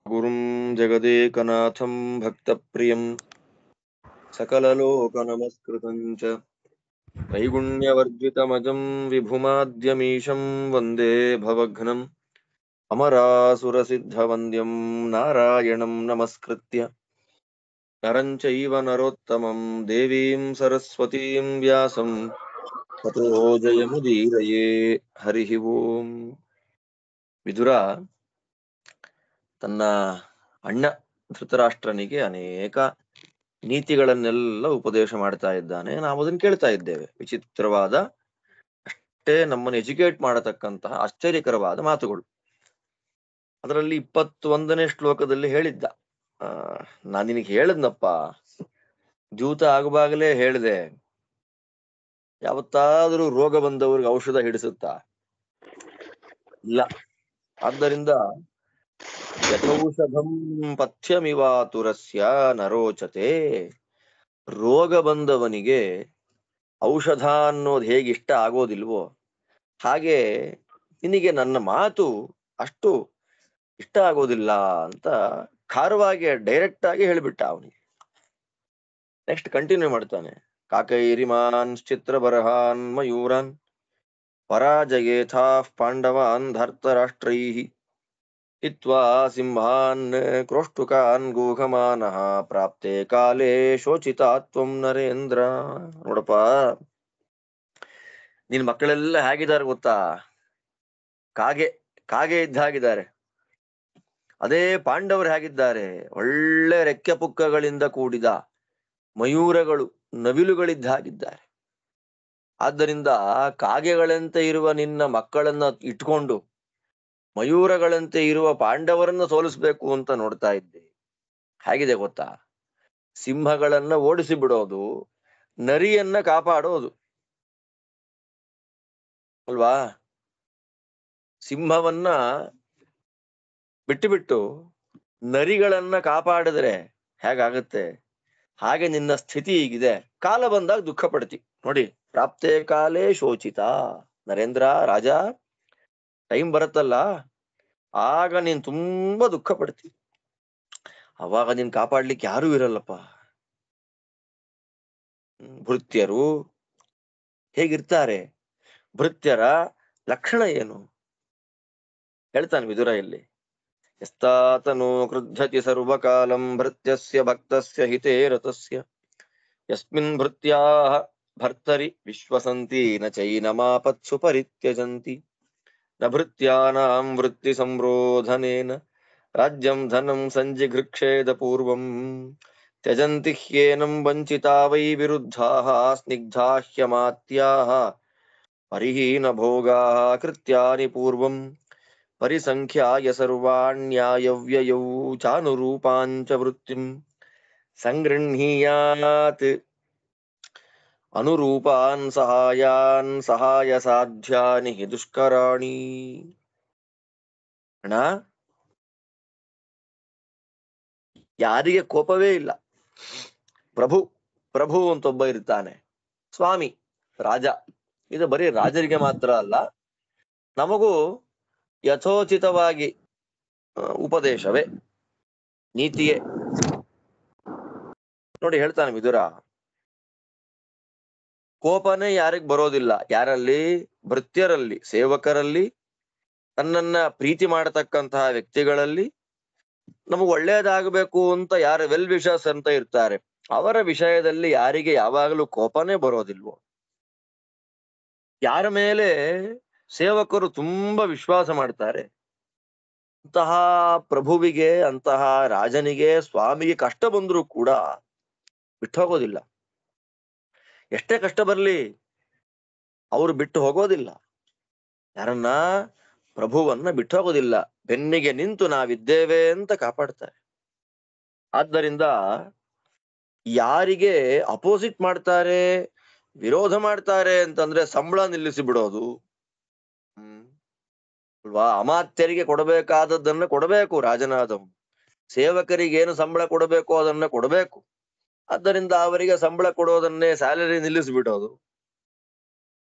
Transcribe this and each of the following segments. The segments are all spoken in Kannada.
ಗುರುಂ ಜಗದೇಕನಾಥಂ ಭಕ್ತಪ್ರಿಯಂ ಸಕಲಲೋಕನಮಸ್ಕೃತಂ ಚ ತ್ರೈಗುಣ್ಯವರ್ಜಿತಮಜಂ ವಿಭುಮಾದ್ಯಮೀಶಂ ವಂದೇ ಭವಘ್ನಂ ಅಮರಾಸುರಸಿದ್ಧವಂದ್ಯಂ ನಾರಾಯಣಂ ನಮಸ್ಕೃತ್ಯ ನರಂ ಚೈವ ನರೋತ್ತಮಂ ದೇವೀಂ ಸರಸ್ವತೀಂ ವ್ಯಾಸಂ ತತೋ ಜಯಮುದೀರಯೇ. ಹರಿ ಓಂ. ವಿದುರ ತನ್ನ ಅಣ್ಣ ಧೃತರಾಷ್ಟ್ರನಿಗೆ ಅನೇಕ ನೀತಿಗಳನ್ನೆಲ್ಲ ಉಪದೇಶ ಮಾಡ್ತಾ ಇದ್ದಾನೆ. ನಾವು ಅದನ್ನು ಕೇಳ್ತಾ ಇದ್ದೇವೆ. ವಿಚಿತ್ರವಾದ, ಅಷ್ಟೇ ನಮ್ಮನ್ನು ಎಜುಕೇಟ್ ಮಾಡತಕ್ಕಂತಹ ಆಶ್ಚರ್ಯಕರವಾದ ಮಾತುಗಳು. ಅದರಲ್ಲಿ 21ನೇ ಶ್ಲೋಕದಲ್ಲಿ ಹೇಳಿದ್ದ, ನಾನು ನಿನಗೆ ಹೇಳದ್ನಪ್ಪ, ಜೂತ ಆಗುವಾಗಲೇ ಹೇಳಿದೆ, ಯಾವತ್ತಾದರೂ ರೋಗ ಬಂದವ್ರಿಗೆ ಔಷಧ ಹಿಡಿಸುತ್ತಾ? ಇಲ್ಲ. ಆದ್ದರಿಂದ ಯಥೌಷಧಂ ಪಥ್ಯಮಿವಾತುರಸ್ಯ ನರೋಚತೆ. ರೋಗ ಬಂದವನಿಗೆ ಔಷಧ ಅನ್ನೋದು ಹೇಗೆ ಇಷ್ಟ ಆಗೋದಿಲ್ವೋ ಹಾಗೆ ನಿನಗೆ ನನ್ನ ಮಾತು ಅಷ್ಟು ಇಷ್ಟ ಆಗೋದಿಲ್ಲ ಅಂತ ಖಾರವಾಗಿ ಡೈರೆಕ್ಟ್ ಆಗಿ ಹೇಳಿಬಿಟ್ಟ ಅವನಿಗೆ. ನೆಕ್ಸ್ಟ್ ಕಂಟಿನ್ಯೂ ಮಾಡ್ತಾನೆ. ಕಾಕೈರಿಮಾನ್ ಚಿತ್ರ ಬರಹಾನ್ ಮಯೂರಾನ್ ಪರಾಜಯೇಥಾ ಪಾಂಡವಾನ್ ಧರ್ತರಾಷ್ಟ್ರೈಃ ಹಿತ್ವಾ ಸಿಂಹಾನ್ ಕ್ರೋಷ್ಟುಕಾನ್ ಗೂಘಮಾನಃ ಪ್ರಾಪ್ತೆ ಕಾಲೇ ಶೋಚಿತಾತ್ವಂ ನರೇಂದ್ರ. ನೋಡಪ್ಪ, ನಿನ್ ಮಕ್ಕಳೆಲ್ಲ ಹೇಗಿದ್ದಾರೆ ಗೊತ್ತಾ? ಕಾಗೆ ಇದ್ದ ಹಾಗಿದ್ದಾರೆ. ಅದೇ ಪಾಂಡವರು ಹೇಗಿದ್ದಾರೆ? ಒಳ್ಳೆ ರೆಕ್ಕೆ ಪುಕ್ಕಗಳಿಂದ ಕೂಡಿದ ಮಯೂರಗಳು, ನವಿಲುಗಳಿದ್ದ ಹಾಗಿದ್ದಾರೆ. ಆದ್ದರಿಂದ ಕಾಗೆಗಳಂತೆ ಇರುವ ನಿನ್ನ ಮಕ್ಕಳನ್ನ ಇಟ್ಕೊಂಡು ಮಯೂರಗಳಂತೆ ಇರುವ ಪಾಂಡವರನ್ನ ಸೋಲಿಸ್ಬೇಕು ಅಂತ ನೋಡ್ತಾ ಇದ್ದೆ. ಹೇಗಿದೆ ಗೊತ್ತಾ? ಸಿಂಹಗಳನ್ನ ಓಡಿಸಿ ಬಿಡೋದು, ನರಿಯನ್ನ ಕಾಪಾಡೋದು ಅಲ್ವಾ? ಸಿಂಹವನ್ನ ಬಿಟ್ಟು ನರಿಗಳನ್ನ ಕಾಪಾಡಿದ್ರೆ ಹೇಗಾಗುತ್ತೆ? ಹಾಗೆ ನಿನ್ನ ಸ್ಥಿತಿ ಈಗಿದೆ. ಕಾಲ ಬಂದಾಗ ದುಃಖ ಪಡ್ತಿ ನೋಡಿ. ಪ್ರಾಪ್ತೆ ಕಾಲೇ ಶೋಚಿತ. ನರೇಂದ್ರ ರಾಜ, ಟೈಮ್ ಬರುತ್ತಲ್ಲ, ಆಗ ನೀನ್ ತುಂಬಾ ದುಃಖ ಪಡ್ತಿ. ಅವಾಗ ನೀನ್ ಕಾಪಾಡ್ಲಿಕ್ಕೆ ಯಾರೂ ಇರಲ್ಲಪ್ಪ. ಭೃತ್ಯರು ಹೇಗಿರ್ತಾರೆ? ಭೃತ್ಯರ ಲಕ್ಷಣ ಏನು ಹೇಳ್ತಾನೆ ವಿದುರ ಇಲ್ಲಿ. ಯಸ್ತಾತನೋ ಕ್ರುದ್ಧತಿ ಸರ್ವಕಾಲಂ ಭೃತ್ಯಸ್ಯ ಭಕ್ತಸ್ಯ ಹಿತೇ ರತಸ್ಯ ಯಸ್ಮಿನ್ ಭೃತ್ಯಾಃ ಭರ್ತರಿ ವಿಶ್ವಸಂತಿ ನ ಚೈನಮಾಪತ್ಸು ಪರಿತ್ಯಜಂತಿ ನ ಭೃತ್ಯಾನಾಂ ವೃತ್ತಿ ಸಂರೋಧನೇನ ರಾಜ್ಯಂ ಧನಂ ಸಂಜಿಘೃಕ್ಷೇದ ಪೂರ್ವಂ ತ್ಯಜಂತಿ ಹ್ಯೇನಂ ವಂಚಿತಾ ವೈ ವಿರುದ್ಧಾಃ ಸ್ನಿಗ್ಧಾ ಹ್ಯಮಾತ್ಯಾಃ ಪರಿಹೀನ ಭೋಗಾಃ ಕೃತ್ಯಾನಿ ಪೂರ್ವಂ ಪರಿಸಂಖ್ಯಾಯ ಸರ್ವಾಣ್ಯಾಯವ್ಯಯೌ ಚಾನುರೂಪಾಂಚ ವೃತ್ತಿಂ ಸಂಗೃಹ್ಣೀಯಾತ್ ಅನುರೂಪಾನ್ ಸಹಾಯಾನ್ ಸಹಾಯ ಸಾಧ್ಯಾನಿ ಹಿ ದುಷ್ಕರಾಣಿ. ಅಣ್ಣ, ಯಾರಿಗೆ ಕೋಪವೇ ಇಲ್ಲ, ಪ್ರಭು ಅಂತ ಒಬ್ಬ ಇರ್ತಾನೆ, ಸ್ವಾಮಿ ರಾಜ. ಇದು ಬರೀ ರಾಜರಿಗೆ ಮಾತ್ರ ಅಲ್ಲ, ನಮಗೂ ಯಥೋಚಿತವಾಗಿ ಉಪದೇಶವೇ, ನೀತಿಯೇ. ನೋಡಿ ಹೇಳ್ತಾನೆ ವಿದುರ, ಕೋಪನೇ ಯಾರಿಗ್ ಬರೋದಿಲ್ಲ? ಯಾರಲ್ಲಿ? ಭೃತ್ಯರಲ್ಲಿ, ಸೇವಕರಲ್ಲಿ, ತನ್ನನ್ನ ಪ್ರೀತಿ ಮಾಡತಕ್ಕಂತಹ ವ್ಯಕ್ತಿಗಳಲ್ಲಿ. ನಮಗ್ ಒಳ್ಳೇದಾಗಬೇಕು ಅಂತ ಯಾರು ವೆಲ್ ವಿಶರ್ಸ್ ಅಂತ ಇರ್ತಾರೆ, ಅವರ ವಿಷಯದಲ್ಲಿ ಯಾರಿಗೆ ಯಾವಾಗಲೂ ಕೋಪನೇ ಬರೋದಿಲ್ವೋ, ಯಾರ ಮೇಲೆ ಸೇವಕರು ತುಂಬಾ ವಿಶ್ವಾಸ ಮಾಡ್ತಾರೆ, ಅಂತಹ ಪ್ರಭುವಿಗೆ, ಅಂತಹ ರಾಜನಿಗೆ, ಸ್ವಾಮಿಗೆ ಕಷ್ಟ ಬಂದ್ರೂ ಕೂಡ ಬಿಟ್ಟು ಹೋಗೋದಿಲ್ಲ. ಎಷ್ಟೇ ಕಷ್ಟ ಬರ್ಲಿ ಅವರು ಬಿಟ್ಟು ಹೋಗೋದಿಲ್ಲ. ಯಾರನ್ನ? ಪ್ರಭುವನ್ನ ಬಿಟ್ಟು ಹೋಗೋದಿಲ್ಲ. ಬೆನ್ನಿಗೆ ನಿಂತು ನಾವಿದ್ದೇವೆ ಅಂತ ಕಾಪಾಡ್ತಾರೆ. ಆದ್ದರಿಂದ ಯಾರಿಗೆ ಅಪೋಸಿಟ್ ಮಾಡ್ತಾರೆ, ವಿರೋಧ ಮಾಡ್ತಾರೆ ಅಂತಂದ್ರೆ ಸಂಬಳ ನಿಲ್ಲಿಸಿ ಬಿಡೋದು ಅಲ್ವಾ? ಅಮಾತ್ಯರಿಗೆ ಕೊಡಬೇಕಾದದ್ದನ್ನ ಕೊಡಬೇಕು ರಾಜನಾದವು, ಸೇವಕರಿಗೆ ಏನು ಸಂಬಳ ಕೊಡಬೇಕು ಅದನ್ನ ಕೊಡಬೇಕು. ಆದ್ದರಿಂದ ಅವರಿಗೆ ಸಂಬಳ ಕೊಡೋದನ್ನೇ ಸ್ಯಾಲರಿ ನಿಲ್ಲಿಸ್ಬಿಡೋದು,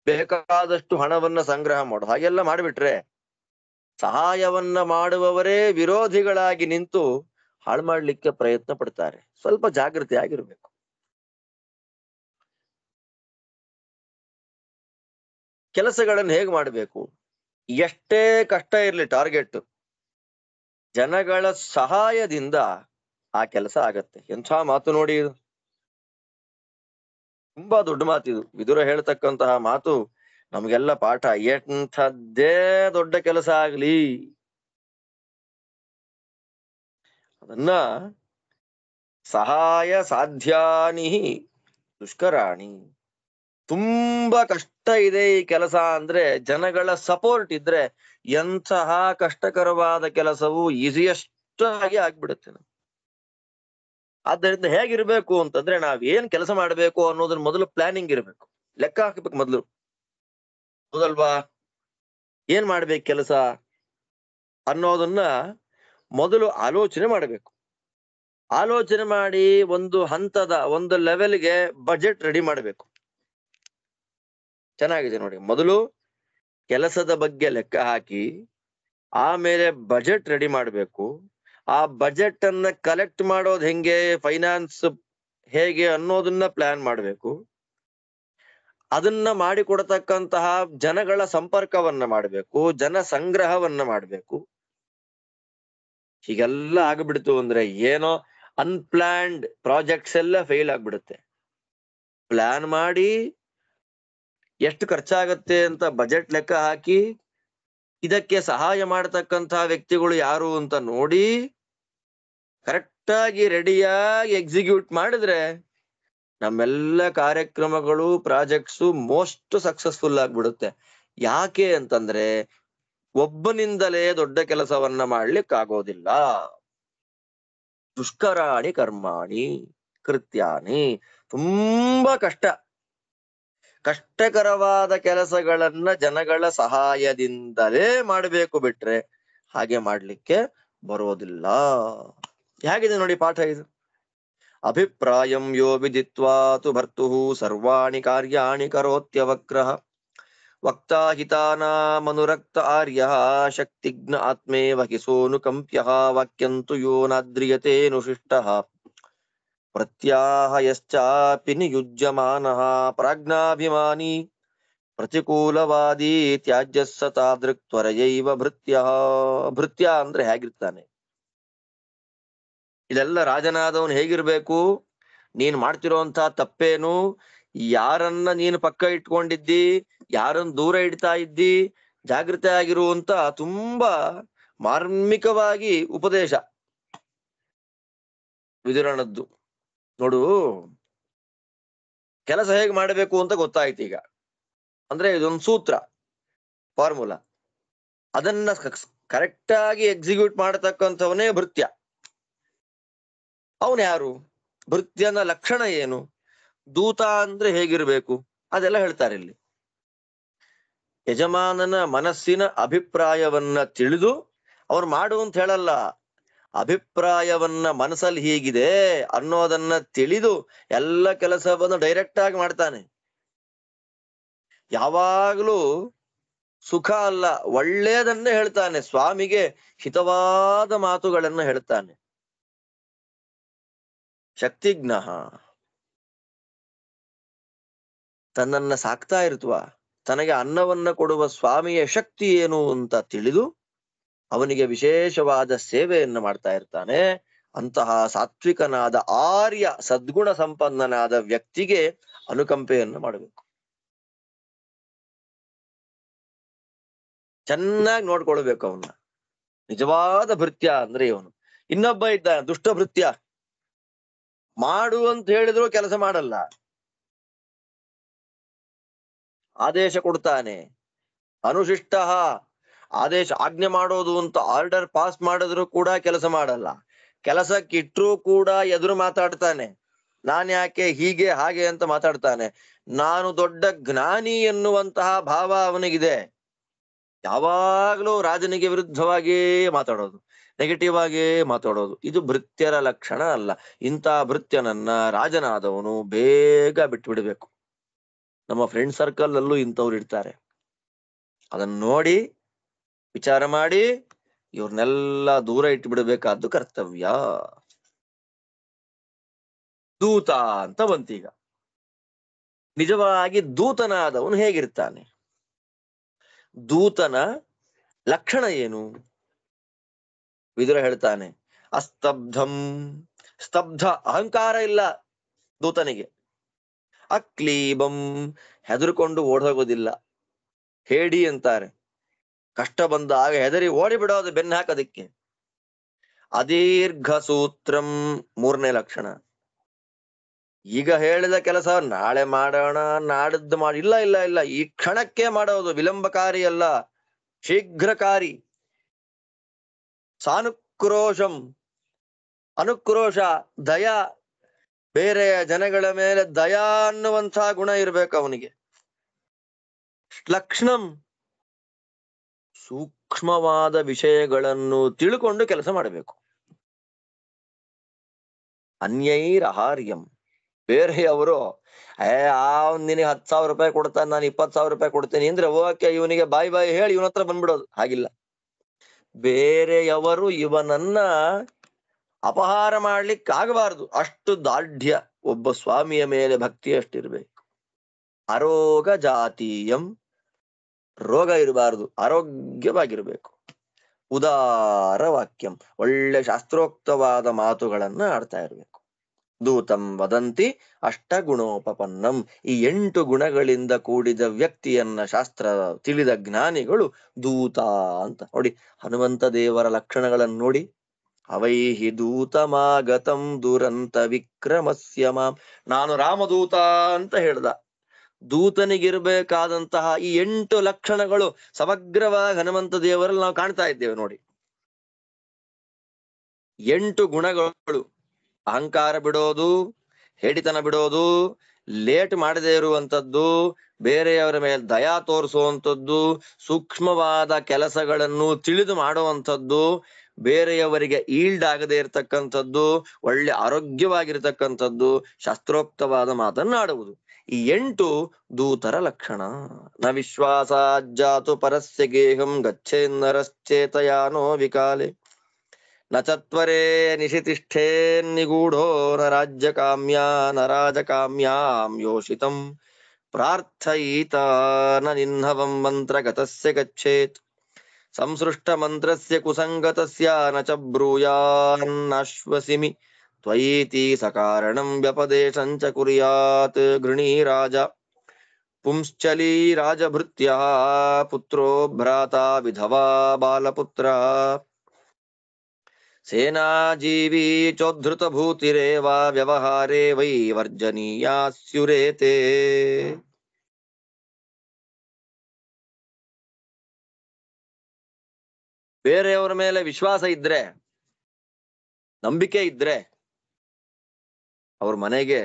ಬೇಕಾದಷ್ಟು ಹಣವನ್ನ ಸಂಗ್ರಹ ಮಾಡೋದು, ಹಾಗೆಲ್ಲ ಮಾಡಿಬಿಟ್ರೆ ಸಹಾಯವನ್ನ ಮಾಡುವವರೇ ವಿರೋಧಿಗಳಾಗಿ ನಿಂತು ಹಾಳು ಮಾಡ್ಲಿಕ್ಕೆ ಪ್ರಯತ್ನ ಪಡ್ತಾರೆ. ಸ್ವಲ್ಪ ಜಾಗೃತಿ ಆಗಿರ್ಬೇಕು. ಕೆಲಸಗಳನ್ನು ಹೇಗ್ ಮಾಡ್ಬೇಕು? ಎಷ್ಟೇ ಕಷ್ಟ ಇರ್ಲಿ ಟಾರ್ಗೆಟ್, ಜನಗಳ ಸಹಾಯದಿಂದ ಆ ಕೆಲಸ ಆಗತ್ತೆ. ಎಂಥ ಮಾತು ನೋಡಿ ಇದು, ತುಂಬಾ ದೊಡ್ಡ ಮಾತಿದು. ವಿದುರ ಹೇಳ್ತಕ್ಕಂತಹ ಮಾತು ನಮ್ಗೆಲ್ಲ ಪಾಠ. ಎಂಥದ್ದೇ ದೊಡ್ಡ ಕೆಲಸ ಆಗ್ಲಿ ಅದನ್ನ ಸಹಾಯ ಸಾಧ್ಯಾನಿ ದುಷ್ಕರಾಣಿ, ತುಂಬಾ ಕಷ್ಟ ಇದೆ ಈ ಕೆಲಸ ಅಂದ್ರೆ ಜನಗಳ ಸಪೋರ್ಟ್ ಇದ್ರೆ ಎಂತಹ ಕಷ್ಟಕರವಾದ ಕೆಲಸವು ಈಸಿಯೆಸ್ಟ್ ಆಗಿ ಆಗ್ಬಿಡುತ್ತೆ. ಆದ್ದರಿಂದ ಹೇಗಿರ್ಬೇಕು ಅಂತಂದ್ರೆ ನಾವ್ ಏನ್ ಕೆಲಸ ಮಾಡ್ಬೇಕು ಅನ್ನೋದ್ರ ಮೊದಲು ಪ್ಲಾನಿಂಗ್ ಇರ್ಬೇಕು, ಲೆಕ್ಕ ಹಾಕ್ಬೇಕು ಮೊದಲು. ಹೌದಲ್ವಾ? ಏನ್ ಮಾಡ್ಬೇಕು ಕೆಲಸ ಅನ್ನೋದನ್ನ ಮೊದಲು ಆಲೋಚನೆ ಮಾಡಬೇಕು. ಆಲೋಚನೆ ಮಾಡಿ ಒಂದು ಹಂತದ ಒಂದು ಲೆವೆಲ್ಗೆ ಬಜೆಟ್ ರೆಡಿ ಮಾಡಬೇಕು. ಚೆನ್ನಾಗಿದೆ ನೋಡಿ. ಮೊದಲು ಕೆಲಸದ ಬಗ್ಗೆ ಲೆಕ್ಕ ಹಾಕಿ ಆಮೇಲೆ ಬಜೆಟ್ ರೆಡಿ ಮಾಡಬೇಕು. ಆ ಬಜೆಟ್ ಅನ್ನ ಕಲೆಕ್ಟ್ ಮಾಡೋದು ಹೆಂಗೆ, ಫೈನಾನ್ಸ್ ಹೇಗೆ ಅನ್ನೋದನ್ನ ಪ್ಲಾನ್ ಮಾಡಬೇಕು. ಅದನ್ನ ಮಾಡಿಕೊಡತಕ್ಕಂತಹ ಜನಗಳ ಸಂಪರ್ಕವನ್ನ ಮಾಡಬೇಕು, ಜನ ಸಂಗ್ರಹವನ್ನ ಮಾಡಬೇಕು. ಹೀಗೆಲ್ಲ ಆಗ್ಬಿಡ್ತು ಅಂದ್ರೆ ಏನೋ ಅನ್ಪ್ಲಾನ್ಡ್ ಪ್ರಾಜೆಕ್ಟ್ಸ್ ಎಲ್ಲ ಫೇಲ್ ಆಗ್ಬಿಡುತ್ತೆ. ಪ್ಲಾನ್ ಮಾಡಿ ಎಷ್ಟು ಖರ್ಚಾಗತ್ತೆ ಅಂತ ಬಜೆಟ್ ಲೆಕ್ಕ ಹಾಕಿ ಇದಕ್ಕೆ ಸಹಾಯ ಮಾಡತಕ್ಕಂತಹ ವ್ಯಕ್ತಿಗಳು ಯಾರು ಅಂತ ನೋಡಿ ಕರೆಕ್ಟ್ ಆಗಿ ರೆಡಿಯಾಗಿ ಎಕ್ಸಿಕ್ಯೂಟ್ ಮಾಡಿದ್ರೆ ನಮ್ಮೆಲ್ಲ ಕಾರ್ಯಕ್ರಮಗಳು ಪ್ರಾಜೆಕ್ಟ್ಸು ಮೋಸ್ಟ್ ಸಕ್ಸಸ್ಫುಲ್ ಆಗ್ಬಿಡುತ್ತೆ. ಯಾಕೆ ಅಂತಂದ್ರೆ ಒಬ್ಬನಿಂದಲೇ ದೊಡ್ಡ ಕೆಲಸವನ್ನ ಮಾಡ್ಲಿಕ್ಕಾಗೋದಿಲ್ಲ. ದುಷ್ಕರಾಣಿ ಕರ್ಮಾಣಿ ಕೃತ್ಯಾನಿ, ತುಂಬಾ ಕಷ್ಟಕರವಾದ ಕೆಲಸಗಳನ್ನ ಜನಗಳ ಸಹಾಯದಿಂದಲೇ ಮಾಡಬೇಕು, ಬಿಟ್ರೆ ಹಾಗೆ ಮಾಡ್ಲಿಕ್ಕೆ ಬರೋದಿಲ್ಲ. ಹೇಗಿದೆ ನೋಡಿ ಪಾಠ ಇದು. ಅಭಿಪ್ರಾಯಂ ಯೋ ವಿದಿತ್ವಾ ತು ಭರ್ತುಃ ಸರ್ವಾಣಿ ಕಾರ್ಯಾಣಿ ಕರೋತ್ಯವಕ್ರಃ ವಕ್ತಾ ಹಿತಾನಾಮನುರಕ್ತ ಆರ್ಯಃ ಶಕ್ತಿಜ್ಞ ಆತ್ಮೇವ ಹಿ ಸೋನುಕಂಪ್ಯಃ ವಾಕ್ಯಂತು ಯೋ ನಾದ್ರಿಯತೇನುಶಿಷ್ಟಃ ಪ್ರತ್ಯಾಹಯಶ್ಚಾಪಿ ನಿಯುಜ್ಯಮಾನಃ ಪ್ರಾಜ್ಞಾಭಿಮಾನಿ ಪ್ರತಿಕೂಲವಾದಿ ತ್ಯಾಜ್ಯಸ್ಸ ತಾದೃಕ್ ತ್ವರಯೈವ ಭೃತ್ಯಃ. ಭೃತ್ಯ ಅಂದ್ರೆ ಹೇಗಿರ್ತಾನೆ? ಇದೆಲ್ಲ ರಾಜನಾದವನು ಹೇಗಿರ್ಬೇಕು? ನೀನ್ ಮಾಡ್ತಿರೋಂತ ತಪ್ಪೇನು, ಯಾರನ್ನ ನೀನು ಪಕ್ಕ ಇಟ್ಕೊಂಡಿದ್ದಿ, ಯಾರನ್ನ ದೂರ ಇಡ್ತಾ ಇದ್ದಿ, ಜಾಗೃತಿ ಆಗಿರುವಂತ ತುಂಬಾ ಮಾರ್ಮಿಕವಾಗಿ ಉಪದೇಶ ವಿದುರನದ್ದು. ನೋಡು, ಕೆಲಸ ಹೇಗ್ ಮಾಡಬೇಕು ಅಂತ ಗೊತ್ತಾಯ್ತು ಈಗ. ಅಂದ್ರೆ ಇದೊಂದು ಸೂತ್ರ, ಫಾರ್ಮುಲಾ. ಅದನ್ನ ಕರೆಕ್ಟ್ ಆಗಿ ಎಕ್ಸಿಕ್ಯೂಟ್ ಮಾಡತಕ್ಕಂಥವನೇ ಭೃತ್ಯ. ಅವನು ಯಾರು? ಭೃತ್ಯನ ಲಕ್ಷಣ ಏನು? ದೂತ ಅಂದ್ರೆ ಹೇಗಿರ್ಬೇಕು ಅದೆಲ್ಲ ಹೇಳ್ತಾರೆ ಇಲ್ಲಿ. ಯಜಮಾನನ ಮನಸ್ಸಿನ ಅಭಿಪ್ರಾಯವನ್ನ ತಿಳಿದು ಅವ್ರು ಮಾಡು ಅಂತ ಹೇಳಲ್ಲ, ಅಭಿಪ್ರಾಯವನ್ನ ಮನಸ್ಸಲ್ಲಿ ಹೀಗಿದೆ ಅನ್ನೋದನ್ನ ತಿಳಿದು ಎಲ್ಲ ಕೆಲಸವನ್ನು ಡೈರೆಕ್ಟ್ ಆಗಿ ಮಾಡ್ತಾನೆ. ಯಾವಾಗ್ಲೂ ಸುಖ ಅಲ್ಲ, ಒಳ್ಳೇದನ್ನೇ ಹೇಳ್ತಾನೆ. ಸ್ವಾಮಿಗೆ ಹಿತವಾದ ಮಾತುಗಳನ್ನ ಹೇಳ್ತಾನೆ. ಶಕ್ತಿಜ್ಞ, ತನ್ನನ್ನ ಸಾಕ್ತಾ ಇರ್ತವ, ತನಗೆ ಅನ್ನವನ್ನ ಕೊಡುವ ಸ್ವಾಮಿಯ ಶಕ್ತಿ ಏನು ಅಂತ ತಿಳಿದು ಅವನಿಗೆ ವಿಶೇಷವಾದ ಸೇವೆಯನ್ನು ಮಾಡ್ತಾ ಇರ್ತಾನೆ. ಅಂತಹ ಸಾತ್ವಿಕನಾದ ಆರ್ಯ ಸದ್ಗುಣ ಸಂಪನ್ನನಾದ ವ್ಯಕ್ತಿಗೆ ಅನುಕಂಪೆಯನ್ನು ಮಾಡಬೇಕು. ಚೆನ್ನಾಗಿ ನೋಡ್ಕೊಳ್ಬೇಕು ಅವನ್ನ. ನಿಜವಾದ ಭೃತ್ಯ ಅಂದ್ರೆ ಇವನು. ಇನ್ನೊಬ್ಬ ಇದ್ದಾನೆ ದುಷ್ಟ ಭೃತ್ಯ, ಮಾಡು ಅಂತ ಹೇಳಿದ್ರು ಕೆಲಸ ಮಾಡಲ್ಲ, ಆದೇಶ ಕೊಡ್ತಾನೆ. ಅನುಶಿಷ್ಟ, ಆದೇಶ ಆಜ್ಞೆ ಮಾಡೋದು ಅಂತ ಆರ್ಡರ್ ಪಾಸ್ ಮಾಡಿದ್ರು ಕೂಡ ಕೆಲಸ ಮಾಡಲ್ಲ. ಕೆಲಸಕ್ಕಿಟ್ರೂ ಕೂಡ ಎದುರು ಮಾತಾಡ್ತಾನೆ. ನಾನ್ ಯಾಕೆ ಹೀಗೆ ಹಾಗೆ ಅಂತ ಮಾತಾಡ್ತಾನೆ. ನಾನು ದೊಡ್ಡ ಜ್ಞಾನಿ ಎನ್ನುವಂತಹ ಭಾವ ಅವನಿಗಿದೆ. ಯಾವಾಗ್ಲೂ ರಾಜನಿಗೆ ವಿರುದ್ಧವಾಗಿಯೇ ಮಾತಾಡೋದು, ನೆಗೆಟಿವ್ ಆಗೇ ಮಾತಾಡೋದು. ಇದು ಭೃತ್ಯರ ಲಕ್ಷಣ ಅಲ್ಲ. ಇಂಥ ಭೃತ್ಯನನ್ನ ರಾಜನಾದವನು ಬೇಗ ಬಿಟ್ಟು ಬಿಡ್ಬೇಕು. ನಮ್ಮ ಫ್ರೆಂಡ್ ಸರ್ಕಲ್ ಅಲ್ಲೂ ಇಂಥವ್ರು ಇರ್ತಾರೆ. ಅದನ್ನ ನೋಡಿ ವಿಚಾರ ಮಾಡಿ ಇವ್ರನ್ನೆಲ್ಲ ದೂರ ಇಟ್ಟು ಬಿಡಬೇಕಾದ್ದು ಕರ್ತವ್ಯ. ದೂತ ಅಂತ ಬಂತೀಗ. ನಿಜವಾಗಿ ದೂತನಾದವನು ಹೇಗಿರ್ತಾನೆ? ದೂತನ ಲಕ್ಷಣ ಏನು? ವಿದುರ ಹೇಳ್ತಾನೆ, ಅಸ್ತಬ್ಧಂ, ಸ್ತಬ್ಧ, ಅಹಂಕಾರ ಇಲ್ಲ ದೂತನಿಗೆ. ಅಕ್ಲೀಬಂ, ಹೆದರ್ಕೊಂಡು ಓಡೋಗೋದಿಲ್ಲ. ಹೇಡಿ ಅಂತಾರೆ, ಕಷ್ಟ ಬಂದಾಗ ಹೆದರಿ ಓಡಿ ಬಿಡೋದು, ಬೆನ್ನ ಹಾಕೋದಿಕ್ಕೆ. ಅದೀರ್ಘ ಸೂತ್ರಂ, ಮೂರನೇ ಲಕ್ಷಣ. ಈಗ ಹೇಳಿದ ಕೆಲಸ ನಾಳೆ ಮಾಡೋಣ, ನಾಡಿದ್ದು ಮಾಡಿ, ಇಲ್ಲ ಇಲ್ಲ ಇಲ್ಲ, ಈ ಕ್ಷಣಕ್ಕೆ ಮಾಡೋದು, ವಿಳಂಬಕಾರಿ ಅಲ್ಲ, ಶೀಘ್ರಕಾರಿ. ಸಾನುಕ್ರೋಶಂ, ಅನುಕ್ರೋಶ, ದಯಾ, ಬೇರೆಯ ಜನಗಳ ಮೇಲೆ ದಯಾ ಅನ್ನುವಂತಹ ಗುಣ ಇರ್ಬೇಕು ಅವನಿಗೆ. ಲಕ್ಷಣಂ, ಸೂಕ್ಷ್ಮವಾದ ವಿಷಯಗಳನ್ನು ತಿಳ್ಕೊಂಡು ಕೆಲಸ ಮಾಡಬೇಕು. ಅನ್ಯೈರಹಾರ್ಯಂ, ಬೇರೆಯವರು ನಿನಗೆ 10,000 ರೂಪಾಯಿ ಕೊಡ್ತಾನೆ, ನಾನು 20,000 ರೂಪಾಯಿ ಕೊಡ್ತೇನೆ ಅಂದ್ರೆ ಓಕೆ, ಇವನಿಗೆ ಬಾಯಿ ಬಾಯಿ ಹೇಳಿ ಇವನ ಹತ್ರ ಬಂದ್ಬಿಡೋದು. ಹಾಗಿಲ್ಲ, ಬೇರೆಯವರು ಇವನನ್ನ ಅಪಹಾರ ಮಾಡ್ಲಿಕ್ಕೆ ಆಗಬಾರದು, ಅಷ್ಟು ದಾರ್ಢ್ಯ ಒಬ್ಬ ಸ್ವಾಮಿಯ ಮೇಲೆ ಭಕ್ತಿ ಅಷ್ಟಿರ್ಬೇಕು. ಅರೋಗ ಜಾತೀಯಂ, ರೋಗ ಇರಬಾರದು, ಆರೋಗ್ಯವಾಗಿರ್ಬೇಕು. ಉದಾರ ವಾಕ್ಯಂ, ಒಳ್ಳೆ ಶಾಸ್ತ್ರೋಕ್ತವಾದ ಮಾತುಗಳನ್ನ ಆಡ್ತಾ ಇರ್ಬೇಕು. ದೂತಂ ವದಂತಿ ಅಷ್ಟಗುಣೋಪಪನ್ನಂ, ಈ 8 ಗುಣಗಳಿಂದ ಕೂಡಿದ ವ್ಯಕ್ತಿಯನ್ನ ಶಾಸ್ತ್ರ ತಿಳಿದ ಜ್ಞಾನಿಗಳು ದೂತ ಅಂತ. ನೋಡಿ, ಹನುಮಂತ ದೇವರ ಲಕ್ಷಣಗಳನ್ನು ನೋಡಿ. ಅವೈಹಿ ದೂತಮಾಗತಂ ದುರಂತ ವಿಕ್ರಮಸ್ಯ ಮಾಂ, ನಾನು ರಾಮದೂತ ಅಂತ ಹೇಳ್ದ. ದೂತನಿಗಿರ್ಬೇಕಾದಂತಹ ಈ 8 ಲಕ್ಷಣಗಳು ಸಮಗ್ರವಾಗಿ ಹನುಮಂತ ದೇವರಲ್ಲಿ ನಾವು ಕಾಣ್ತಾ ಇದ್ದೇವೆ. ನೋಡಿ, 8 ಗುಣಗಳು: ಅಹಂಕಾರ ಬಿಡೋದು, ಹೇಡಿತನ ಬಿಡೋದು, ಲೇಟ್ ಮಾಡದೇ ಇರುವಂತದ್ದು, ಬೇರೆಯವರ ಮೇಲೆ ದಯಾ ತೋರಿಸುವಂಥದ್ದು, ಸೂಕ್ಷ್ಮವಾದ ಕೆಲಸಗಳನ್ನು ತಿಳಿದು ಮಾಡುವಂಥದ್ದು, ಬೇರೆಯವರಿಗೆ ಈಲ್ಡ್ ಆಗದೆ ಇರತಕ್ಕಂಥದ್ದು, ಒಳ್ಳೆ ಆರೋಗ್ಯವಾಗಿರ್ತಕ್ಕಂಥದ್ದು, ಶಾಸ್ತ್ರೋಕ್ತವಾದ ಮಾತನ್ನಾಡುವುದು. ಈ 8 ದೂತರ ಲಕ್ಷಣ. ನ ವಿಶ್ವಾಸಾಜ್ಜಾತು ಪರಸ್ಯ ಗೇಹಂ ಗಚ್ಚೇನ್ನರಶ್ಚೇತಯಾನೋ ವಿಕಾಲೆ ನ ಚತ್ವರೇ ನಿಶಿತಿಷ್ಠೇ ನಿಗೂಢೋ ನ ರಾಜ್ಯಕಾಮ್ಯಾ ನ ರಾಜಕಾಮ್ಯಾಂ ಯೋಷಿತಂ ಪ್ರಾರ್ಥಯಿತ ನ ನಿಹ್ನವಂ ಮಂತ್ರಗತಸ್ಯ ಗಚ್ಚೇತ್ ಸಂಸೃಷ್ಟ ಮಂತ್ರಸ್ಯ ಕುಸಂಗತಸ್ಯ ನ ಚ ಬ್ರೂಯಾನ್ನಶ್ವಸಿಮಿ ತ್ವಯೀತಿ ಸಕಾರಣಂ ವ್ಯಪದೇಶಂ ಚ ಕುರ್ಯಾತ್ ಗೃಣೀ ರಾಜ ಪುಂಶ್ಚಲೀ ರಾಜಭೃತ್ಯಃ ಪುತ್ರೋ ಭ್ರಾತಾ ವಿಧವಾ ಬಾಲಪುತ್ರ ಸೇನಾಜೀವಿ ಚೋದ್ಧೃತ ಭೂತಿರೇವ ವ್ಯವಹಾರೇ ವೈ ವರ್ಜನೀಯಾ ಸ್ಯುರೇತೆ. ಬೇರೆಯವರ ಮೇಲೆ ವಿಶ್ವಾಸ ಇದ್ರೆ, ನಂಬಿಕೆ ಇದ್ರೆ, ಅವ್ರ ಮನೆಗೆ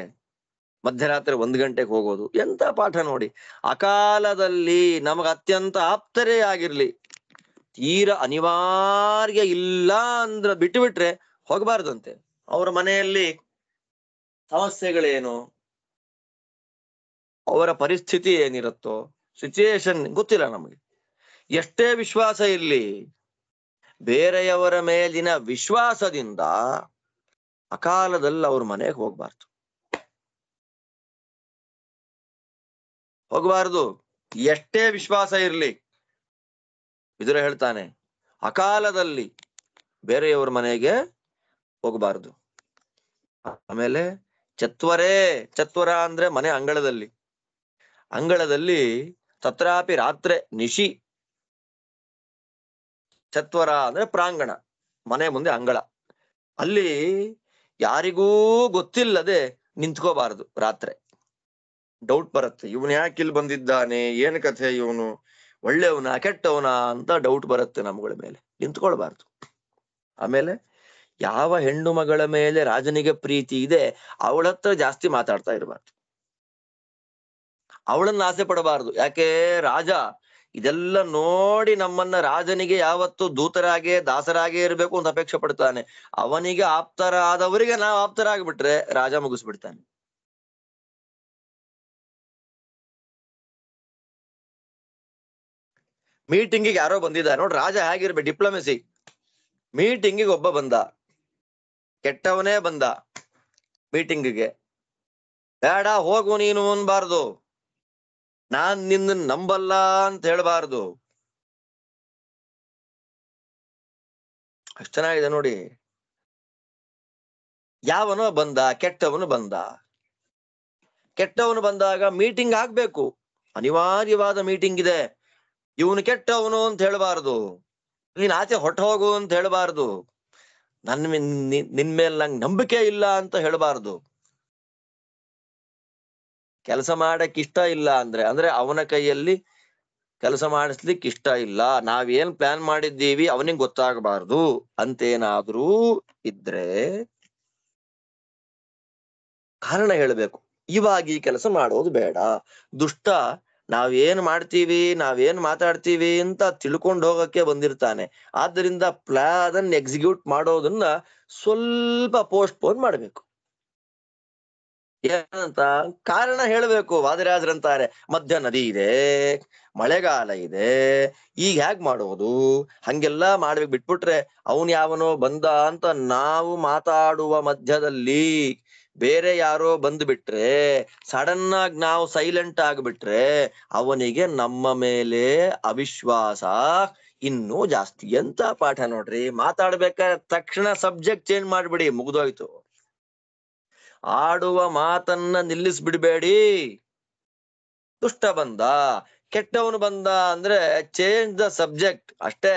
ಮಧ್ಯರಾತ್ರಿ 1 ಗಂಟೆಗೆ ಹೋಗೋದು ಎಂತ ಪಾಠ ನೋಡಿ. ಅಕಾಲದಲ್ಲಿ ನಮಗ ಅತ್ಯಂತ ಆಪ್ತರೇ ಆಗಿರ್ಲಿ, ತೀರ ಅನಿವಾರ್ಯ ಇಲ್ಲ ಅಂದ್ರ ಬಿಟ್ಟು ಬಿಟ್ರೆ ಹೋಗಬಾರ್ದಂತೆ. ಅವರ ಮನೆಯಲ್ಲಿ ಸಮಸ್ಯೆಗಳೇನು, ಅವರ ಪರಿಸ್ಥಿತಿ ಏನಿರುತ್ತೋ, ಸಿಚುಯೇಷನ್ ಗೊತ್ತಿಲ್ಲ ನಮಗೆ. ಎಷ್ಟೇ ವಿಶ್ವಾಸ ಇರ್ಲಿ, ಬೇರೆಯವರ ಮೇಲಿನ ವಿಶ್ವಾಸದಿಂದ ಅಕಾಲದಲ್ಲಿ ಅವ್ರ ಮನೆಗೆ ಹೋಗಬಾರ್ದು. ಎಷ್ಟೇ ವಿಶ್ವಾಸ ಇರ್ಲಿ, ವಿದುರ ಹೇಳ್ತಾನೆ, ಅಕಾಲದಲ್ಲಿ ಬೇರೆಯವರ ಮನೆಗೆ ಹೋಗಬಾರದು. ಆಮೇಲೆ ಚತ್ವರೇ, ಚತ್ವರ ಅಂದ್ರೆ ಮನೆ ಅಂಗಳದಲ್ಲಿ ತತ್ರಾಪಿ ರಾತ್ರೆ ನಿಶಿ. ಚತ್ವರ ಅಂದ್ರೆ ಪ್ರಾಂಗಣ, ಮನೆ ಮುಂದೆ ಅಂಗಳ. ಅಲ್ಲಿ ಯಾರಿಗೂ ಗೊತ್ತಿಲ್ಲದೆ ನಿಂತ್ಕೋಬಾರದು ರಾತ್ರಿ. ಡೌಟ್ ಬರುತ್ತೆ, ಇವನು ಯಾಕೆ ಇಲ್ಲಿ ಬಂದಿದ್ದಾನೆ, ಏನ್ ಕಥೆ, ಇವನು ಒಳ್ಳೆಯವನ ಕೆಟ್ಟವನ ಅಂತ ಡೌಟ್ ಬರುತ್ತೆ ನಮ್ಗಳ ಮೇಲೆ. ನಿಂತ್ಕೊಳ್ಬಾರ್ದು. ಆಮೇಲೆ ಯಾವ ಹೆಣ್ಣು ಮಗಳ ಮೇಲೆ ರಾಜನಿಗೆ ಪ್ರೀತಿ ಇದೆ ಅವಳ ಹತ್ರ ಜಾಸ್ತಿ ಮಾತಾಡ್ತಾ ಇರಬಾರ್ದು, ಅವಳನ್ನ ಆಸೆ ಪಡಬಾರ್ದು. ಯಾಕೆ, ರಾಜ ಇದೆಲ್ಲ ನೋಡಿ ನಮ್ಮನ್ನ ರಾಜನಿಗೆ ಯಾವತ್ತು ದೂತರಾಗೆ ದಾಸರಾಗೇ ಇರಬೇಕು ಅಂತ ಅಪೇಕ್ಷೆ ಪಡ್ತಾನೆ. ಅವನಿಗೆ ಆಪ್ತರಾದವರಿಗೆ ನಾವು ಆಪ್ತರಾಗ್ಬಿಟ್ರೆ ರಾಜ ಮುಗಿಸ್ಬಿಡ್ತಾನೆ. ಮೀಟಿಂಗಿಗೆ ಯಾರೋ ಬಂದಿದ್ದಾರೆ ನೋಡ್ರಿ, ರಾಜ ಹೇಗಿರ್ಬೇಕು, ಡಿಪ್ಲೊಮೆಸಿ. ಮೀಟಿಂಗಿಗೆ ಒಬ್ಬ ಬಂದ, ಕೆಟ್ಟವನೇ ಬಂದ ಮೀಟಿಂಗಿಗೆ, ಬೇಡ ಹೋಗು ನೀನು ಅನ್ಬಾರ್ದು, ನಾನ್ ನಿನ್ನ ನಂಬಲ್ಲ ಅಂತ ಹೇಳ್ಬಾರ್ದು. ಅಷ್ಟು ಚೆನ್ನಾಗಿದೆ ನೋಡಿ. ಯಾವನೋ ಬಂದ, ಕೆಟ್ಟವನು ಬಂದ. ಕೆಟ್ಟವನು ಬಂದಾಗ ಮೀಟಿಂಗ್ ಆಗ್ಬೇಕು, ಅನಿವಾರ್ಯವಾದ ಮೀಟಿಂಗ್ ಇದೆ. ಇವನು ಕೆಟ್ಟವನು ಅಂತ ಹೇಳ್ಬಾರ್ದು, ನೀನ್ ಆಚೆ ಹೊಟ್ಟ ಹೋಗು ಅಂತ ಹೇಳ್ಬಾರ್ದು, ನಿನ್ ಮೇಲೆ ನಂಗೆ ನಂಬಿಕೆ ಇಲ್ಲ ಅಂತ ಹೇಳ್ಬಾರ್ದು. ಕೆಲಸ ಮಾಡಕ್ ಇಷ್ಟ ಇಲ್ಲ ಅಂದ್ರೆ ಅವನ ಕೈಯಲ್ಲಿ ಕೆಲಸ ಮಾಡಿಸ್ಲಿಕ್ಕೆ ಇಷ್ಟ ಇಲ್ಲ, ನಾವೇನ್ ಪ್ಲಾನ್ ಮಾಡಿದ್ದೀವಿ ಅವನಿಗೆ ಗೊತ್ತಾಗಬಾರ್ದು ಅಂತೇನಾದ್ರೂ ಇದ್ರೆ ಕಾರಣ ಹೇಳ್ಬೇಕು. ಇವಾಗ ಈ ಕೆಲಸ ಮಾಡೋದು ಬೇಡ, ದುಷ್ಟ ನಾವೇನ್ ಮಾಡ್ತೀವಿ, ನಾವೇನ್ ಮಾತಾಡ್ತೀವಿ ಅಂತ ತಿಳ್ಕೊಂಡು ಹೋಗಕ್ಕೆ ಬಂದಿರ್ತಾನೆ. ಆದ್ದರಿಂದ ಪ್ಲಾನ್ ಎಕ್ಸಿಕ್ಯೂಟ್ ಮಾಡೋದನ್ನ ಸ್ವಲ್ಪ ಪೋಸ್ಟ್ಪೋನ್ ಮಾಡ್ಬೇಕು. ಏನಂತ ಕಾರಣ ಹೇಳ್ಬೇಕು. ವಾದಿರಾಜರಂತಾರೆ, ಮಧ್ಯ ನದಿ ಇದೆ, ಮಳೆಗಾಲ ಇದೆ, ಈಗ ಹೇಗ್ ಮಾಡೋದು, ಹಂಗೆಲ್ಲ ಮಾಡ್ಬೇಕು. ಬಿಟ್ಬಿಟ್ರೆ ಅವನ್ ಯಾವನೋ ಬಂದ ಅಂತ ನಾವು ಮಾತಾಡುವ ಮಧ್ಯದಲ್ಲಿ ಬೇರೆ ಯಾರೋ ಬಂದ್ಬಿಟ್ರೆ, ಸಡನ್ ಆಗಿ ನಾವು ಸೈಲೆಂಟ್ ಆಗ್ಬಿಟ್ರೆ ಅವನಿಗೆ ನಮ್ಮ ಮೇಲೆ ಅವಿಶ್ವಾಸ ಇನ್ನೂ ಜಾಸ್ತಿ. ಎಂತ ಪಾಠ ನೋಡ್ರಿ. ಮಾತಾಡ್ಬೇಕಾದ್ರೆ ತಕ್ಷಣ ಸಬ್ಜೆಕ್ಟ್ ಚೇಂಜ್ ಮಾಡ್ಬಿಡಿ, ಮುಗ್ದೋಯ್ತು. ಆಡುವ ಮಾತನ್ನ ನಿಲ್ಲಿಸ್ಬಿಡ್ಬೇಡಿ. ದುಷ್ಟ ಬಂದ, ಕೆಟ್ಟವನು ಬಂದ ಅಂದ್ರೆ ಚೇಂಜ್ ದ ಸಬ್ಜೆಕ್ಟ್ ಅಷ್ಟೇ.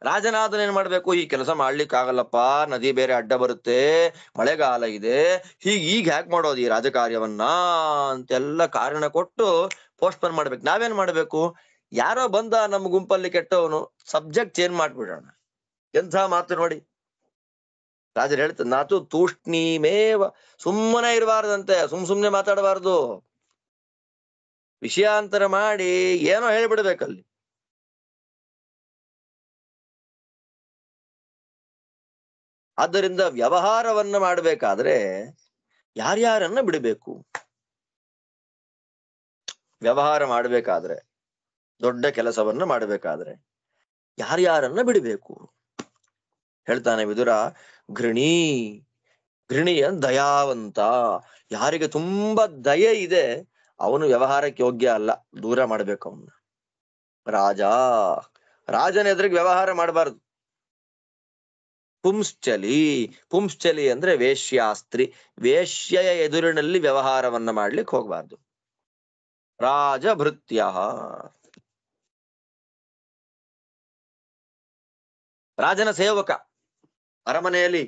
ರಾಜನಾದನ್ ಏನ್ ಮಾಡ್ಬೇಕು, ಈ ಕೆಲಸ ಮಾಡ್ಲಿಕ್ಕೆ ಆಗಲ್ಲಪ್ಪ, ನದಿ ಬೇರೆ ಅಡ್ಡ ಬರುತ್ತೆ, ಮಳೆಗಾಲ ಇದೆ, ಈಗ ಹ್ಯಾಕ್ ಮಾಡೋದು ಈ ರಾಜಕಾರ್ಯವನ್ನ ಅಂತೆಲ್ಲ ಕಾರಣ ಕೊಟ್ಟು ಪೋಸ್ಟ್ಪೋನ್ ಮಾಡ್ಬೇಕು. ನಾವೇನ್ ಮಾಡ್ಬೇಕು, ಯಾರೋ ಬಂದ ನಮ್ಮ ಗುಂಪಲ್ಲಿ ಕೆಟ್ಟವನು, ಸಬ್ಜೆಕ್ಟ್ ಚೇಂಜ್ ಮಾಡ್ಬಿಡೋಣ. ಎಂಥ ಮಾತು ನೋಡಿ. ರಾಜರು ಹೇಳ್ತಾರೆ, ನಾತು ತೂಷ್ಣೀಮೇವ, ಸುಮ್ಮನೆ ಇರಬಾರ್ದಂತೆ, ಸುಮ್ನೆ ಮಾತಾಡಬಾರ್ದು, ವಿಷಯಾಂತರ ಮಾಡಿ ಏನೋ ಹೇಳ್ಬಿಡ್ಬೇಕಲ್ಲಿ. ಆದ್ದರಿಂದ ವ್ಯವಹಾರವನ್ನ ಮಾಡಬೇಕಾದ್ರೆ ಯಾರ್ಯಾರನ್ನ ಬಿಡಬೇಕು. ವ್ಯವಹಾರ ಮಾಡಬೇಕಾದ್ರೆ, ದೊಡ್ಡ ಕೆಲಸವನ್ನ ಮಾಡಬೇಕಾದ್ರೆ ಯಾರ್ಯಾರನ್ನ ಬಿಡಬೇಕು ಹೇಳ್ತಾನೆ ವಿದುರ. ಘೃಣಿ, ಘೃಣಿಯ ದಯಾವಂತ, ಯಾರಿಗೆ ತುಂಬಾ ದಯೆ ಇದೆ ಅವನು ವ್ಯವಹಾರಕ್ಕೆ ಯೋಗ್ಯ ಅಲ್ಲ, ದೂರ ಮಾಡ್ಬೇಕು ಅವನ್ನ. ರಾಜ, ರಾಜನ ಎದುರಿಗೆ ವ್ಯವಹಾರ ಮಾಡಬಾರ್ದು. ಪುಂಶ್ಚಲಿ, ಪುಂಶ್ಚಲಿ ಅಂದ್ರೆ ವೇಶ್ಯಾಸ್ತ್ರಿ, ವೇಶ್ಯೆಯ ಎದುರಿನಲ್ಲಿ ವ್ಯವಹಾರವನ್ನ ಮಾಡ್ಲಿಕ್ಕೆ ಹೋಗ್ಬಾರ್ದು. ರಾಜಭೃತ್ಯ, ರಾಜನ ಸೇವಕ, ಅರಮನೆಯಲ್ಲಿ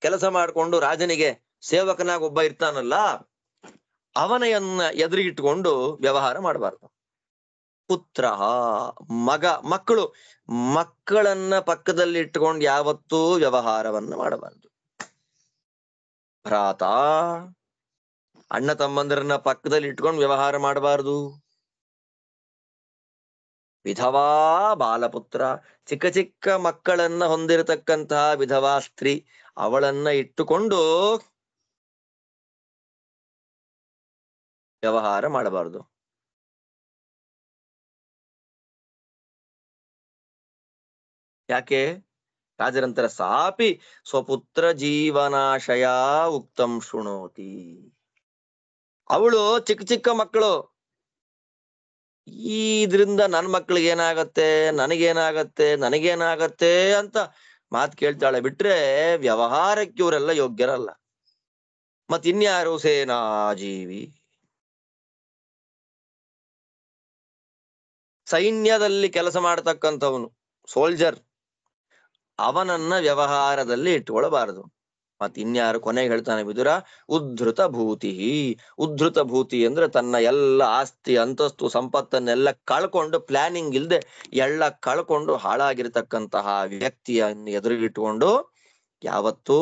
ಕೆಲಸ ಮಾಡಿಕೊಂಡು ರಾಜನಿಗೆ ಸೇವಕನಾಗ ಒಬ್ಬ ಇರ್ತಾನಲ್ಲ, ಅವನೆಯನ್ನ ಎದುರಿಗಿಟ್ಕೊಂಡು ವ್ಯವಹಾರ ಮಾಡಬಾರ್ದು. ಪುತ್ರ, ಮಗ, ಮಕ್ಕಳು, ಮಕ್ಕಳನ್ನ ಪಕ್ಕದಲ್ಲಿ ಇಟ್ಕೊಂಡು ಯಾವತ್ತೂ ವ್ಯವಹಾರವನ್ನ ಮಾಡಬಾರ್ದು. ಭ್ರಾತ, ಅಣ್ಣ ತಮ್ಮಂದಿರನ್ನ ಪಕ್ಕದಲ್ಲಿ ಇಟ್ಕೊಂಡು ವ್ಯವಹಾರ ಮಾಡಬಾರ್ದು. ವಿಧವಾ ಬಾಲಪುತ್ರ, ಚಿಕ್ಕ ಚಿಕ್ಕ ಮಕ್ಕಳನ್ನ ಹೊಂದಿರತಕ್ಕಂತಹ ವಿಧವಾ ಸ್ತ್ರೀ, ಅವಳನ್ನ ಇಟ್ಟುಕೊಂಡು ವ್ಯವಹಾರ ಮಾಡಬಾರ್ದು. ಯಾಕೆ? ರಾಜರಂತರ ಸಾಪಿ ಸ್ವಪುತ್ರ ಜೀವನಾಶಯ ಉಕ್ತಂ ಶೃಣೋತಿ. ಅವಳು ಚಿಕ್ಕ ಚಿಕ್ಕ ಮಕ್ಕಳು, ಇದ್ರಿಂದ ನನ್ ಮಕ್ಳಿಗೆ ಏನಾಗತ್ತೆ, ನನಗೇನಾಗತ್ತೆ ಅಂತ ಮಾತು ಕೇಳ್ತಾಳೆ. ಬಿಟ್ರೆ ವ್ಯವಹಾರಕ್ಕೆ ಇವರೆಲ್ಲ ಯೋಗ್ಯರಲ್ಲ. ಮತ್ತಿನ್ಯಾರು? ಸೇನಾಜೀವಿ, ಸೈನ್ಯದಲ್ಲಿ ಕೆಲಸ ಮಾಡತಕ್ಕಂಥವನು, ಸೋಲ್ಜರ್, ಅವನನ್ನ ವ್ಯವಹಾರದಲ್ಲಿ ಇಟ್ಕೊಳ್ಬಾರದು. ಮತ್ತಿನ್ಯಾರು? ಕೊನೆಗೆ ಹೇಳ್ತಾನೆ ವಿದುರ, ಉದ್ಧೃತ ಭೂತಿ. ಉದ್ಧೃತ ಭೂತಿ ಅಂದ್ರೆ ತನ್ನ ಎಲ್ಲ ಆಸ್ತಿ ಅಂತಸ್ತು ಸಂಪತ್ತನ್ನೆಲ್ಲ ಕಳ್ಕೊಂಡು, ಪ್ಲಾನಿಂಗ್ ಇಲ್ದೆ ಎಲ್ಲ ಕಳ್ಕೊಂಡು ಹಾಳಾಗಿರ್ತಕ್ಕಂತಹ ವ್ಯಕ್ತಿಯನ್ನು ಎದುರಿಗಿಟ್ಕೊಂಡು ಯಾವತ್ತೂ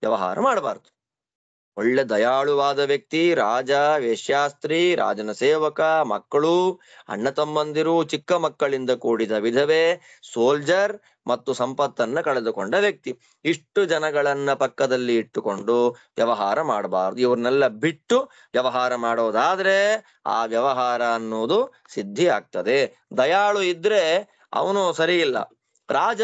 ವ್ಯವಹಾರ ಮಾಡಬಾರ್ದು. ಒಳ್ಳೆ ದಯಾಳುವಾದ ವ್ಯಕ್ತಿ, ರಾಜ, ವೇಶ್ಯಾಸ್ತ್ರೀ, ರಾಜನ ಸೇವಕ, ಮಕ್ಕಳು, ಅಣ್ಣ ತಮ್ಮಂದಿರು, ಚಿಕ್ಕ ಮಕ್ಕಳಿಂದ ಕೂಡಿದ ವಿಧವೆ, ಸೋಲ್ಜರ್, ಮತ್ತು ಸಂಪತ್ತನ್ನ ಕಳೆದುಕೊಂಡ ವ್ಯಕ್ತಿ. ಇಷ್ಟು ಜನಗಳನ್ನ ಪಕ್ಕದಲ್ಲಿ ಇಟ್ಟುಕೊಂಡು ವ್ಯವಹಾರ ಮಾಡಬಾರದು. ಇವ್ರನ್ನೆಲ್ಲ ಬಿಟ್ಟು ವ್ಯವಹಾರ ಮಾಡೋದಾದ್ರೆ ಆ ವ್ಯವಹಾರ ಅನ್ನೋದು ಸಿದ್ಧಿ ಆಗ್ತದೆ. ದಯಾಳು ಇದ್ರೆ ಅವನು ಸರಿ ಇಲ್ಲ. ರಾಜ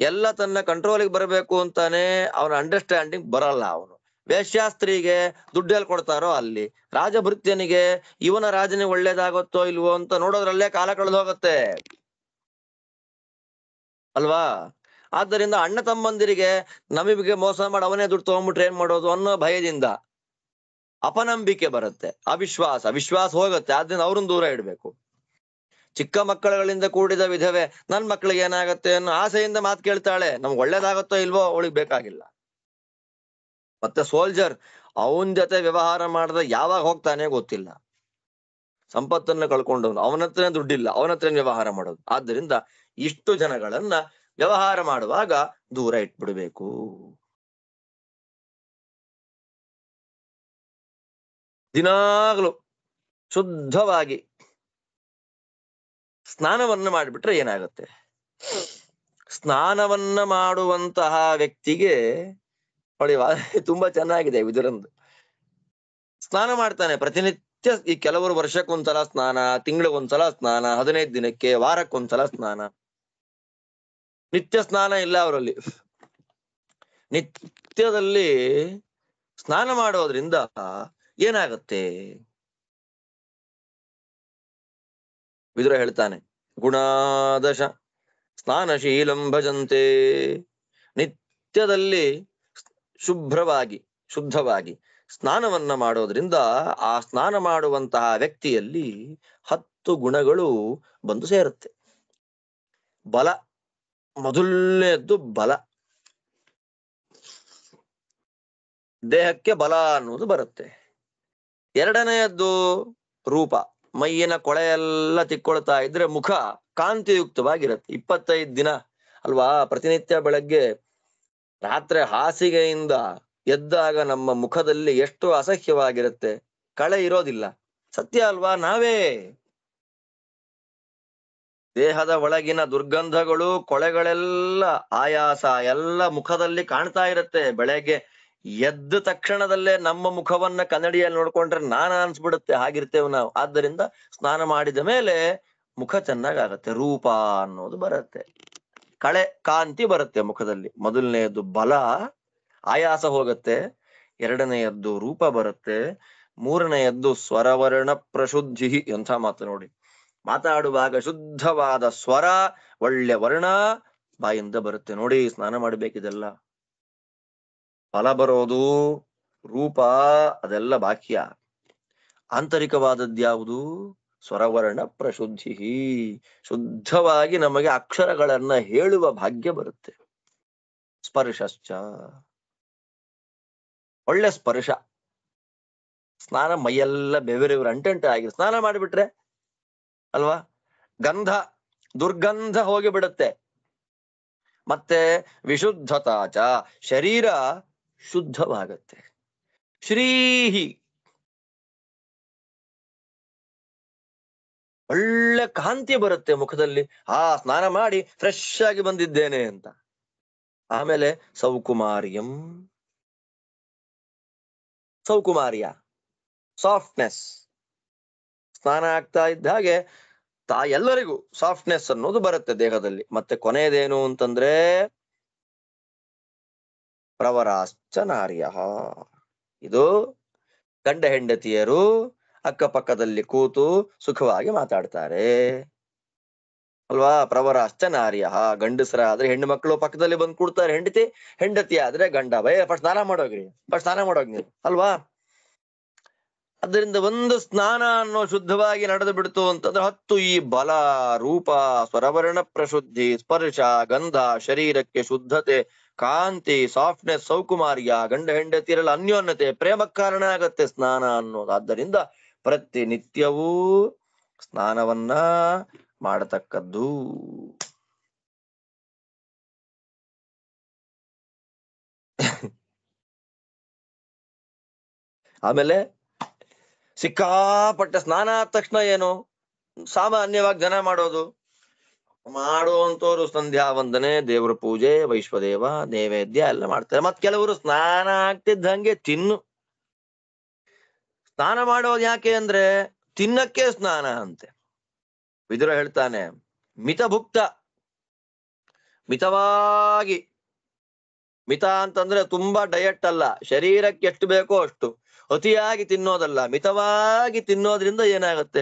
ಎಲ್ಲ ತನ್ನ ಕಂಟ್ರೋಲಿಗೆ ಬರಬೇಕು ಅಂತಾನೆ ಅವನ ಅಂಡರ್ಸ್ಟ್ಯಾಂಡಿಂಗ್ ಬರಲ್ಲ. ಅವನು ವೇಶ್ಯಾಸ್ತ್ರೀಗೆ ದುಡ್ಡು ಎಲ್ಲಿ ಕೊಡ್ತಾರೋ ಅಲ್ಲಿ, ರಾಜಭೃತ್ಯನಿಗೆ ಇವನ ರಾಜನಿಗೆ ಒಳ್ಳೇದಾಗುತ್ತೋ ಇಲ್ವೋ ಅಂತ ನೋಡೋದ್ರಲ್ಲೇ ಕಾಲ ಕಳೆದು ಹೋಗುತ್ತೆ ಅಲ್ವಾ. ಆದ್ದರಿಂದ ಅಣ್ಣ ತಮ್ಮಂದಿರಿಗೆ ನಮಗೆ ಮೋಸ ಮಾಡಿ ಅವನೇ ದುಡ್ಡು ತಗೊಂಡ್ಬಿಟ್ರೆ ಏನ್ ಮಾಡೋದು ಅನ್ನೋ ಭಯದಿಂದ ಅಪನಂಬಿಕೆ ಬರುತ್ತೆ, ವಿಶ್ವಾಸ ಹೋಗುತ್ತೆ. ಆದ್ರಿಂದ ಅವ್ರನ್ನ ದೂರ ಇಡ್ಬೇಕು. ಚಿಕ್ಕ ಮಕ್ಕಳುಗಳಿಂದ ಕೂಡಿದ ವಿಧವೆ ನನ್ ಮಕ್ಳಿಗೆ ಏನಾಗತ್ತೆ ಅನ್ನೋ ಆಸೆಯಿಂದ ಮಾತು ಕೇಳ್ತಾಳೆ, ನಮ್ಗೆ ಒಳ್ಳೇದಾಗತ್ತೋ ಇಲ್ವೋ ಅವಳಿಗೆ ಬೇಕಾಗಿಲ್ಲ. ಮತ್ತೆ ಸೋಲ್ಜರ್ ಅವನ್ ಜೊತೆ ವ್ಯವಹಾರ ಮಾಡಿದ್ರೆ ಯಾವಾಗ ಹೋಗ್ತಾನೆ ಗೊತ್ತಿಲ್ಲ. ಸಂಪತ್ತನ್ನ ಕಳ್ಕೊಂಡವನು, ಅವನ ಹತ್ರ ದುಡ್ಡಿಲ್ಲ, ಅವನ ಹತ್ರ ವ್ಯವಹಾರ ಮಾಡೋದು. ಆದ್ದರಿಂದ ಇಷ್ಟು ಜನಗಳನ್ನ ವ್ಯವಹಾರ ಮಾಡುವಾಗ ದೂರ ಇಟ್ಬಿಡ್ಬೇಕು. ದಿನಾಗ್ಲೂ ಶುದ್ಧವಾಗಿ ಸ್ನಾನವನ್ನ ಮಾಡಿಬಿಟ್ರೆ ಏನಾಗುತ್ತೆ? ಸ್ನಾನವನ್ನ ಮಾಡುವಂತಹ ವ್ಯಕ್ತಿಗೆ ನೋಡಿ, ತುಂಬಾ ಚೆನ್ನಾಗಿದೆ ವಿದುರಂದು. ಸ್ನಾನ ಮಾಡ್ತಾನೆ ಪ್ರತಿನಿತ್ಯ. ಈ ಕೆಲವರು ವರ್ಷಕ್ಕೊಂದ್ಸಲ ಸ್ನಾನ, ತಿಂಗಳಿಗೊಂದ್ಸಲ ಸ್ನಾನ, 15 ದಿನಕ್ಕೆ, ವಾರಕ್ಕೊಂದ್ಸಲ ಸ್ನಾನ. ನಿತ್ಯ ಸ್ನಾನ ಇಲ್ಲ ಅವರಲ್ಲಿ. ನಿತ್ಯದಲ್ಲಿ ಸ್ನಾನ ಮಾಡೋದ್ರಿಂದ ಏನಾಗತ್ತೆ? ವಿದುರ ಹೇಳ್ತಾನೆ, ಗುಣಾದಶ ಸ್ನಾನಶೀಲಂ ಭಜಂತೆ. ನಿತ್ಯದಲ್ಲಿ ಶುದ್ಧವಾಗಿ ಸ್ನಾನವನ್ನ ಮಾಡೋದ್ರಿಂದ ಆ ಸ್ನಾನ ಮಾಡುವಂತಹ ವ್ಯಕ್ತಿಯಲ್ಲಿ 10 ಗುಣಗಳು ಬಂದು ಸೇರುತ್ತೆ. ಬಲ, ಮೊದಲನೇದ್ದು ಬಲ. ದೇಹಕ್ಕೆ ಬಲ ಅನ್ನೋದು ಬರುತ್ತೆ. ಎರಡನೆಯದ್ದು ರೂಪ. ಮೈಯಿನ ಕೊಳೆ ಎಲ್ಲ ತಿಕ್ಕೊಳ್ತಾ ಇದ್ರೆ ಮುಖ ಕಾಂತಿಯುಕ್ತವಾಗಿರುತ್ತೆ. 25 ದಿನ ಅಲ್ವಾ, ಪ್ರತಿನಿತ್ಯ ಬೆಳಗ್ಗೆ ರಾತ್ರಿ ಹಾಸಿಗೆಯಿಂದ ಎದ್ದಾಗ ನಮ್ಮ ಮುಖದಲ್ಲಿ ಎಷ್ಟು ಅಸಹ್ಯವಾಗಿರುತ್ತೆ, ಕಳೆ ಇರೋದಿಲ್ಲ. ಸತ್ಯ ಅಲ್ವಾ? ನಾವೇ ದೇಹದ ಒಳಗಿನ ದುರ್ಗಂಧಗಳು, ಕೊಳೆಗಳೆಲ್ಲ, ಆಯಾಸ ಎಲ್ಲ ಮುಖದಲ್ಲಿ ಕಾಣ್ತಾ ಇರುತ್ತೆ. ಬೆಳಗ್ಗೆ ಎದ್ದ ತಕ್ಷಣದಲ್ಲೇ ನಮ್ಮ ಮುಖವನ್ನ ಕನ್ನಡಿಯಲ್ಲಿ ನೋಡ್ಕೊಂಡ್ರೆ ನಾನ ಅನ್ಸ್ಬಿಡುತ್ತೆ, ಹಾಗಿರ್ತೇವೆ ನಾವು. ಆದ್ದರಿಂದ ಸ್ನಾನ ಮಾಡಿದ ಮೇಲೆ ಮುಖ ಚೆನ್ನಾಗಾಗತ್ತೆ, ರೂಪ ಅನ್ನೋದು ಬರುತ್ತೆ, ಕಳೆ ಕಾಂತಿ ಬರುತ್ತೆ ಮುಖದಲ್ಲಿ. ಮೊದಲನೆಯದ್ದು ಬಲ, ಆಯಾಸ ಹೋಗುತ್ತೆ. ಎರಡನೆಯದ್ದು ರೂಪ ಬರುತ್ತೆ. ಮೂರನೆಯದ್ದು ಸ್ವರವರ್ಣ ಪ್ರಶುದ್ಧಿ. ಎಂಥ ಮಾತು ನೋಡಿ, ಮಾತಾಡುವಾಗ ಶುದ್ಧವಾದ ಸ್ವರ, ಒಳ್ಳೆ ವರ್ಣ ಬಾಯಿಂದ ಬರುತ್ತೆ ನೋಡಿ. ಸ್ನಾನ ಮಾಡ್ಬೇಕಿದೆಲ್ಲ. ಫಲ ಬರೋದು, ರೂಪ, ಅದೆಲ್ಲ ಬಾಕ್ಯ. ಆಂತರಿಕವಾದದ್ಯಾವುದು? ಸ್ವರವರ್ಣ ಪ್ರಶುದ್ಧಿ. ಶುದ್ಧವಾಗಿ ನಮಗೆ ಅಕ್ಷರಗಳನ್ನ ಹೇಳುವ ಭಾಗ್ಯ ಬರುತ್ತೆ. ಸ್ಪರ್ಶಶ್ಚ, ಒಳ್ಳೆ ಸ್ಪರ್ಶ. ಸ್ನಾನ ಮೈಯೆಲ್ಲ ಬೆವರಿವರು ಅಂಟಂಟ ಆಗಿ ಸ್ನಾನ ಮಾಡಿಬಿಟ್ರೆ ಅಲ್ವಾ, ಗಂಧ, ದುರ್ಗಂಧ ಹೋಗಿ ಬಿಡುತ್ತೆ. ಮತ್ತೆ ವಿಶುದ್ಧತಾಚ, ಶರೀರ ಶುದ್ಧವಾಗತ್ತೆ. ಶ್ರೀಹಿ, ಒಳ್ಳೆ ಕಾಂತಿ ಬರುತ್ತೆ ಮುಖದಲ್ಲಿ. ಸ್ನಾನ ಮಾಡಿ ಫ್ರೆಶ್ ಆಗಿ ಬಂದಿದ್ದೇನೆ ಅಂತ. ಆಮೇಲೆ ಸೌಕುಮಾರ್ಯಂ, ಸೌಕುಮಾರ್ಯ, ಸಾಫ್ಟ್ನೆಸ್. ಸ್ನಾನ ಆಗ್ತಾ ಇದ್ದ ಹಾಗೆ ಎಲ್ಲರಿಗೂ ಸಾಫ್ಟ್ನೆಸ್ ಅನ್ನೋದು ಬರುತ್ತೆ ದೇಹದಲ್ಲಿ. ಮತ್ತೆ ಕೊನೆಯದೇನು ಅಂತಂದ್ರೆ ಪ್ರವರಾಶ್ಚ ನಾರ್ಯ. ಇದು ಗಂಡ ಹೆಂಡತಿಯರು ಅಕ್ಕಪಕ್ಕದಲ್ಲಿ ಕೂತು ಸುಖವಾಗಿ ಮಾತಾಡ್ತಾರೆ ಅಲ್ವಾ. ಪ್ರವರಾಶ್ಚ ನಾರ್ಯ, ಗಂಡಸರ ಆದ್ರೆ ಹೆಣ್ಣು ಮಕ್ಕಳು ಪಕ್ಕದಲ್ಲಿ ಬಂದು ಕೂಡ್ತಾರೆ, ಹೆಂಡತಿ ಆದ್ರೆ ಗಂಡ ಫಸ್ಟ್ ಸ್ನಾನ ಮಾಡೋಗ್ರಿ, ಫಸ್ಟ್ ಸ್ನಾನ ಮಾಡೋಗಿ ನೀವು ಅಲ್ವಾ. ಅದರಿಂದ ಒಂದು ಸ್ನಾನ ಅನ್ನೋ ಶುದ್ಧವಾಗಿ ನಡೆದು ಬಿಡ್ತು ಅಂತಂದ್ರೆ 10 ಈ ಬಲ, ರೂಪ, ಸ್ವರವರ್ಣ ಪ್ರಶುದ್ಧಿ, ಸ್ಪರ್ಶ, ಗಂಧ, ಶರೀರಕ್ಕೆ ಶುದ್ಧತೆ, ಕಾಂತಿ, ಸಾಫ್ಟ್ನೆಸ್, ಸೌಕುಮಾರ್ಯ, ಗಂಡ ಹೆಂಡತಿಯರೆಲ್ಲ ಅನ್ಯೋನ್ಯತೆ, ಪ್ರೇಮಕ್ಕೆ ಕಾರಣ ಆಗತ್ತೆ ಸ್ನಾನ ಅನ್ನೋದು. ಆದ್ದರಿಂದ ಪ್ರತಿನಿತ್ಯವೂ ಸ್ನಾನವನ್ನ ಮಾಡತಕ್ಕದ್ದು. ಆಮೇಲೆ ಸಿಕ್ಕಾಪಟ್ಟೆ ಸ್ನಾನ ಆದ ತಕ್ಷಣ ಏನು ಸಾಮಾನ್ಯವಾಗಿ ಜನ ಮಾಡೋದು, ಮಾಡುವಂತವ್ರು ಸಂಧ್ಯಾ ವಂದನೆ, ದೇವ್ರ ಪೂಜೆ, ವೈಶ್ವದೇವ, ನೈವೇದ್ಯ ಎಲ್ಲ ಮಾಡ್ತಾರೆ. ಮತ್ ಕೆಲವರು ಸ್ನಾನ ಆಗ್ತಿದ್ದಂಗೆ ತಿನ್ನು. ಸ್ನಾನ ಮಾಡೋದು ಯಾಕೆ ಅಂದ್ರೆ ತಿನ್ನಕ್ಕೆ ಸ್ನಾನ ಅಂತೆ. ವಿದುರ ಹೇಳ್ತಾನೆ, ಮಿತಭುಕ್ತ, ಮಿತವಾಗಿ. ಮಿತ ಅಂತಂದ್ರೆ ತುಂಬಾ ಡಯಟ್ ಅಲ್ಲ, ಶರೀರಕ್ಕೆ ಎಷ್ಟು ಬೇಕೋ ಅಷ್ಟು. ಅತಿಯಾಗಿ ತಿನ್ನೋದಲ್ಲ, ಮಿತವಾಗಿ ತಿನ್ನೋದ್ರಿಂದ ಏನಾಗತ್ತೆ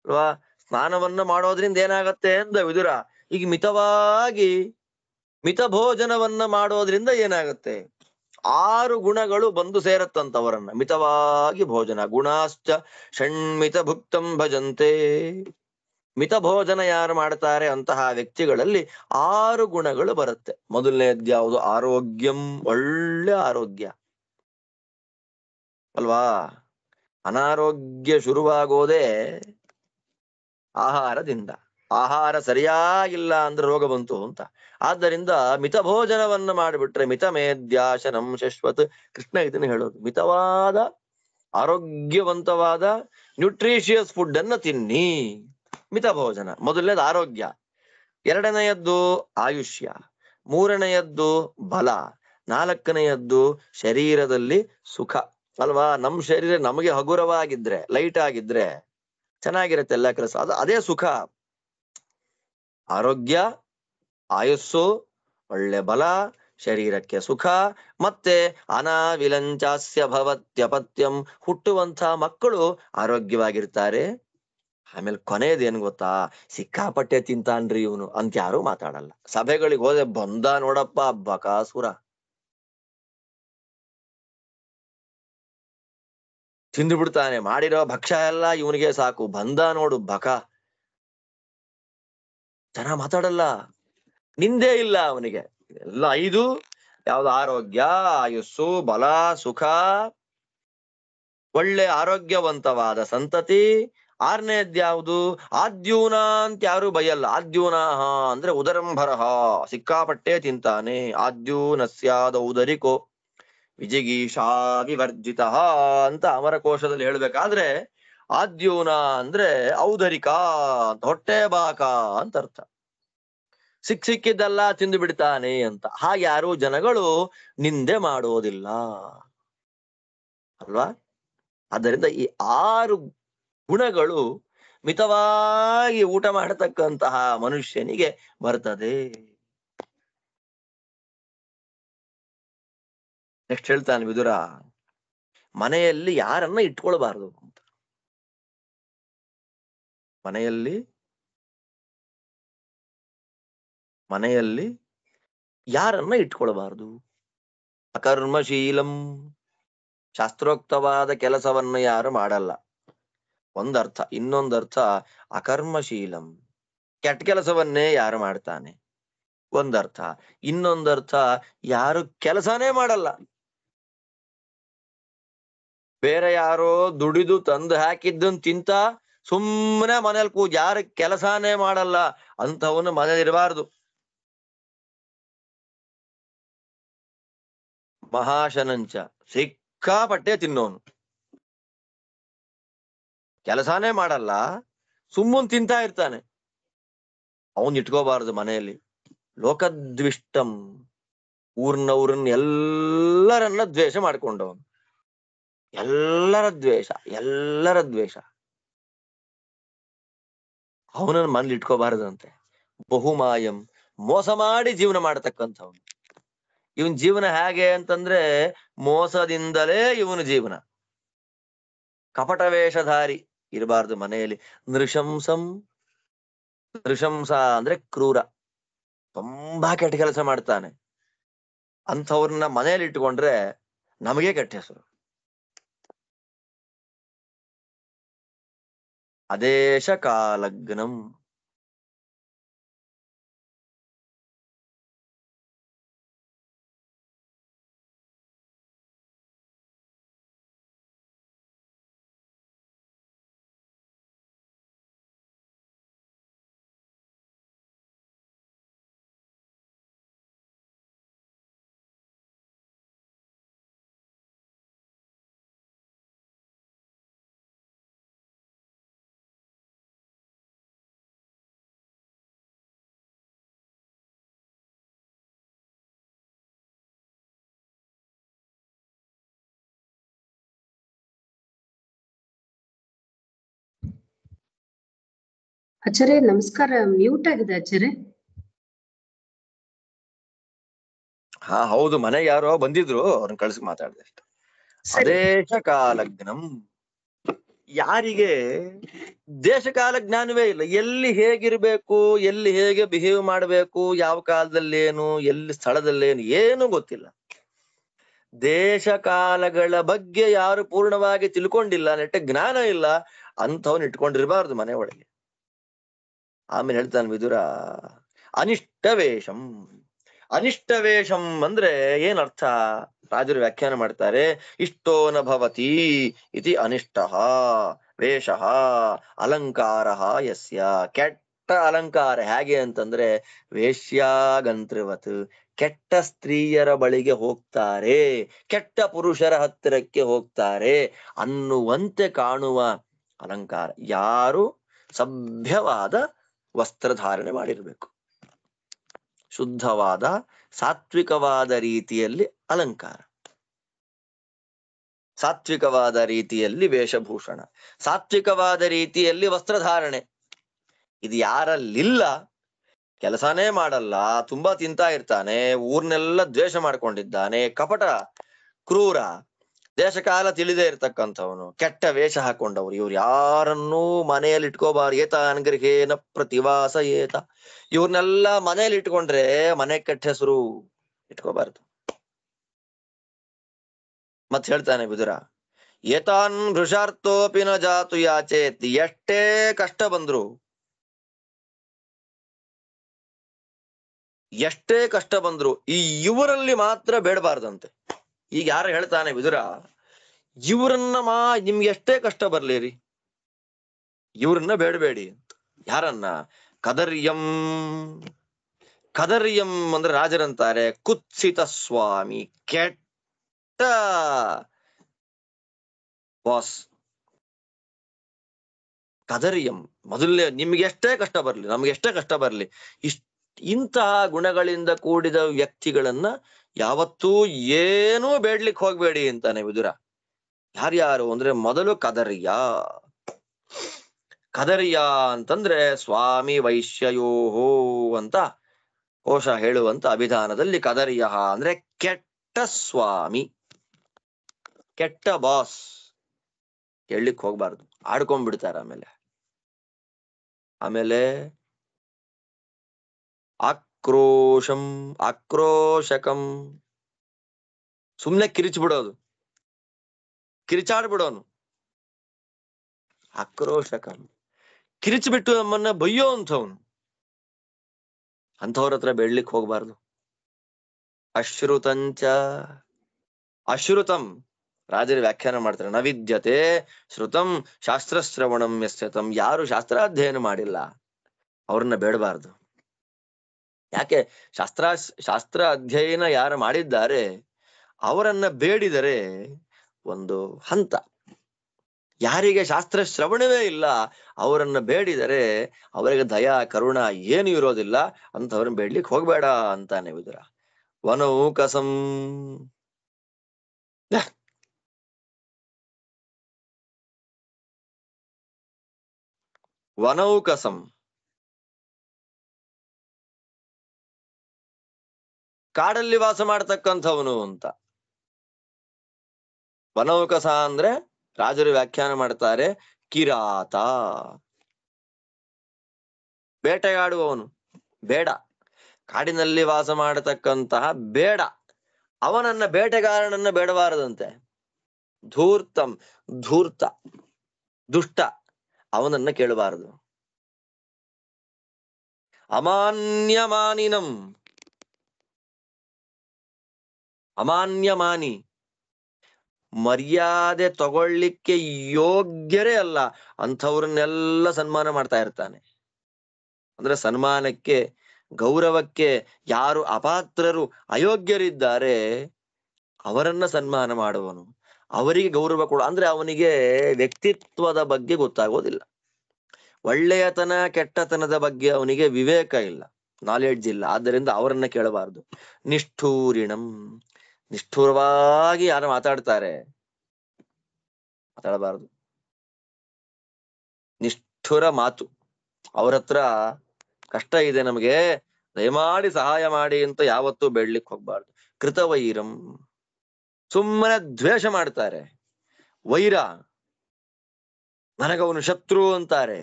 ಅಲ್ವಾ? ಸ್ನಾನವನ್ನ ಮಾಡೋದ್ರಿಂದ ಏನಾಗತ್ತೆ ಅಂದ ವಿದುರ. ಈಗ ಮಿತವಾಗಿ ಮಿತ ಭೋಜನವನ್ನ ಮಾಡೋದ್ರಿಂದ ಏನಾಗತ್ತೆ? 6 ಗುಣಗಳು ಬಂದು ಸೇರತ್ತಂತವರನ್ನ. ಮಿತವಾಗಿ ಭೋಜನ, ಗುಣಾಶ್ಚ ಷಣ್ಮಿತ ಭುಕ್ತಂ ಭಜಂತೆ. ಮಿತ ಭೋಜನ ಯಾರು ಮಾಡ್ತಾರೆ ಅಂತಹ ವ್ಯಕ್ತಿಗಳಲ್ಲಿ 6 ಗುಣಗಳು ಬರುತ್ತೆ. ಮೊದಲನೇದ್ಯಾವುದು? ಆರೋಗ್ಯಂ, ಒಳ್ಳೆ ಆರೋಗ್ಯ ಅಲ್ವಾ? ಅನಾರೋಗ್ಯ ಶುರುವಾಗೋದೇ ಆಹಾರದಿಂದ. ಆಹಾರ ಸರಿಯಾಗಿಲ್ಲ ಅಂದ್ರೆ ರೋಗ ಬಂತು ಅಂತ. ಆದ್ದರಿಂದ ಮಿತ ಭೋಜನವನ್ನ ಮಾಡಿಬಿಟ್ರೆ ಮಿತ ಮೇದ್ಯಾಶನಂ ಶಶ್ವತ್. ಕೃಷ್ಣ ಇದನ್ನ ಹೇಳೋದು. ಮಿತವಾದ ಆರೋಗ್ಯವಂತವಾದ ನ್ಯೂಟ್ರಿಷಿಯಸ್ ಫುಡ್ ಅನ್ನ ತಿನ್ನಿ. ಮಿತ ಭೋಜನ ಮೊದಲನೇದು ಆರೋಗ್ಯ, ಎರಡನೆಯದ್ದು ಆಯುಷ್ಯ, ಮೂರನೆಯದ್ದು ಬಲ, ನಾಲ್ಕನೆಯದ್ದು ಶರೀರದಲ್ಲಿ ಸುಖ ಅಲ್ವಾ? ನಮ್ ಶರೀರ ನಮಗೆ ಹಗುರವಾಗಿದ್ರೆ, ಲೈಟ್ ಆಗಿದ್ರೆ ಚೆನ್ನಾಗಿರುತ್ತೆ ಎಲ್ಲ ಕೆಲಸ. ಅದೇ ಸುಖ. ಆರೋಗ್ಯ, ಆಯುಸ್ಸು, ಒಳ್ಳೆ ಬಲ, ಶರೀರಕ್ಕೆ ಸುಖ, ಮತ್ತೆ ಅನಾವಿಲಂಚಾಸ್ಯ ಭವತ್ಯಪತ್ಯಂ. ಹುಟ್ಟುವಂತ ಮಕ್ಕಳು ಆರೋಗ್ಯವಾಗಿರ್ತಾರೆ. ಆಮೇಲೆ ಕೊನೆಯದೇನ್ ಗೊತ್ತಾ? ಸಿಕ್ಕಾಪಟ್ಟೆ ತಿಂತಾನ್ರಿ ಇವನು ಅಂತ ಯಾರು ಮಾತಾಡಲ್ಲ. ಸಭೆಗಳಿಗೆ ಹೋದೆ, ಬಂದ ನೋಡಪ್ಪ ಬಕಾಸುರ, ತಿಂದು ಬಿಡ್ತಾನೆ. ಮಾಡಿರೋ ಭಕ್ಷ್ಯ ಎಲ್ಲ ಇವನಿಗೆ ಸಾಕು. ಬಂದ ನೋಡು ಬಕ. ಜನ ಮಾತಾಡಲ್ಲ, ನಿಂದೇ ಇಲ್ಲ ಅವನಿಗೆ. ಎಲ್ಲ 5 ಯಾವ್ದು? ಆರೋಗ್ಯ, ಆಯುಸ್ಸು, ಬಲ, ಸುಖ, ಒಳ್ಳೆ ಆರೋಗ್ಯವಂತವಾದ ಸಂತತಿ. 6ನೇದ್ಯಾವುದು? ಆದ್ಯೂನ ಅಂತ ಯಾರು ಬೈಯಲ್ಲ. ಆದ್ಯೂನಾಹ ಅಂದ್ರೆ ಉದರಂಭರಹ, ಸಿಕ್ಕಾಪಟ್ಟೆ ತಿಂತಾನೆ. ಆದ್ಯೂನಸ್ಯಾದ ಉದರಿಕೋ ವಿಜಿಗೀಷಾ ವಿವರ್ಜಿತ ಅಂತ ಅಮರಕೋಶದಲ್ಲಿ ಹೇಳ್ಬೇಕಾದ್ರೆ, ಆದ್ಯೂನ ಅಂದ್ರೆ ಔದರಿಕ ಅಂತ, ಹೊಟ್ಟೆ ಬಾಕ ಅಂತ ಅರ್ಥ. ಸಿಕ್ಕಿದ್ದೆಲ್ಲ ತಿಂದು ಬಿಡ್ತಾನೆ ಅಂತ. ಹಾಗೆ ಯಾರು ಜನಗಳು ನಿಂದೆ ಮಾಡೋದಿಲ್ಲ ಅಲ್ವಾ? ಆದ್ದರಿಂದ ಈ 6 ಗುಣಗಳು ಮಿತವಾಗಿ ಊಟ ಮಾಡತಕ್ಕಂತಹ ಮನುಷ್ಯನಿಗೆ ಬರ್ತದೆ. ನೆಕ್ಸ್ಟ್ ಹೇಳ್ತಾನೆ ವಿದುರ, ಮನೆಯಲ್ಲಿ ಯಾರನ್ನ ಇಟ್ಕೊಳ್ಬಾರ್ದು ಅಂತ. ಮನೆಯಲ್ಲಿ ಯಾರನ್ನ ಇಟ್ಕೊಳ್ಬಾರ್ದು? ಅಕರ್ಮಶೀಲಂ, ಶಾಸ್ತ್ರೋಕ್ತವಾದ ಕೆಲಸವನ್ನ ಯಾರು ಮಾಡಲ್ಲ, ಒಂದರ್ಥ. ಇನ್ನೊಂದರ್ಥ ಅಕರ್ಮಶೀಲಂ, ಕೆಟ್ಟ ಕೆಲಸವನ್ನೇ ಯಾರು ಮಾಡ್ತಾನೆ, ಒಂದರ್ಥ. ಇನ್ನೊಂದರ್ಥ ಯಾರು ಕೆಲಸನೇ ಮಾಡಲ್ಲ, ಬೇರೆ ಯಾರೋ ದುಡಿದು ತಂದು ಹಾಕಿದ್ದನ್ ತಿಂತ ಸುಮ್ಮನೆ ಮನೇಲಿ ಯಾರು ಕೆಲಸನೇ ಮಾಡಲ್ಲ ಅಂತವನು ಮನೇಲಿರಬಾರ್ದು. ಮಹಾಶನಂಚ, ಸಿಕ್ಕಾಪಟ್ಟೆ ತಿನ್ನೋನು, ಕೆಲಸನೇ ಮಾಡಲ್ಲ, ಸುಮ್ಮನ್ ತಿಂತಾ ಇರ್ತಾನೆ, ಅವನ್ ಇಟ್ಕೋಬಾರದು ಮನೆಯಲ್ಲಿ. ಲೋಕದ್ವಿಷ್ಟಂ, ಊರ್ನವ್ರನ್ನ ಎಲ್ಲರನ್ನ ದ್ವೇಷ ಮಾಡ್ಕೊಂಡವನು. ಎಲ್ಲರ ದ್ವೇಷ ಅವನನ್ನ ಮನೇಲಿ ಇಟ್ಕೋಬಾರದಂತೆ. ಬಹುಮಾಯಂ, ಮೋಸ ಮಾಡಿ ಜೀವನ ಮಾಡತಕ್ಕಂಥವನು. ಇವನ್ ಜೀವನ ಹೇಗೆ ಅಂತಂದ್ರೆ ಮೋಸದಿಂದಲೇ ಇವನ ಜೀವನ. ಕಪಟ ವೇಷಧಾರಿ ಇರಬಾರ್ದು ಮನೆಯಲ್ಲಿ. ನೃಶಂಸಂ, ನೃಶಂಸ ಅಂದ್ರೆ ಕ್ರೂರ, ತುಂಬಾ ಕೆಟ್ಟ ಕೆಲಸ ಮಾಡ್ತಾನೆ. ಅಂಥವ್ರನ್ನ ಮನೆಯಲ್ಲಿ ಇಟ್ಕೊಂಡ್ರೆ ನಮಗೆ ಕೆಟ್ಟ ಹೆಸರು. ಅದೇಶ ಕಾಲಗ್ನಂ, ಆಚಾರ್ಯ ನಮಸ್ಕಾರ. ಮ್ಯೂಟ್ ಆಗಿದೆ ಆಚಾರ್ಯ. ಹಾ ಹೌದು, ಮನೆಗೆ ಯಾರೋ ಬಂದಿದ್ರು, ಅವ್ರನ್ನ ಕಳ್ಸಿ ಮಾತಾಡಿದೆ ಅಷ್ಟೆ. ಅದೇಶ ಕಾಲಜ್ಞಂ, ಯಾರಿಗೆ ದೇಶಕಾಲ ಜ್ಞಾನವೇ ಇಲ್ಲ, ಎಲ್ಲಿ ಹೇಗಿರ್ಬೇಕು, ಎಲ್ಲಿ ಹೇಗೆ ಬಿಹೇವ್ ಮಾಡಬೇಕು, ಯಾವ ಕಾಲದಲ್ಲಿ ಏನು, ಎಲ್ಲಿ ಸ್ಥಳದಲ್ಲಿ ಏನು ಗೊತ್ತಿಲ್ಲ. ದೇಶ ಕಾಲಗಳ ಬಗ್ಗೆ ಯಾರು ಪೂರ್ಣವಾಗಿ ತಿಳ್ಕೊಂಡಿಲ್ಲ, ನೆಟ್ಟ ಜ್ಞಾನ ಇಲ್ಲ, ಅಂಥವ್ನ ಇಟ್ಕೊಂಡಿರ್ಬಾರ್ದು ಮನೆ ಒಳಗೆ. ಆಮೇಲೆ ಹೇಳ್ತಾನೆ ವಿದುರ, ಅನಿಷ್ಟ ವೇಷಂ. ಅನಿಷ್ಟ ವೇಷಂ ಅಂದ್ರೆ ಏನರ್ಥ? ರಾಜರು ವ್ಯಾಖ್ಯಾನ ಮಾಡ್ತಾರೆ, ಇಷ್ಟೋ ನ ಭವತಿ ಇತಿ ಅನಿಷ್ಟ ವೇಷ ಅಲಂಕಾರ ಯಸ್ಯ. ಕೆಟ್ಟ ಅಲಂಕಾರ ಹೇಗೆ ಅಂತಂದ್ರೆ, ವೇಶ್ಯಾಗಂತ್ರಿವತ್, ಕೆಟ್ಟ ಸ್ತ್ರೀಯರ ಬಳಿಗೆ ಹೋಗ್ತಾರೆ, ಕೆಟ್ಟ ಪುರುಷರ ಹತ್ತಿರಕ್ಕೆ ಹೋಗ್ತಾರೆ ಅನ್ನುವಂತೆ ಕಾಣುವ ಅಲಂಕಾರ. ಯಾರು ಸಭ್ಯವಾದ ವಸ್ತ್ರಧಾರಣೆ ಮಾಡಿರ್ಬೇಕು, ಶುದ್ಧವಾದ ಸಾತ್ವಿಕವಾದ ರೀತಿಯಲ್ಲಿ ಅಲಂಕಾರ, ಸಾತ್ವಿಕವಾದ ರೀತಿಯಲ್ಲಿ ವೇಷಭೂಷಣ, ಸಾತ್ವಿಕವಾದ ರೀತಿಯಲ್ಲಿ ವಸ್ತ್ರಧಾರಣೆ. ಇದು ಯಾರಲ್ಲಿಲ್ಲ, ಕೆಲಸನೇ ಮಾಡಲ್ಲ, ತುಂಬಾ ತಿಂತಾ ಇರ್ತಾನೆ, ಊರ್ನೆಲ್ಲ ದ್ವೇಷ ಮಾಡ್ಕೊಂಡಿದ್ದಾನೆ, ಕಪಟ ಕ್ರೂರ, ದೇಶಕಾಲ ತಿಳಿದೇ ಇರ್ತಕ್ಕಂಥವನು, ಕೆಟ್ಟ ವೇಷ ಹಾಕೊಂಡವ್ರು, ಇವ್ರು ಯಾರನ್ನೂ ಮನೆಯಲ್ಲಿ ಇಟ್ಕೋಬಾರ್ದು. ಏತಾನ್ ಗೃಹೇನ ಪ್ರತಿವಾಸ ಏತ, ಇವ್ರನ್ನೆಲ್ಲ ಮನೆಯಲ್ಲಿ ಇಟ್ಕೊಂಡ್ರೆ ಮನೆ ಕೆಟ್ಟ ಹೆಸರು, ಇಟ್ಕೋಬಾರ್ದು. ಮತ್ ಹೇಳ್ತಾನೆ ವಿದುರ, ಏತಾನ್ ಭೃಷಾರ್ಥೋಪಿ ನ ಜಾತು ಯಾಚೇತ್, ಎಷ್ಟೇ ಕಷ್ಟ ಬಂದ್ರು, ಎಷ್ಟೇ ಕಷ್ಟ ಬಂದ್ರು ಈ ಇವರಲ್ಲಿ ಮಾತ್ರ ಬೇಡಬಾರ್ದಂತೆ. ಈಗ ಯಾರು ಹೇಳ್ತಾನೆ ವಿದುರ, ಇವ್ರನ್ನ ನಿಮ್ಗೆ ಎಷ್ಟೇ ಕಷ್ಟ ಬರ್ಲಿರಿ, ಇವ್ರನ್ನ ಬೇಡಬೇಡಿ ಅಂತ. ಯಾರನ್ನ? ಕದರ್ಯಂ. ಕದರ್ಯಂ ಅಂದ್ರೆ ರಾಜರಂತಾರೆ ಕುತ್ಸಿತ ಸ್ವಾಮಿ, ಕೆಟ್ಟ ಬಾಸ್. ಕದರ್ಯಂ ಮೊದಲೇ, ನಿಮ್ಗೆ ಎಷ್ಟೇ ಕಷ್ಟ ಬರ್ಲಿ, ನಮ್ಗೆ ಎಷ್ಟೇ ಕಷ್ಟ ಬರ್ಲಿ, ಇಂತಹ ಗುಣಗಳಿಂದ ಕೂಡಿದ ವ್ಯಕ್ತಿಗಳನ್ನ ಯಾವತ್ತೂ ಏನೂ ಬೇಡ್ಲಿಕ್ಕೆ ಹೋಗ್ಬೇಡಿ ಅಂತಾನೆ ವಿದುರ. ಯಾರ್ಯಾರು ಅಂದ್ರೆ, ಮೊದಲು ಕದರ್ಯ. ಕದರ್ಯ ಅಂತಂದ್ರೆ ಸ್ವಾಮಿ ವೈಶ್ಯಯೋಹೋ ಅಂತ ಕೋಶ ಹೇಳುವಂತ ಅಭಿಧಾನದಲ್ಲಿ ಕದರ್ಯ ಅಂದ್ರೆ ಕೆಟ್ಟ ಸ್ವಾಮಿ, ಕೆಟ್ಟ ಬಾಸ್. ಹೇಳಲಿಕ್ಕೆ ಹೋಗ್ಬಾರ್ದು, ಆಡ್ಕೊಂಡ್ಬಿಡ್ತಾರ. ಆಮೇಲೆ ಆಕ್ರೋಶಂ, ಆಕ್ರೋಶಕಂ, ಸುಮ್ನೆ ಕಿರಿಚ್ಬಿಡೋದು, ಕಿರಿಚಾಡ್ಬಿಡೋನು. ಆಕ್ರೋಶಕಂ, ಕಿರಿಚ್ಬಿಟ್ಟು ನಮ್ಮನ್ನ ಬಯ್ಯೋ ಅಂಥವ್ನು, ಅಂಥವ್ರ ಹತ್ರ ಬೆಳ್ಲಿಕ್ಕೆ ಹೋಗ್ಬಾರ್ದು. ಅಶ್ರುತಂಚ, ಅಶ್ರುತಂ ರಾಜರು ವ್ಯಾಖ್ಯಾನ ಮಾಡ್ತಾರೆ, ನವಿದ್ಯತೆ ಶ್ರುತಂ ಶಾಸ್ತ್ರಶ್ರವಣಂ ಯಸ್ಯತಂ. ಯಾರು ಶಾಸ್ತ್ರಾಧ್ಯಯನ ಮಾಡಿಲ್ಲ ಅವ್ರನ್ನ ಬೇಡಬಾರ್ದು. ಯಾಕೆ? ಶಾಸ್ತ್ರ ಅಧ್ಯಯನ ಯಾರು ಮಾಡಿದ್ದಾರೆ ಅವರನ್ನ ಬೇಡಿದರೆ ಒಂದು ಹಂತ. ಯಾರಿಗೆ ಶಾಸ್ತ್ರ ಶ್ರವಣವೇ ಇಲ್ಲ ಅವರನ್ನ ಬೇಡಿದರೆ ಅವರಿಗೆ ದಯಾ ಕರುಣ ಏನು ಇರೋದಿಲ್ಲ, ಅಂತವ್ರನ್ನ ಬೇಡ್ಲಿಕ್ಕೆ ಹೋಗ್ಬೇಡ ಅಂತಾನೆ ವಿದುರ. ವನೌಕಸಂ, ವನೌಕಸಂ ಕಾಡಲ್ಲಿ ವಾಸ ಮಾಡ್ತಕ್ಕಂಥವನು ಅಂತ. ವನೌಕಸ ಅಂದ್ರೆ ರಾಜರು ವ್ಯಾಖ್ಯಾನ ಮಾಡ್ತಾರೆ ಕಿರಾತ, ಬೇಟೆಯಾಡುವವನು. ಬೇಡ, ಕಾಡಿನಲ್ಲಿ ವಾಸ ಮಾಡತಕ್ಕಂತಹ ಬೇಡ, ಅವನನ್ನ ಬೇಟೆಗಾರನನ್ನ ಬೇಡಬಾರದಂತೆ. ಧೂರ್ತಂ, ಧೂರ್ತ ದುಷ್ಟ, ಅವನನ್ನ ಕೇಳಬಾರದು. ಅಮಾನ್ಯಮಾನಿನಂ, ಅಮಾನ್ಯಮಾನಿ ಮರ್ಯಾದೆ ತಗೊಳ್ಳಿಕ್ಕೆ ಯೋಗ್ಯರೇ ಅಲ್ಲ ಅಂಥವ್ರನ್ನೆಲ್ಲ ಸನ್ಮಾನ ಮಾಡ್ತಾ ಇರ್ತಾನೆ. ಅಂದ್ರೆ ಸನ್ಮಾನಕ್ಕೆ, ಗೌರವಕ್ಕೆ ಯಾರು ಅಪಾತ್ರರು, ಅಯೋಗ್ಯರಿದ್ದಾರೆ ಅವರನ್ನ ಸನ್ಮಾನ ಮಾಡುವನು, ಅವರಿಗೆ ಗೌರವ ಕೊಡು. ಅಂದ್ರೆ ಅವನಿಗೆ ವ್ಯಕ್ತಿತ್ವದ ಬಗ್ಗೆ ಗೊತ್ತಾಗೋದಿಲ್ಲ, ಒಳ್ಳೆಯತನ ಕೆಟ್ಟತನದ ಬಗ್ಗೆ ಅವನಿಗೆ ವಿವೇಕ ಇಲ್ಲ, ನಾಲೆಡ್ಜ್ ಇಲ್ಲ. ಆದ್ದರಿಂದ ಅವರನ್ನ ಕೇಳಬಾರದು. ನಿಷ್ಠೂರಿಣಂ, ನಿಷ್ಠುರವಾಗಿ ಯಾರು ಮಾತಾಡ್ತಾರೆ ಮಾತಾಡಬಾರದು. ನಿಷ್ಠುರ ಮಾತು, ಅವ್ರ ಹತ್ರ ಕಷ್ಟ ಇದೆ ನಮಗೆ, ದಯಮಾಡಿ ಸಹಾಯ ಮಾಡಿ ಅಂತ ಯಾವತ್ತೂ ಬೇಡ್ಲಿಕ್ಕೆ ಹೋಗ್ಬಾರ್ದು. ಕೃತವೈರಂ, ಸುಮ್ಮನೆ ದ್ವೇಷ ಮಾಡ್ತಾರೆ. ವೈರ, ನನಗವನು ಶತ್ರು ಅಂತಾರೆ.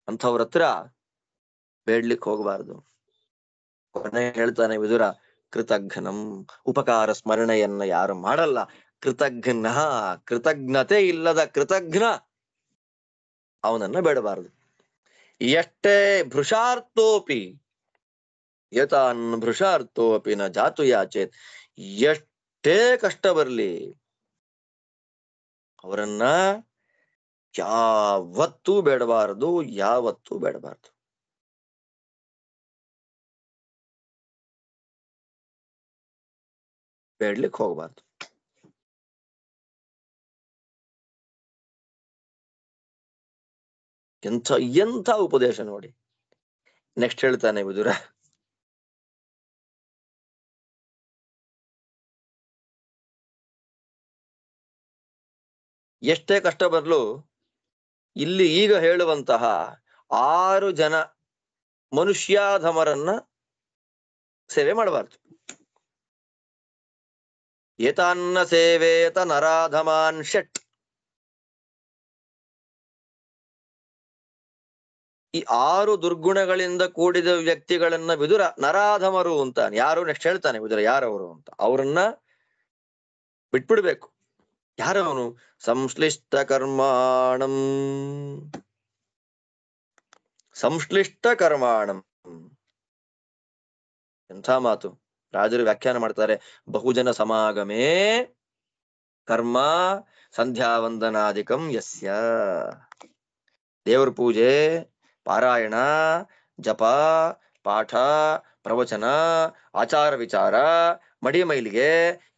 ಅಂಥವ್ರ ಹತ್ರ ಬೇಡ್ಲಿಕ್ಕೆ ಹೋಗಬಾರ್ದು. ಕೊನೆ ಹೇಳ್ತಾನೆ ವಿದುರ, ಕೃತಘ್ನಂ, ಉಪಕಾರ ಸ್ಮರಣೆಯನ್ನ ಯಾರು ಮಾಡಲ್ಲ, ಕೃತಘ್ನ, ಕೃತಜ್ಞತೆ ಇಲ್ಲದ ಕೃತಘ್ನ, ಅವನನ್ನ ಬೇಡಬಾರದು. ಎಷ್ಟೇ ಭೃಷಾರ್ಥೋಪಿ ಯತಾನ್ ಭೃಷಾರ್ಥೋಪಿ ನ ಜಾತು ಯಾಚೇತ್, ಎಷ್ಟೇ ಕಷ್ಟ ಬರ್ಲಿ ಅವರನ್ನ ಯಾವತ್ತೂ ಬೇಡಬಾರದು, ಯಾವತ್ತೂ ಬೇಡಬಾರದು. ಬೇಡ್ಲಿಕ್ಕೆ ಹೋಗ್ಬಾರ್ದು. ಎಂಥ ಉಪದೇಶ ನೋಡಿ. ನೆಕ್ಸ್ಟ್ ಹೇಳ್ತಾನೆ ವಿದುರ, ಎಷ್ಟೇ ಕಷ್ಟ ಬರ್ಲು ಇಲ್ಲಿ ಈಗ ಹೇಳುವಂತಹ 6 ಜನ ಮನುಷ್ಯಾಧಮರನ್ನ ಸೇವೆ ಮಾಡಬಾರ್ದು. ಏತಾನ್ನ ಸೇವೇತ ನರಾಧಮಾನ್ ಷಟ್, ಈ 6 ದುರ್ಗುಣಗಳಿಂದ ಕೂಡಿದ ವ್ಯಕ್ತಿಗಳನ್ನ ವಿದುರ ನರಾಧಮರು ಅಂತಾನೆ. ಯಾರು? ನೆಕ್ಸ್ಟ್ ಹೇಳ್ತಾನೆ ವಿದುರ ಯಾರವರು ಅಂತ. ಅವರನ್ನ ಬಿಟ್ಬಿಡ್ಬೇಕು. ಯಾರವನು? ಸಂಶ್ಲಿಷ್ಟ ಕರ್ಮಾಣಂ, ಸಂಶ್ಲಿಷ್ಟ ಕರ್ಮಾಣಂ. ಎಂಥ ಮಾತು! ರಾಜರು ವ್ಯಾಖ್ಯಾನ ಮಾಡ್ತಾರೆ, ಬಹುಜನ ಸಮಾಗಮೇ ಕರ್ಮ ಸಂಧ್ಯಾವಂದನಾದಿಕಂ ಯಸ್ಯ. ದೇವರ ಪೂಜೆ, ಪಾರಾಯಣ, ಜಪ, ಪಾಠ, ಪ್ರವಚನ, ಆಚಾರ ವಿಚಾರ, ಮಡಿ ಮೈಲಿಗೆ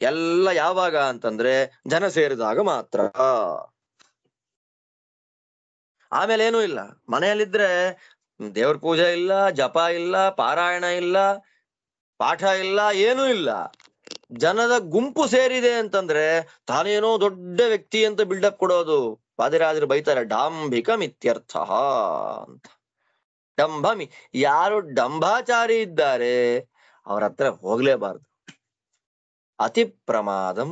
ಎಲ್ಲ ಯಾವಾಗ ಅಂತಂದ್ರೆ ಜನ ಸೇರಿದಾಗ ಮಾತ್ರ. ಆಮೇಲೆ ಏನೂ ಇಲ್ಲ. ಮನೆಯಲ್ಲಿದ್ರೆ ದೇವ್ರ ಪೂಜೆ ಇಲ್ಲ, ಜಪ ಇಲ್ಲ, ಪಾರಾಯಣ ಇಲ್ಲ, ಪಾಠ ಇಲ್ಲ, ಏನೂ ಇಲ್ಲ. ಜನದ ಗುಂಪು ಸೇರಿದೆ ಅಂತಂದ್ರೆ ತಾನೇನೋ ದೊಡ್ಡ ವ್ಯಕ್ತಿ ಅಂತ ಬಿಲ್ಡಪ್ ಕೊಡೋದು. ವಾದಿರಾಜರು ಬೈತಾರೆ, ಡಾಂಭಿಕಂ ಇತ್ಯರ್ಥ ಅಂತ. ಡಂಭಮಿ, ಯಾರು ಡಂಭಾಚಾರಿ ಇದ್ದಾರೆ ಅವ್ರ ಹತ್ರ ಹೋಗ್ಲೇಬಾರ್ದು. ಅತಿ ಪ್ರಮಾದಂ,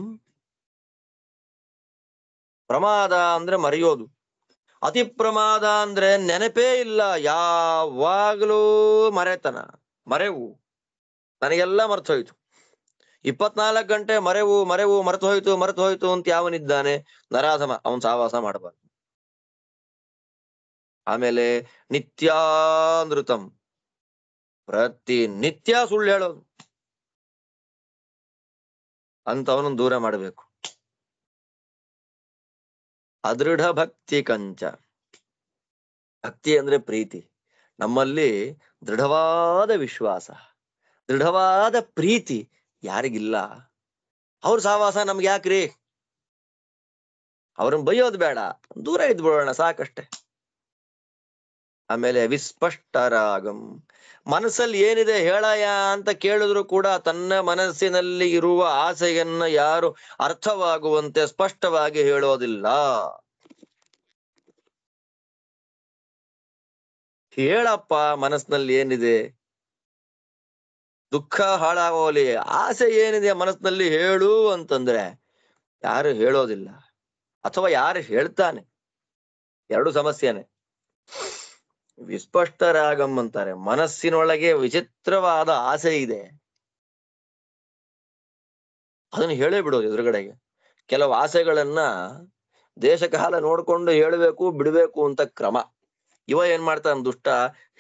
ಪ್ರಮಾದ ಅಂದ್ರೆ ಮರೆಯೋದು. ಅತಿ ಪ್ರಮಾದ ಅಂದ್ರೆ ನೆನಪೇ ಇಲ್ಲ, ಯಾವಾಗ್ಲೂ ಮರೆತನ, ಮರೆವು. ನನಗೆಲ್ಲ ಮರ್ತು ಹೋಯ್ತು, 24 ಗಂಟೆ ಮರೆವು ಮರೆವು, ಮರೆತು ಹೋಯ್ತು ಅಂತ ಯಾವನಿದ್ದಾನೆ ನರಾಧಮ, ಅವನ್ ಸಹವಾಸ ಮಾಡಬಾರ್ದು. ಆಮೇಲೆ ನಿತ್ಯಾನೃತಂ, ಪ್ರತಿ ನಿತ್ಯ ಸುಳ್ಳು ಹೇಳೋದು, ಅಂತವನು ದೂರ ಮಾಡಬೇಕು. ಅದೃಢ ಭಕ್ತಿ ಕಂಚ, ಭಕ್ತಿ ಅಂದ್ರೆ ಪ್ರೀತಿ. ನಮ್ಮಲ್ಲಿ ದೃಢವಾದ ವಿಶ್ವಾಸ, ದೃಢವಾದ ಪ್ರೀತಿ ಯಾರಿಗಿಲ್ಲ ಅವ್ರ ಸಹವಾಸ ನಮ್ಗೆ ಯಾಕ್ರಿ? ಅವ್ರನ್ನ ಬೈಯೋದು ಬೇಡ, ದೂರ ಇದ್ಬಿಡೋಣ ಸಾಕಷ್ಟೆ. ಆಮೇಲೆ ವಿಸ್ಪಷ್ಟರಾಗಂ, ಮನಸ್ಸಲ್ಲಿ ಏನಿದೆ ಹೇಳಯ ಅಂತ ಕೇಳಿದ್ರು ಕೂಡ ತನ್ನ ಮನಸ್ಸಿನಲ್ಲಿ ಇರುವ ಆಸೆಯನ್ನ ಯಾರು ಅರ್ಥವಾಗುವಂತೆ ಸ್ಪಷ್ಟವಾಗಿ ಹೇಳೋದಿಲ್ಲ. ಹೇಳಪ್ಪ ಮನಸ್ಸಿನಲ್ಲಿ ಏನಿದೆ, ದುಃಖ ಹಾಳಾಗೋಲಿ, ಆಸೆ ಏನಿದೆ ಮನಸ್ಸಿನಲ್ಲಿ ಹೇಳು ಅಂತಂದ್ರೆ ಯಾರು ಹೇಳೋದಿಲ್ಲ. ಅಥವಾ ಯಾರು ಹೇಳ್ತಾನೆ, ಎರಡು ಸಮಸ್ಯೆನೆ. ವಿಸ್ಪಷ್ಟರಾಗಂ ಅಂತಾರೆ, ಮನಸ್ಸಿನೊಳಗೆ ವಿಚಿತ್ರವಾದ ಆಸೆ ಇದೆ, ಅದನ್ನು ಹೇಳೇ ಬಿಡೋದು ಎದುರುಗಡೆಗೆ. ಕೆಲವು ಆಸೆಗಳನ್ನ ದೇಶಕಾಲ ನೋಡ್ಕೊಂಡು ಹೇಳಬೇಕು ಬಿಡ್ಬೇಕು ಅಂತ ಕ್ರಮ. ಇವ ಏನ್ ಮಾಡ್ತಾನೆ ದುಷ್ಟ,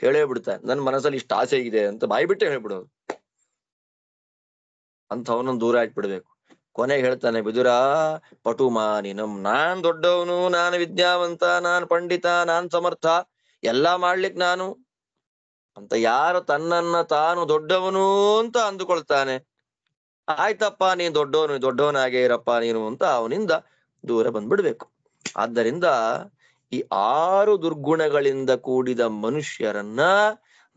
ಹೇಳೇ ಬಿಡ್ತಾನೆ, ನನ್ನ ಮನಸ್ಸಲ್ಲಿ ಇಷ್ಟ ಆಸೆ ಇದೆ ಅಂತ ಬಾಯಿ ಬಿಟ್ಟೆ ಹೇಳ್ಬಿಡೋದು. ಅಂತವನನ್ನು ದೂರ ಇಟ್ಬಿಡ್ಬೇಕು. ಕೊನೆಗೆ ಹೇಳ್ತಾನೆ ವಿದುರ, ಪಟುಮಾನಿನಂ, ನಾನ್ ದೊಡ್ಡವನು, ನಾನು ವಿದ್ಯಾವಂತ, ನಾನ್ ಪಂಡಿತ, ನಾನ್ ಸಮರ್ಥ, ಎಲ್ಲಾ ಮಾಡ್ಲಿಕ್ ನಾನು ಅಂತ ಯಾರು ತನ್ನನ್ನ ತಾನು ದೊಡ್ಡವನು ಅಂತ ಅಂದುಕೊಳ್ತಾನೆ, ಆಯ್ತಪ್ಪ ನೀನ್ ದೊಡ್ಡವನಾಗೇ ಇರಪ್ಪ ನೀನು ಅಂತ ಅವನಿಂದ ದೂರ ಬಂದ್ಬಿಡ್ಬೇಕು. ಆದ್ದರಿಂದ ಈ 6 ದುರ್ಗುಣಗಳಿಂದ ಕೂಡಿದ ಮನುಷ್ಯರನ್ನ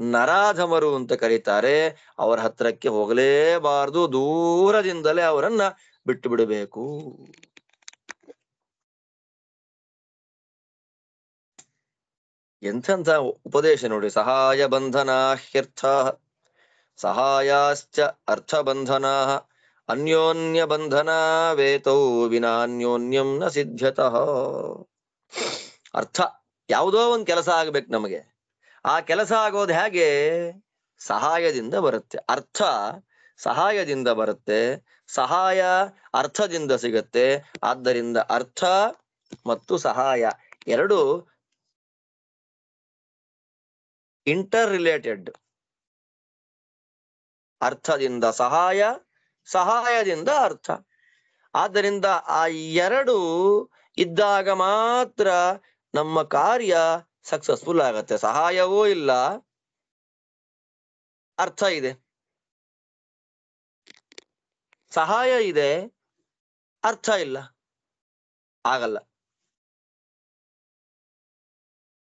ನರಾಧಮರು ಅಂತ ಕರೀತಾರೆ. ಅವರ ಹತ್ರಕ್ಕೆ ಹೋಗಲೇಬಾರದು, ದೂರದಿಂದಲೇ ಅವರನ್ನ ಬಿಟ್ಟು ಬಿಡಬೇಕು. ಎಂಥೆಂಥ ಉಪದೇಶ ನೋಡಿ. ಸಹಾಯ ಬಂಧನಾ ಹ್ಯರ್ಥ ಸಹಾಯಾಶ್ಚ ಅರ್ಥಬಂಧನಾ ಅನ್ಯೋನ್ಯ ಬಂಧನಾ ವೇತೌ ವಿನಾನ್ಯೋನ್ಯಂ ನ ಸಿದ್ಧ್ಯತಃ. ಅರ್ಥ, ಯಾವುದೋ ಒಂದು ಕೆಲಸ ಆಗ್ಬೇಕು ನಮಗೆ. ಆ ಕೆಲಸ ಆಗೋದು ಹೇಗೆ? ಸಹಾಯದಿಂದ ಬರುತ್ತೆ. ಅರ್ಥ ಸಹಾಯದಿಂದ ಬರುತ್ತೆ, ಸಹಾಯ ಅರ್ಥದಿಂದ ಸಿಗತ್ತೆ. ಆದ್ದರಿಂದ ಅರ್ಥ ಮತ್ತು ಸಹಾಯ ಎರಡು ಇಂಟರ್ ರಿಲೇಟೆಡ್. ಅರ್ಥದಿಂದ ಸಹಾಯ, ಸಹಾಯದಿಂದ ಅರ್ಥ. ಆದ್ದರಿಂದ ಆ ಎರಡು ಇದ್ದಾಗ ಮಾತ್ರ ನಮ್ಮ ಕಾರ್ಯ ಸಕ್ಸಸ್ಫುಲ್ ಆಗತ್ತೆ. ಸಹಾಯವೂ ಇಲ್ಲ, ಅರ್ಥ ಇದೆ. ಸಹಾಯ ಇದೆ, ಅರ್ಥ ಇಲ್ಲ, ಆಗಲ್ಲ,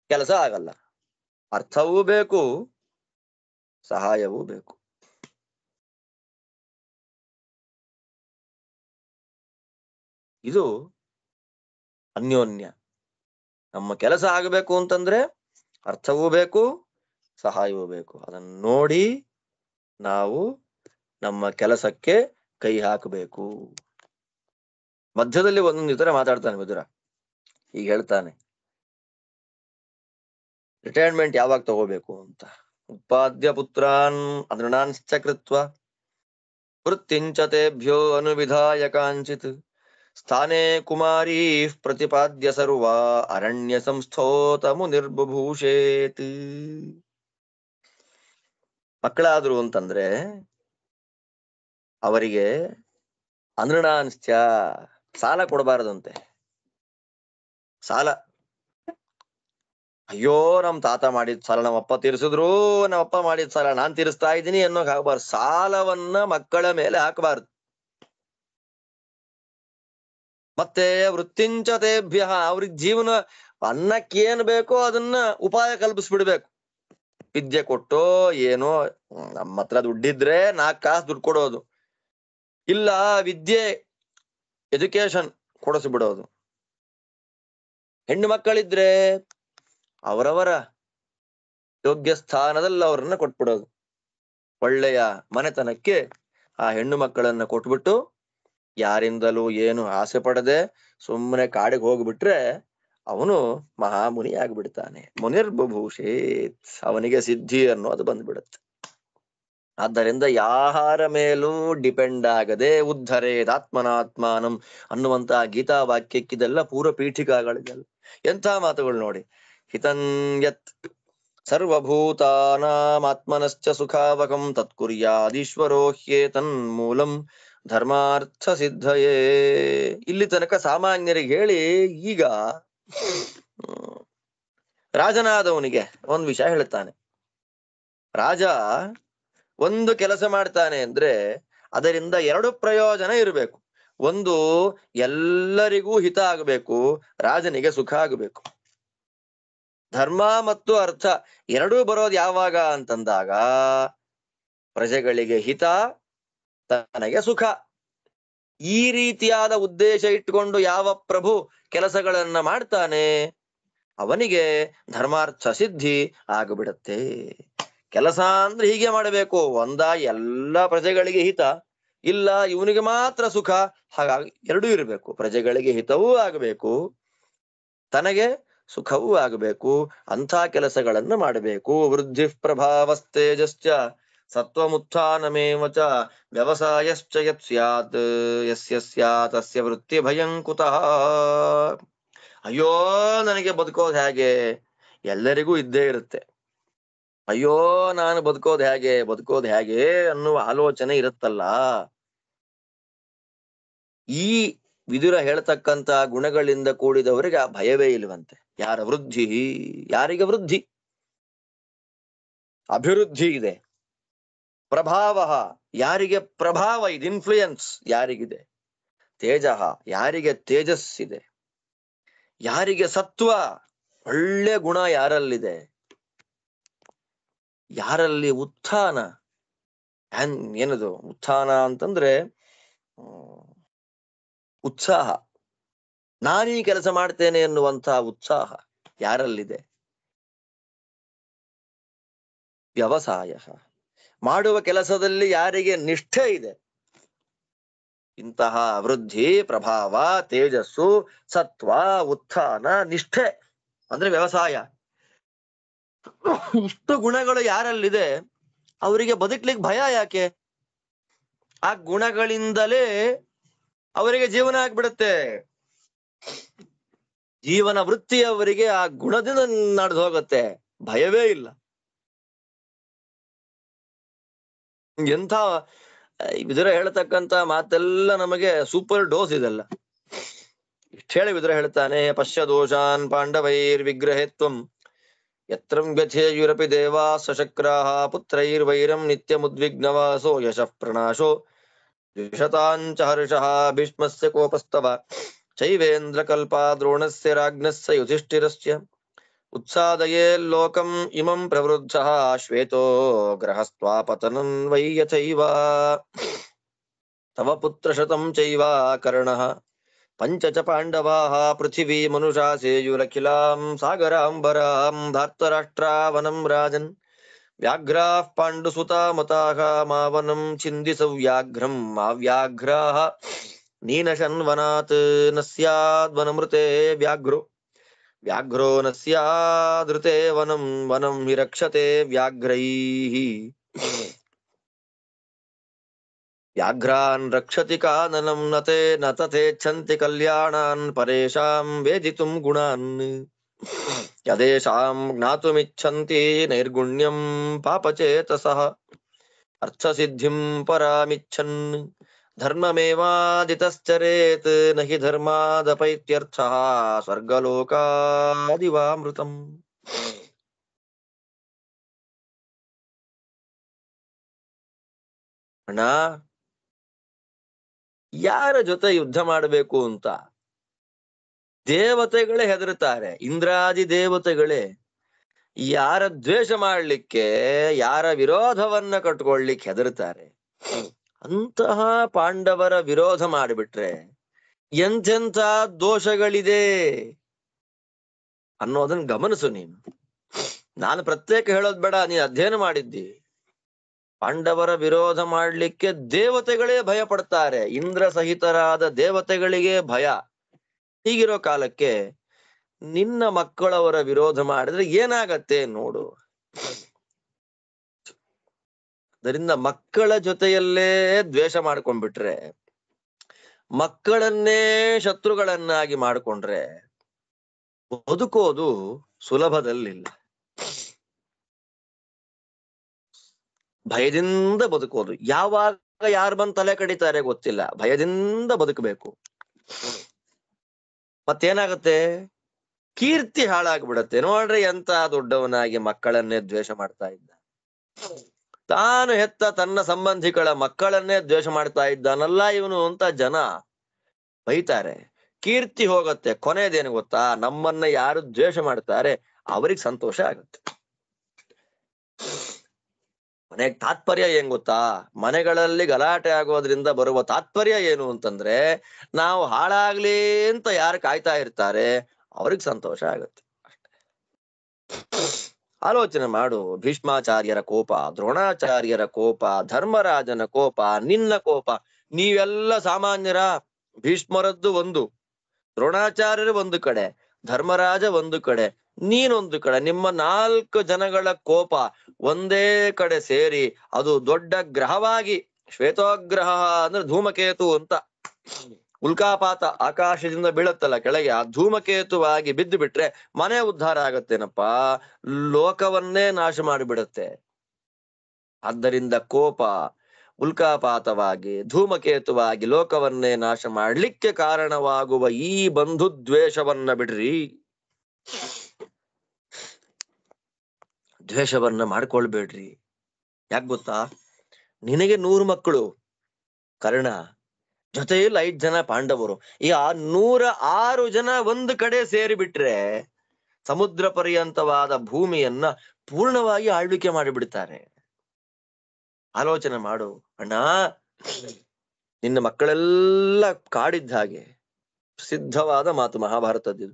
ಕೆಲಸ ಆಗಲ್ಲ. ಅರ್ಥವೂ ಬೇಕು, ಸಹಾಯವೂ ಬೇಕು. ಇದು ಅನ್ಯೋನ್ಯ. ನಮ್ಮ ಕೆಲಸ ಆಗಬೇಕು ಅಂತಂದ್ರೆ ಅರ್ಥವೂ ಬೇಕು, ಸಹಾಯವೂ ಬೇಕು. ಅದನ್ನು ನೋಡಿ ನಾವು ನಮ್ಮ ಕೆಲಸಕ್ಕೆ ಕೈ ಹಾಕಬೇಕು. ಮಧ್ಯದಲ್ಲಿ ಒಂದೊಂದು ತರ ಮಾತಾಡ್ತಾನೆ ವಿದುರ. ಈಗ ಹೇಳ್ತಾನೆ, ರಿಟೈರ್ಮೆಂಟ್ ಯಾವಾಗ ತಗೋಬೇಕು ಅಂತ. ಉತ್ಪಾದ್ಯ ಪುತ್ರಾನ್ ಅದೃಣಾಂಶ್ಚ ಕೃತ್ವ ವೃತ್ತಿಂಚತೆಭ್ಯೋ ಅನುವಿಧಾಯ ಕಾಂಚಿತ್ ಸ್ಥಾನೇ ಕುಮಾರೀ ಪ್ರತಿಪಾದ್ಯ ಸರ್ವ ಅರಣ್ಯ ಸಂಸ್ಥೋತ ಮುನಿರ್ಬಭೂಷೇತ್. ಮಕ್ಕಳಾದ್ರು ಅಂತಂದ್ರೆ ಅವರಿಗೆ ಅನೃಣಾಂಶ್ಚ ಸಾಲ ಕೊಡಬಾರದಂತೆ. ಸಾಲ, ಅಯ್ಯೋ ನಮ್ ತಾತ ಮಾಡಿದ ಸಾಲ ನಮ್ಮಪ್ಪ ತೀರಿಸಿದ್ರು, ನಮ್ಮಪ್ಪ ಮಾಡಿದ ಸಾಲ ನಾನ್ ತೀರಿಸ್ತಾ ಇದ್ದೀನಿ ಅನ್ನೋಕ್ ಆಗ್ಬಾರ್ದು. ಸಾಲವನ್ನ ಮಕ್ಕಳ ಮೇಲೆ ಹಾಕಬಾರ್ದು. ಮತ್ತೆ ವೃತ್ತಿಂಚತೆಭ್ಯ, ಅವ್ರಿಗೆ ಜೀವನ ಅನ್ನಕ್ಕೇನ್ ಬೇಕೋ ಅದನ್ನ ಉಪಾಯ ಕಲ್ಪಿಸ್ಬಿಡ್ಬೇಕು. ವಿದ್ಯೆ ಕೊಟ್ಟೋ ಏನೋ, ನಮ್ಮ ಹತ್ರ ದುಡ್ಡಿದ್ರೆ 4 ಕಾಸು ದುಡ್ಡು ಕೊಡೋದು, ಇಲ್ಲ ವಿದ್ಯೆ ಎಜುಕೇಶನ್ ಕೊಡಿಸ್ಬಿಡೋದು. ಹೆಣ್ಣು ಮಕ್ಕಳಿದ್ರೆ ಅವರವರ ಯೋಗ್ಯ ಸ್ಥಾನದಲ್ಲಿ ಅವ್ರನ್ನ ಕೊಟ್ಬಿಡೋದು. ಒಳ್ಳೆಯ ಮನೆತನಕ್ಕೆ ಆ ಹೆಣ್ಣು ಮಕ್ಕಳನ್ನ ಕೊಟ್ಬಿಟ್ಟು ಯಾರಿಂದಲೂ ಏನು ಆಸೆ ಪಡದೆ ಸುಮ್ಮನೆ ಕಾಡಿಗೆ ಹೋಗ್ಬಿಟ್ರೆ ಅವನು ಮಹಾಮುನಿ ಆಗ್ಬಿಡ್ತಾನೆ. ಮುನಿರ್ಬಭೂಷೇತ್, ಅವನಿಗೆ ಸಿದ್ಧಿ ಅನ್ನೋದು ಬಂದ್ಬಿಡುತ್ತೆ. ಆದ್ದರಿಂದ ಯಾರ ಮೇಲೂ ಡಿಪೆಂಡ್ ಆಗದೆ ಉದ್ಧರೇದಾತ್ಮನಾತ್ಮಾನಂ ಅನ್ನುವಂತಹ ಗೀತಾ ವಾಕ್ಯಕ್ಕಿದೆಲ್ಲ ಪೂರ್ವ ಪೀಠಿಕಾಗಳಿದೆಲ್ಲ. ಎಂಥ ಮಾತುಗಳು ನೋಡಿ. ಹಿತನ್ಯತ್ ಸರ್ವಭೂತಾನಾಮಾತ್ಮನಶ್ಚ ಸುಖಾವಕಂ ತತ್ಕುರ್ಯಾದೀಶ್ವರೋ ಹ್ಯೇತನ್ಮೂಲಂ ಧರ್ಮಾರ್ಥ ಸಿದ್ಧಯೇ. ಇಲ್ಲಿ ತನಕ ಸಾಮಾನ್ಯರಿಗೆ ಹೇಳಿ, ಈಗ ರಾಜನಾದವನಿಗೆ ಒಂದು ವಿಷಯ ಹೇಳ್ತಾನೆ. ರಾಜ ಒಂದು ಕೆಲಸ ಮಾಡ್ತಾನೆ ಅಂದ್ರೆ ಅದರಿಂದ 2 ಪ್ರಯೋಜನ ಇರಬೇಕು. ಒಂದು, ಎಲ್ಲರಿಗೂ ಹಿತ ಆಗಬೇಕು, ರಾಜನಿಗೆ ಸುಖ ಆಗಬೇಕು. ಧರ್ಮ ಮತ್ತು ಅರ್ಥ ಎರಡೂ ಬರೋದು ಯಾವಾಗ ಅಂತಂದಾಗ ಪ್ರಜೆಗಳಿಗೆ ಹಿತ, ತನಗೆ ಸುಖ. ಈ ರೀತಿಯಾದ ಉದ್ದೇಶ ಇಟ್ಟುಕೊಂಡು ಯಾವ ಪ್ರಭು ಕೆಲಸಗಳನ್ನ ಮಾಡ್ತಾನೆ ಅವನಿಗೆ ಧರ್ಮಾರ್ಥ ಸಿದ್ಧಿ ಆಗಿಬಿಡತ್ತೆ. ಕೆಲಸ ಅಂದ್ರೆ ಹೀಗೆ ಮಾಡಬೇಕು, ಒಂದ ಎಲ್ಲ ಪ್ರಜೆಗಳಿಗೆ ಹಿತ, ಇಲ್ಲ ಇವನಿಗೆ ಮಾತ್ರ ಸುಖ. ಹಾಗಾಗಿ ಎರಡೂ ಇರಬೇಕು. ಪ್ರಜೆಗಳಿಗೆ ಹಿತವೂ ಆಗಬೇಕು, ತನಗೆ ಸುಖವೂ ಆಗಬೇಕು. ಅಂಥ ಕೆಲಸಗಳನ್ನು ಮಾಡಬೇಕು. ವೃದ್ಧಿ ಪ್ರಭಾವಸ್ತೇಜಶ್ಚ ಸತ್ವಮುತ್ಥಾನಮೇವ ಚ ವ್ಯವಸಾಯಶ್ಚ ಯತ್ ಸ್ಯಾತ್ ಯಸ್ಯ ಸ್ಯಾತ್ ತಸ್ಯ ವೃತ್ತಿ ಭಯಂ ಕುತಃ. ಅಯ್ಯೋ ನನಗೆ ಬದುಕೋದು ಹೇಗೆ, ಎಲ್ಲರಿಗೂ ಇದ್ದೇ ಇರುತ್ತೆ. ಅಯ್ಯೋ ನಾನು ಬದುಕೋದು ಹೇಗೆ ಅನ್ನುವ ಆಲೋಚನೆ ಇರುತ್ತಲ್ಲ. ಈ ವಿದುರ ಹೇಳ್ತಕ್ಕಂತ ಗುಣಗಳಿಂದ ಕೂಡಿದವರಿಗೆ ಆ ಭಯವೇ ಇಲ್ವಂತೆ. ಯಾರ ವೃದ್ಧಿ, ಯಾರಿಗೆ ವೃದ್ಧಿ, ಅಭಿವೃದ್ಧಿ ಇದೆ. ಪ್ರಭಾವ, ಯಾರಿಗೆ ಪ್ರಭಾವ ಇದೆ, ಇನ್ಫ್ಲೂಯೆನ್ಸ್ ಯಾರಿಗಿದೆ. ತೇಜ, ಯಾರಿಗೆ ತೇಜಸ್ಸಿದೆ. ಯಾರಿಗೆ ಸತ್ವ, ಒಳ್ಳೆ ಗುಣ ಯಾರಲ್ಲಿದೆ. ಯಾರಲ್ಲಿ ಉತ್ಥಾನ, ಏನದು ಉತ್ಥಾನ ಅಂತಂದ್ರೆ ಉತ್ಸಾಹ, ನಾನೀ ಕೆಲಸ ಮಾಡ್ತೇನೆ ಎನ್ನುವಂತಹ ಉತ್ಸಾಹ ಯಾರಲ್ಲಿದೆ. ವ್ಯವಸಾಯ. ಮಾಡುವ ಕೆಲಸದಲ್ಲಿ ಯಾರಿಗೆ ನಿಷ್ಠೆ ಇದೆ, ಇಂತಹ ವೃದ್ಧಿ, ಪ್ರಭಾವ, ತೇಜಸ್ಸು, ಸತ್ವ, ಉತ್ಥಾನ, ನಿಷ್ಠೆ ಅಂದ್ರೆ ವ್ಯವಸಾಯ, ಇಷ್ಟು ಗುಣಗಳು ಯಾರಲ್ಲಿದೆ ಅವರಿಗೆ ಬದುಕ್ಲಿಕ್ಕೆ ಭಯ ಯಾಕೆ? ಆ ಗುಣಗಳಿಂದಲೇ ಅವರಿಗೆ ಜೀವನ ಆಗ್ಬಿಡುತ್ತೆ. ಜೀವನ ವೃತ್ತಿ ಅವರಿಗೆ ಆ ಗುಣದಿಂದ ನಡೆದು ಹೋಗುತ್ತೆ, ಭಯವೇ ಇಲ್ಲ. ಎಂಥ ವಿದುರ ಹೇಳ್ತಕ್ಕಂತ ಮಾತೆಲ್ಲ ನಮಗೆ ಸೂಪರ್ ಡೋಸ್ ಇದೆಲ್ಲ. ಇಷ್ಟ ಹೇಳಿ ವಿದುರ ಹೇಳ್ತಾನೆ, ಪಶ್ಯ ದೋಷಾನ್ ಪಾಂಡವೈರ್ ವಿಗ್ರಹತ್ವಂ ಯತ್ರಂ ಗಚ್ಚೇಯುರಪಿ ದೇವಾ ಸಶಕ್ರಾಹ ಪುತ್ರೈರ್ವೈರಂ ನಿತ್ಯಮುದ್ವಿಗ್ನವಾಸೋ ಯಶಃ ಪ್ರಣಾಶೋ ದ್ವಿಷತಾಂಚ ಹರ್ಷಃ ಭೀಷ್ಮಸ್ಯ ಕೋಪಸ್ತವ ಚೈವೇಂದ್ರ ಕಲ್ಪಾ ದ್ರೋಣಸ್ಯ ರಾಜ್ಞಸ್ಯ ಯುಧಿಷ್ಠಿರಸ್ಯ ಉತ್ಸಾದಯೇ ಲೋಕಂ ಇಮಂ ಪ್ರವೃದ್ಧಃ ಶ್ವೇತೋ ಗ್ರಹಸ್ತ್ವಾ ಪತನನ್ ವೈ ಯಥೈವ ತವ ಪುತ್ರ ಶತಂ ಚೈವ ಕರ್ಣಃ ಪಂಚ ಚ ಪಾಂಡವಾಃ ಪೃಥಿವೀ ಮನುಷಾ ಸೇಯುರಖಿಲಾಂ ಸಾಗರಾಂಬರಾಂ ಧಾರ್ತರಾಷ್ಟ್ರಾವನಂ ರಾಜನ್ ವ್ಯಾಘ್ರಾಃ ಪಾಂಡುಸುತಾ ಮತಾಃ ಮಾವನಂ ಛಿಂದಿಸೌ ವ್ಯಾಘ್ರಂ ಮಾವ್ಯಾಘ್ರಾಃ ನೀನಶನ್ವನಾತ್ ನ ಸ್ಯಾದ್ವನಮೃತೆ ವ್ಯಾಘ್ರೋ ನ ಸ್ಯಾದೃತೆ ವನಂ ವನಂ ಹಿ ರಕ್ಷತೆ ವ್ಯಾಘ್ರೈಃ ವ್ಯಾಘ್ರಾನ್ ರಕ್ಷತಿ ಕಾನನಂ ನತೆ ನ ತಥೇಚ್ಛಂತಿ ಕಲ್ಯಾಣಾನ್ ಪರೇಷಾಂ ವೇದಿತುಂ ಗುಣಾನ್ ಯದೇಷಾಂ ಜ್ಞಾತುಮಿಚ್ಛಂತಿ ನೈರ್ಗುಣ್ಯಂ ಪಾಪಚೇತಸಃ ಅರ್ಥಸಿದ್ಧಿಂ ಪರಾಮಿಚ್ಛನ್ ಧರ್ಮಮೇವಾದಿತಶ್ಚರೇತ್ ನ ಹಿ ಧರ್ಮಾದಪೈತ್ಯರ್ಥಃ ಸ್ವರ್ಗಲೋಕಾದಿವಾಮೃತಂ. ಅಣ್ಣ, ಯಾರ ಜೊತೆ ಯುದ್ಧ ಮಾಡಬೇಕು ಅಂತ ದೇವತೆಗಳೇ ಹೆದರುತ್ತಾರೆ. ಇಂದ್ರಾದಿ ದೇವತೆಗಳೇ ಯಾರ ದ್ವೇಷ ಮಾಡ್ಲಿಕ್ಕೆ, ಯಾರ ವಿರೋಧವನ್ನ ಕಟ್ಕೊಳ್ಲಿಕ್ಕೆ ಹೆದರುತ್ತಾರೆ. ಅಂತಹ ಪಾಂಡವರ ವಿರೋಧ ಮಾಡಿಬಿಟ್ರೆ ಎಂತೆಂಥ ದೋಷಗಳಿದೆ ಅನ್ನೋದನ್ನ ಗಮನಿಸು ನೀನು. ನಾನು ಪ್ರತ್ಯೇಕ ಹೇಳೋದ್ ಬೇಡ, ನೀನು ಅಧ್ಯಯನ ಮಾಡಿದ್ದಿ. ಪಾಂಡವರ ವಿರೋಧ ಮಾಡ್ಲಿಕ್ಕೆ ದೇವತೆಗಳೇ ಭಯ ಪಡ್ತಾರೆ, ಇಂದ್ರ ಸಹಿತರಾದ ದೇವತೆಗಳಿಗೆ ಭಯ. ಹೀಗಿರೋ ಕಾಲಕ್ಕೆ ನಿನ್ನ ಮಕ್ಕಳವರ ವಿರೋಧ ಮಾಡಿದ್ರೆ ಏನಾಗತ್ತೆ ನೋಡು. ಅದರಿಂದ ಮಕ್ಕಳ ಜೊತೆಯಲ್ಲೇ ದ್ವೇಷ ಮಾಡ್ಕೊಂಡ್ಬಿಟ್ರೆ, ಮಕ್ಕಳನ್ನೇ ಶತ್ರುಗಳನ್ನಾಗಿ ಮಾಡ್ಕೊಂಡ್ರೆ ಬದುಕೋದು ಸುಲಭದಲ್ಲಿಲ್ಲ. ಭಯದಿಂದ ಬದುಕೋದು. ಯಾವಾಗ ಯಾರು ಬಂದು ತಲೆ ಕಡಿತಾರೆ ಗೊತ್ತಿಲ್ಲ, ಭಯದಿಂದ ಬದುಕಬೇಕು. ಮತ್ತೇನಾಗತ್ತೆ, ಕೀರ್ತಿ ಹಾಳಾಗ್ಬಿಡತ್ತೆ. ನೋಡ್ರಿ ಎಂತ ದೊಡ್ಡವನಾಗಿ ಮಕ್ಕಳನ್ನೇ ದ್ವೇಷ ಮಾಡ್ತಾ ಇದ್ದ, ತಾನು ಹೆತ್ತ ತನ್ನ ಸಂಬಂಧಿಗಳ ಮಕ್ಕಳನ್ನೇ ದ್ವೇಷ ಮಾಡ್ತಾ ಇದ್ದಾನಲ್ಲ ಇವನು ಅಂತ ಜನ ಬೈತಾರೆ. ಕೀರ್ತಿ ಹೋಗತ್ತೆ. ಕೊನೆಯದೇನು ಗೊತ್ತಾ, ನಮ್ಮನ್ನ ಯಾರು ದ್ವೇಷ ಮಾಡ್ತಾರೆ ಅವ್ರಿಗೆ ಸಂತೋಷ ಆಗತ್ತೆ. ಮನೆಗೆ ತಾತ್ಪರ್ಯ ಏನ್ ಗೊತ್ತಾ, ಮನೆಗಳಲ್ಲಿ ಗಲಾಟೆ ಆಗೋದ್ರಿಂದ ಬರುವ ತಾತ್ಪರ್ಯ ಏನು ಅಂತಂದ್ರೆ, ನಾವು ಹಾಳಾಗ್ಲಿ ಅಂತ ಯಾರು ಕಾಯ್ತಾ ಇರ್ತಾರೆ ಅವ್ರಿಗೆ ಸಂತೋಷ ಆಗತ್ತೆ. ಆಲೋಚನೆ ಮಾಡು. ಭೀಷ್ಮಾಚಾರ್ಯರ ಕೋಪ, ದ್ರೋಣಾಚಾರ್ಯರ ಕೋಪ, ಧರ್ಮರಾಜನ ಕೋಪ, ನಿನ್ನ ಕೋಪ, ನೀವೆಲ್ಲ ಸಾಮಾನ್ಯರ. ಭೀಷ್ಮರದ್ದು ಒಂದು, ದ್ರೋಣಾಚಾರ್ಯರು ಒಂದು ಕಡೆ, ಧರ್ಮರಾಜ ಒಂದು ಕಡೆ, ನೀನೊಂದು ಕಡೆ. ನಿಮ್ಮ 4 ಜನಗಳ ಕೋಪ ಒಂದೇ ಕಡೆ ಸೇರಿ ಅದು ದೊಡ್ಡ ಗ್ರಹವಾಗಿ, ಶ್ವೇತೋಗ್ರಹ ಅಂದ್ರೆ ಧೂಮಕೇತು ಅಂತ, ಉಲ್ಕಾಪಾತ ಆಕಾಶದಿಂದ ಬೀಳತ್ತಲ್ಲ ಕೆಳಗೆ, ಆ ಧೂಮಕೇತುವಾಗಿ ಬಿದ್ದು ಬಿಟ್ರೆ ಮನೆ ಉದ್ಧಾರ ಆಗತ್ತೇನಪ್ಪ, ಲೋಕವನ್ನೇ ನಾಶ ಮಾಡಿಬಿಡತ್ತೆ. ಆದ್ದರಿಂದ ಕೋಪ ಉಲ್ಕಾಪಾತವಾಗಿ, ಧೂಮಕೇತುವಾಗಿ ಲೋಕವನ್ನೇ ನಾಶ ಮಾಡ್ಲಿಕ್ಕೆ ಕಾರಣವಾಗುವ ಈ ಬಂಧು ದ್ವೇಷವನ್ನ ಬಿಡ್ರಿ. ದ್ವೇಷವನ್ನ ಮಾಡ್ಕೊಳ್ಬೇಡ್ರಿ. ಯಾಕೆ ಗೊತ್ತಾ, ನಿನಗೆ 100 ಮಕ್ಕಳು ಕರ್ಣ, ಜೊತೆಯಲ್ಲಿ 5 ಜನ ಪಾಂಡವರು. ಈ 106 ಜನ ಒಂದು ಕಡೆ ಸೇರಿಬಿಟ್ರೆ ಸಮುದ್ರ ಪರ್ಯಂತವಾದ ಭೂಮಿಯನ್ನ ಪೂರ್ಣವಾಗಿ ಆಳ್ವಿಕೆ ಮಾಡಿಬಿಡ್ತಾರೆ. ಆಲೋಚನೆ ಮಾಡು ಅಣ್ಣ. ನಿನ್ನ ಮಕ್ಕಳೆಲ್ಲ ಕಾಡಿದ್ದ ಹಾಗೆ, ಪ್ರಸಿದ್ಧವಾದ ಮಾತು ಮಹಾಭಾರತದ್ದು.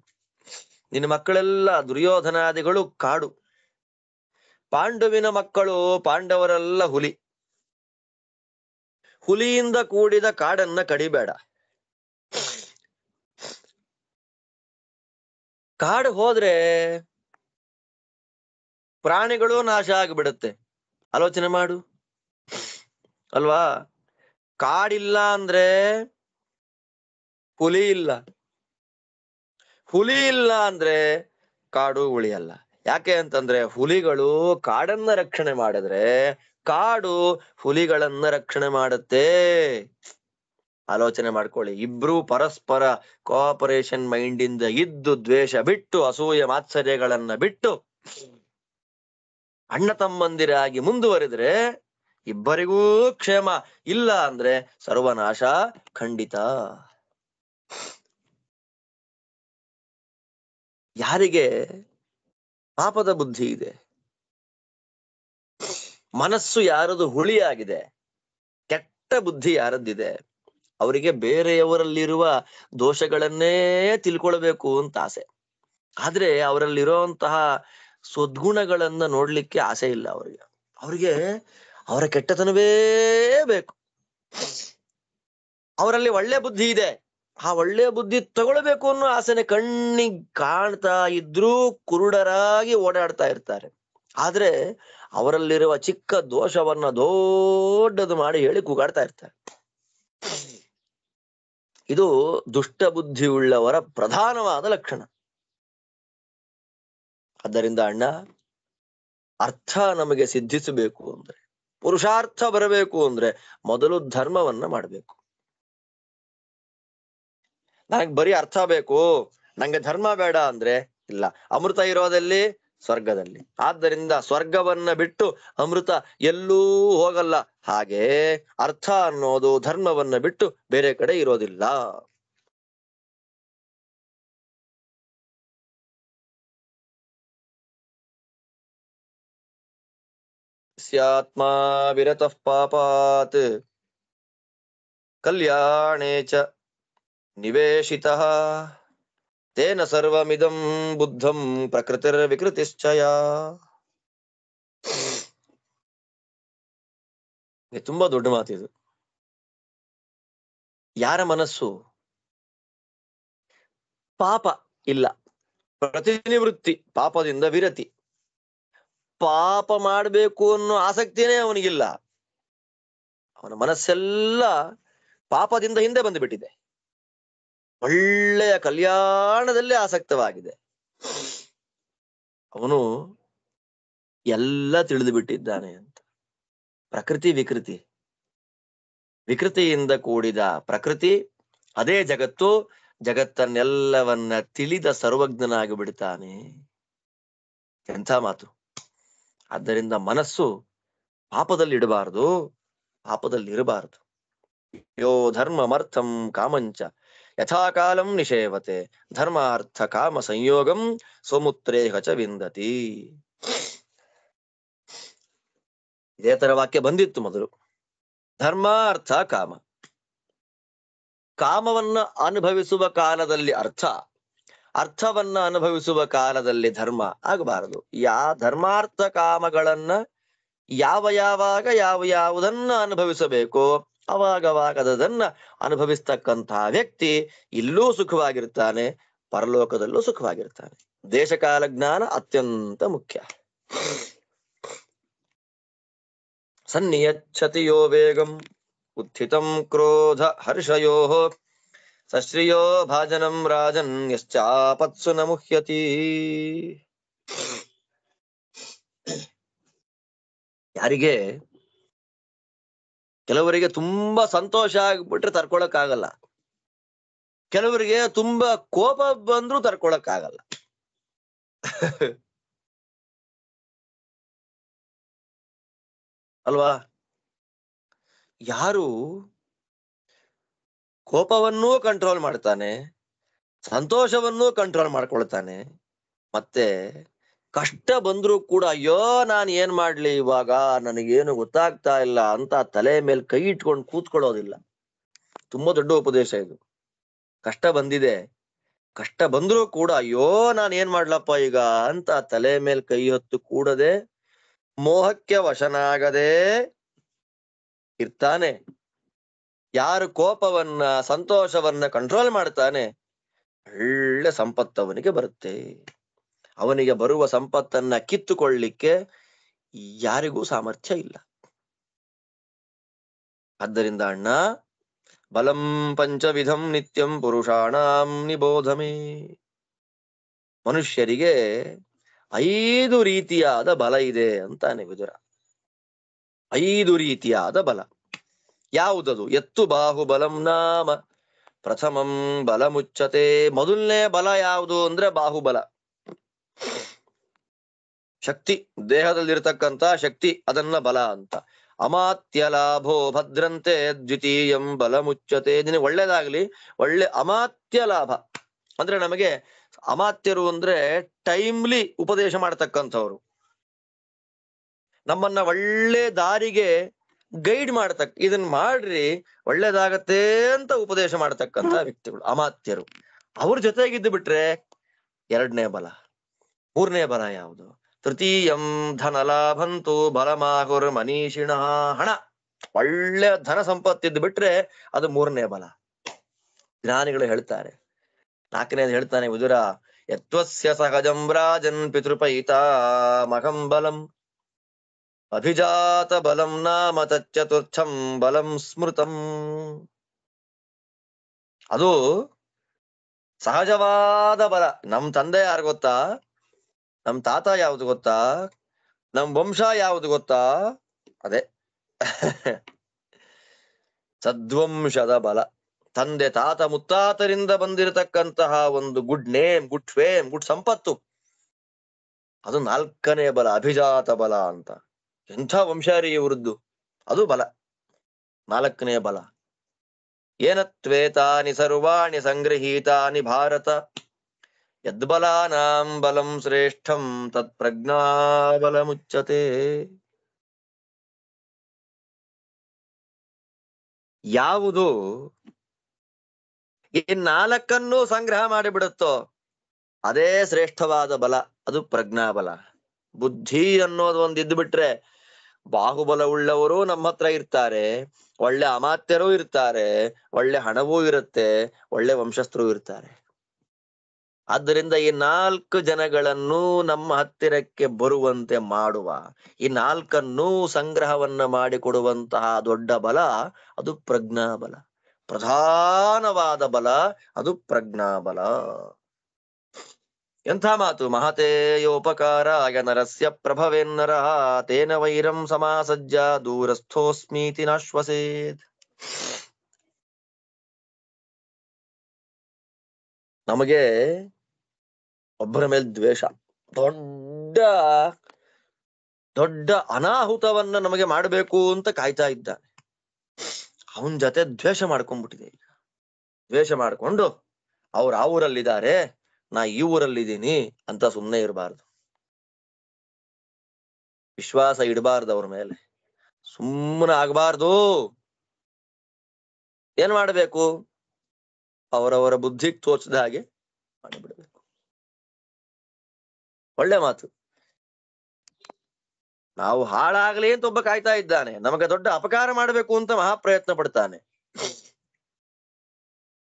ನಿನ್ನ ಮಕ್ಕಳೆಲ್ಲ ದುರ್ಯೋಧನಾದಿಗಳು ಕಾಡು, ಪಾಂಡುವಿನ ಮಕ್ಕಳು ಪಾಂಡವರೆಲ್ಲ ಹುಲಿ. ಹುಲಿಯಿಂದ ಕೂಡಿದ ಕಾಡನ್ನ ಕಡಿಬೇಡ. ಕಾಡು ಹೋದ್ರೆ ಪ್ರಾಣಿಗಳು ನಾಶ ಆಗಿಬಿಡುತ್ತೆ. ಆಲೋಚನೆ ಮಾಡು ಅಲ್ವಾ? ಕಾಡಿಲ್ಲ ಅಂದ್ರೆ ಹುಲಿ ಇಲ್ಲ, ಹುಲಿ ಇಲ್ಲ ಅಂದ್ರೆ ಕಾಡು ಉಳಿಯಲ್ಲ. ಯಾಕೆ ಅಂತಂದ್ರೆ ಹುಲಿಗಳು ಕಾಡನ್ನ ರಕ್ಷಣೆ ಮಾಡಿದ್ರೆ ಕಾಡು ಹುಲಿಗಳನ್ನ ರಕ್ಷಣೆ ಮಾಡುತ್ತೆ. ಆಲೋಚನೆ ಮಾಡ್ಕೊಳ್ಳಿ. ಇಬ್ರು ಪರಸ್ಪರ ಕೋಆಪರೇಷನ್ ಮೈಂಡ್ ಇಂದ ಇದ್ದು, ದ್ವೇಷ ಬಿಟ್ಟು, ಅಸೂಯೆ ಮಾತ್ಸರ್ಯಗಳನ್ನ ಬಿಟ್ಟು ಅಣ್ಣ ತಮ್ಮಂದಿರಾಗಿ ಮುಂದುವರೆದ್ರೆ ಇಬ್ಬರಿಗೂ ಕ್ಷೇಮ. ಇಲ್ಲ ಅಂದ್ರೆ ಸರ್ವನಾಶ ಖಂಡಿತ. ಯಾರಿಗೆ ಪಾಪದ ಬುದ್ಧಿ ಇದೆ, ಮನಸ್ಸು ಯಾರದು ಹುಳಿಯಾಗಿದೆ, ಕೆಟ್ಟ ಬುದ್ಧಿ ಯಾರದ್ದಿದೆ, ಅವರಿಗೆ ಬೇರೆಯವರಲ್ಲಿರುವ ದೋಷಗಳನ್ನೇ ತಿಳ್ಕೊಳ್ಬೇಕು ಅಂತ ಆಸೆ. ಆದ್ರೆ ಅವರಲ್ಲಿರುವಂತಹ ಸದ್ಗುಣಗಳನ್ನ ನೋಡ್ಲಿಕ್ಕೆ ಆಸೆ ಇಲ್ಲ ಅವರಿಗೆ ಅವರ ಕೆಟ್ಟತನವೇ ಬೇಕು. ಅವರಲ್ಲಿ ಒಳ್ಳೆ ಬುದ್ಧಿ ಇದೆ, ಆ ಒಳ್ಳೆ ಬುದ್ಧಿ ತಗೊಳ್ಬೇಕು ಅನ್ನೋ ಆಸೆನೆ ಕಣ್ಣಿಗೆ ಕಾಣ್ತಾ ಇದ್ರೂ ಕುರುಡರಾಗಿ ಓಡಾಡ್ತಾ ಇರ್ತಾರೆ. ಆದ್ರೆ ಅವರಲ್ಲಿರುವ ಚಿಕ್ಕ ದೋಷವನ್ನ ದೊಡ್ಡದು ಮಾಡಿ ಹೇಳಿ ಕೂಗಾಡ್ತಾ ಇರ್ತಾರೆ. ಇದು ದುಷ್ಟ ಬುದ್ಧಿ ಉಳ್ಳವರ ಪ್ರಧಾನವಾದ ಲಕ್ಷಣ. ಆದ್ದರಿಂದ ಅಣ್ಣ, ಅರ್ಥ ನಮಗೆ ಸಿದ್ಧಿಸಬೇಕು ಅಂದ್ರೆ, ಪುರುಷಾರ್ಥ ಬರಬೇಕು ಅಂದ್ರೆ ಮೊದಲು ಧರ್ಮವನ್ನ ಮಾಡಬೇಕು. ನನಗ್ ಬರೀ ಅರ್ಥ ಬೇಕು, ನಂಗೆ ಧರ್ಮ ಬೇಡ ಅಂದ್ರೆ ಇಲ್ಲ. ಅಮೃತ ಇರೋದಲ್ಲಿ ಸ್ವರ್ಗದಲ್ಲಿ. ಆದ್ದರಿಂದ ಸ್ವರ್ಗವನ್ನ ಬಿಟ್ಟು ಅಮೃತ ಎಲ್ಲೂ ಹೋಗಲ್ಲ. ಹಾಗೆ ಅರ್ಥ ಅನ್ನೋದು ಧರ್ಮವನ್ನ ಬಿಟ್ಟು ಬೇರೆ ಕಡೆ ಇರೋದಿಲ್ಲ. ಸ್ಯಾತ್ಮಾ ವಿರತಃ ಪಾಪಾತ್ ಕಲ್ಯಾಣೇ ಚ ನಿವೇಶಿತಃ ತೇನ ಸರ್ವಮಿದಂ ಬುದ್ಧಂ ಪ್ರಕೃತಿರ್ ವಿಕೃತಿಶ್ಚಯ. ತುಂಬಾ ದೊಡ್ಡ ಮಾತಿದು. ಯಾರ ಮನಸ್ಸು ಪಾಪ ಇಲ್ಲ, ಪ್ರತಿನಿವೃತ್ತಿ, ಪಾಪದಿಂದ ವಿರತಿ, ಪಾಪ ಮಾಡ್ಬೇಕು ಅನ್ನೋ ಆಸಕ್ತಿನೇ ಅವನಿಗಿಲ್ಲ, ಅವನ ಮನಸ್ಸೆಲ್ಲ ಪಾಪದಿಂದ ಹಿಂದೆ ಬಂದುಬಿಟ್ಟಿದೆ, ಒಳ್ಳೆಯ ಕಲ್ಯಾಣದಲ್ಲೇ ಆಸಕ್ತವಾಗಿದೆ. ಅವನು ಎಲ್ಲ ತಿಳಿದು ಬಿಟ್ಟಿದ್ದಾನೆ ಅಂತ. ಪ್ರಕೃತಿ ವಿಕೃತಿ, ವಿಕೃತಿಯಿಂದ ಕೂಡಿದ ಪ್ರಕೃತಿ ಅದೇ ಜಗತ್ತು. ಜಗತ್ತನ್ನೆಲ್ಲವನ್ನ ತಿಳಿದ ಸರ್ವಜ್ಞನಾಗಿ ಬಿಡ್ತಾನೆ. ಎಂಥ ಮಾತು! ಆದ್ದರಿಂದ ಮನಸ್ಸು ಪಾಪದಲ್ಲಿ ಇಡಬಾರದು, ಪಾಪದಲ್ಲಿ ಇರಬಾರದು. ಯೋ ಧರ್ಮಮರ್ಥಂ ಕಾಮಂಚ ಯಥಾಕಾಲಂ ನಿಷೇವತೆ ಧರ್ಮಾರ್ಥ ಕಾಮ ಸಂಯೋಗಂ ಸ್ವಮುತ್ರೇಹ ಚ ವಿಂದತಿ. ಇದೇ ತರ ವಾಕ್ಯ ಬಂದಿತ್ತು ಮೊದಲು. ಧರ್ಮ ಅರ್ಥ ಕಾಮ. ಕಾಮವನ್ನ ಅನುಭವಿಸುವ ಕಾಲದಲ್ಲಿ ಅರ್ಥ, ಅರ್ಥವನ್ನ ಅನುಭವಿಸುವ ಕಾಲದಲ್ಲಿ ಧರ್ಮ ಆಗಬಾರದು. ಧರ್ಮಾರ್ಥ ಕಾಮಗಳನ್ನ ಯಾವಾಗ ಯಾವುದನ್ನ ಅನುಭವಿಸಬೇಕೋ ಅವಾಗದನ್ನ ಅನುಭವಿಸ್ತಕ್ಕಂತಹ ವ್ಯಕ್ತಿ ಇಲ್ಲೂ ಸುಖವಾಗಿರ್ತಾನೆ, ಪರಲೋಕದಲ್ಲೂ ಸುಖವಾಗಿರ್ತಾನೆ. ದೇಶಕಾಲ ಜ್ಞಾನ ಅತ್ಯಂತ ಮುಖ್ಯ. ಸನ್ನಿಯಚ್ಛತಿ ಯೋ ವೇಗಂ ಉತ್ಥಿತಂ ಕ್ರೋಧ ಹರ್ಷಯೋ ಸಶ್ರಿಯೋ ಭಾಜನಂ ರಾಜನ್ ಯಶ್ಚಾಪತ್ಸು ನ ಮುಹ್ಯತಿ. ಯಾರಿಗೆ ಕೆಲವರಿಗೆ ತುಂಬಾ ಸಂತೋಷ ಆಗ್ಬಿಟ್ರೆ ತರ್ಕೊಳಕ್ ಆಗಲ್ಲ, ಕೆಲವರಿಗೆ ತುಂಬಾ ಕೋಪ ಬಂದ್ರೂ ತರ್ಕೊಳಕ್ ಆಗಲ್ಲ. ಅಲ್ವಾ? ಯಾರು ಕೋಪವನ್ನೂ ಕಂಟ್ರೋಲ್ ಮಾಡ್ತಾನೆ, ಸಂತೋಷವನ್ನೂ ಕಂಟ್ರೋಲ್ ಮಾಡ್ಕೊಳ್ತಾನೆ, ಮತ್ತೆ ಕಷ್ಟ ಬಂದ್ರೂ ಕೂಡ ಅಯ್ಯೋ ನಾನು ಏನ್ ಮಾಡ್ಲಿ ಇವಾಗ, ನನಗೇನು ಗೊತ್ತಾಗ್ತಾ ಇಲ್ಲ ಅಂತ ತಲೆ ಮೇಲೆ ಕೈ ಇಟ್ಕೊಂಡು ಕೂತ್ಕೊಳ್ಳೋದಿಲ್ಲ. ತುಂಬಾ ದೊಡ್ಡ ಉಪದೇಶ ಇದು. ಕಷ್ಟ ಬಂದಿದೆ, ಕಷ್ಟ ಬಂದ್ರೂ ಕೂಡ ಅಯ್ಯೋ ನಾನು ಏನ್ ಮಾಡ್ಲಪ್ಪ ಈಗ ಅಂತ ತಲೆ ಮೇಲೆ ಕೈ ಹೊತ್ತು ಕೂಡದೆ ಮೋಹಕ್ಕೆ ವಶನಾಗದೆ ಇರ್ತಾನೆ, ಯಾರು ಕೋಪವನ್ನ ಸಂತೋಷವನ್ನ ಕಂಟ್ರೋಲ್ ಮಾಡ್ತಾನೆ, ಒಳ್ಳೆ ಸಂಪತ್ತು ಅವನಿಗೆ ಬರುತ್ತೆ. ಅವನಿಗೆ ಬರುವ ಸಂಪತ್ತನ್ನ ಕಿತ್ತುಕೊಳ್ಳಿಕ್ಕೆ ಯಾರಿಗೂ ಸಾಮರ್ಥ್ಯ ಇಲ್ಲ. ಆದ್ದರಿಂದ ಅಣ್ಣ, ಬಲಂ ಪಂಚವಿಧಂ ನಿತ್ಯಂ ಪುರುಷಾಣಾಂ ನಿಬೋಧಮೇ. ಮನುಷ್ಯರಿಗೆ 5 ರೀತಿಯಾದ ಬಲ ಇದೆ ಅಂತಾನೆ ವಿದುರ. 5 ರೀತಿಯಾದ ಬಲ. ಯಾವುದದು? ಎತ್ತು ಬಾಹುಬಲಂ ನಾಮ ಪ್ರಥಮಂ ಬಲ ಮುಚ್ಚತೆ. ಮೊದಲನೇ ಬಲ ಯಾವುದು ಅಂದ್ರೆ ಬಾಹುಬಲ, ಶಕ್ತಿ, ದೇಹದಲ್ಲಿರ್ತಕ್ಕಂತ ಶಕ್ತಿ, ಅದನ್ನ ಬಲ ಅಂತ. ಅಮಾತ್ಯ ಲಾಭೋ ಭದ್ರಂತೆ ದ್ವಿತೀಯಂ ಬಲ ಮುಚ್ಚತೆ. ನಿನಗೆ ಒಳ್ಳೇದಾಗ್ಲಿ, ಒಳ್ಳೆ ಅಮಾತ್ಯ ಲಾಭ ಅಂದ್ರೆ ನಮಗೆ ಅಮಾತ್ಯರು ಅಂದ್ರೆ ಟೈಮ್ಲಿ ಉಪದೇಶ ಮಾಡ್ತಕ್ಕಂಥವ್ರು, ನಮ್ಮನ್ನ ಒಳ್ಳೆ ದಾರಿಗೆ ಗೈಡ್ ಇದನ್ನ ಮಾಡ್ರಿ ಒಳ್ಳೇದಾಗತ್ತೆ ಅಂತ ಉಪದೇಶ ಮಾಡ್ತಕ್ಕಂಥ ವ್ಯಕ್ತಿಗಳು ಅಮಾತ್ಯರು. ಅವ್ರ ಜೊತೆಗಿದ್ದು ಬಿಟ್ರೆ 2ನೇ ಬಲ. 3ನೇ ಬಲ ಯಾವುದು? ತೃತೀಯಂ ಧನ ಲಾಭಂತು ಬಲಮಾಹುರ್ ಮನೀಷಿಣ. ಹಣ, ಒಳ್ಳೆ ಧನ ಸಂಪತ್ತಿದ್ದು ಬಿಟ್ರೆ ಅದು 3ನೇ ಬಲ. ಜ್ಞಾನಿಗಳು ಹೇಳ್ತಾರೆ. 4ನೇದು ಹೇಳ್ತಾನೆ ವಿದುರ, ಯತ್ವಸ್ಯ ಸಹಜಂ ರಾಜನ್ ಪಿತೃಪೈತಾ ಮಹಂ ಬಲಂ ಅಭಿಜಾತ ಬಲಂ ನಾಮ ತಚ್ಚತುರ್ಥಂ ಬಲಂ ಸ್ಮೃತಂ. ಅದು ಸಹಜವಾದ ಬಲ. ನಮ್ ತಂದೆ ಯಾರು ಗೊತ್ತಾ? ನಮ್ ತಾತ ಯಾವ್ದು ಗೊತ್ತಾ? ನಮ್ ವಂಶ ಯಾವ್ದು ಗೊತ್ತಾ? ಅದೇ ಸದ್ವಂಶದ ಬಲ. ತಂದೆ ತಾತ ಮುತ್ತಾತರಿಂದ ಬಂದಿರತಕ್ಕಂತಹ ಒಂದು good name, good fame, good ಸಂಪತ್ತು, ಅದು 4ನೇ ಬಲ, ಅಭಿಜಾತ ಬಲ ಅಂತ. ಎಂಥ ವಂಶಾರಿ ಇವರದ್ದು, ಅದು ಬಲ, 4ನೇ ಬಲ. ಏನತ್ವೇತಾನಿ ಸರ್ವಾಣಿ ಸಂಗೃಹೀತಾನಿ ಭಾರತ ಯದ್ಬಲಾನಾಂ ಬಲಂ ಶ್ರೇಷ್ಠಂ ತತ್ ಪ್ರಜ್ಞಾ ಬಲ ಮುಚ್ಚತೆ. ಯಾವುದು ಈ 4 ಸಂಗ್ರಹ ಮಾಡಿಬಿಡುತ್ತೋ ಅದೇ ಶ್ರೇಷ್ಠವಾದ ಬಲ, ಅದು ಪ್ರಜ್ಞಾಬಲ. ಬುದ್ಧಿ ಅನ್ನೋದು ಒಂದು ಇದ್ದು ಬಿಟ್ರೆ ಬಾಹುಬಲ ಉಳ್ಳವರು ನಮ್ಮ ಹತ್ರ ಇರ್ತಾರೆ, ಒಳ್ಳೆ ಅಮಾತ್ಯರೂ ಇರ್ತಾರೆ, ಒಳ್ಳೆ ಹಣವೂ ಇರುತ್ತೆ, ಒಳ್ಳೆ ವಂಶಸ್ಥರು ಇರ್ತಾರೆ. ಆದ್ದರಿಂದ ಈ 4 ಜನಗಳನ್ನು ನಮ್ಮ ಹತ್ತಿರಕ್ಕೆ ಬರುವಂತೆ ಮಾಡುವ, ಈ 4 ಸಂಗ್ರಹವನ್ನ ಮಾಡಿಕೊಡುವಂತಹ ದೊಡ್ಡ ಬಲ ಅದು ಪ್ರಜ್ಞಾಬಲ. ಪ್ರಧಾನವಾದ ಬಲ ಅದು ಪ್ರಜ್ಞಾಬಲ. ಎಂಥ ಮಾತು! ಮಹತೇಯೋಪಕಾರಾಯ ನರಸ್ಯ ಪ್ರಭವೇನ್ನರ ತೇನ ವೈರಂ ಸಮಾಸಜ್ಜ ದೂರಸ್ಥೋಸ್ಮೀತಿ ನಾಶ್ವಸೇತ್. ನಮಗೆ ಒಬ್ಬರ ಮೇಲೆ ದ್ವೇಷ, ದೊಡ್ಡ ದೊಡ್ಡ ಅನಾಹುತವನ್ನ ನಮಗೆ ಮಾಡಬೇಕು ಅಂತ ಕಾಯ್ತಾ ಇದ್ದಾನೆ. ಅವನ ಜೊತೆ ದ್ವೇಷ ಮಾಡ್ಕೊಂಡ್ಬಿಟ್ಟಿದೆ. ಈಗ ದ್ವೇಷ ಮಾಡ್ಕೊಂಡು ಅವ್ರು ಆ ಊರಲ್ಲಿದ್ದಾರೆ, ನಾ ಈ ಊರಲ್ಲಿದ್ದೀನಿ ಅಂತ ಸುಮ್ಮನೆ ಇರಬಾರ್ದು. ವಿಶ್ವಾಸ ಇಡಬಾರ್ದು ಅವ್ರ ಮೇಲೆ, ಸುಮ್ಮನೆ ಆಗ್ಬಾರ್ದು. ಏನ್ ಮಾಡ್ಬೇಕು? ಅವರವರ ಬುದ್ಧಿಗೆ ತೋಚದ ಹಾಗೆ ಮಾಡಿಬಿಡ್ಬೇಕು. ಒಳ್ಳೆ ಮಾತು. ನಾವು ಹಾಳಾಗ್ಲಿ ಅಂತ ಒಬ್ಬ ಕಾಯ್ತಾ ಇದ್ದಾನೆ, ನಮಗೆ ದೊಡ್ಡ ಅಪಕಾರ ಮಾಡಬೇಕು ಅಂತ ಮಹಾಪ್ರಯತ್ನ ಪಡ್ತಾನೆ.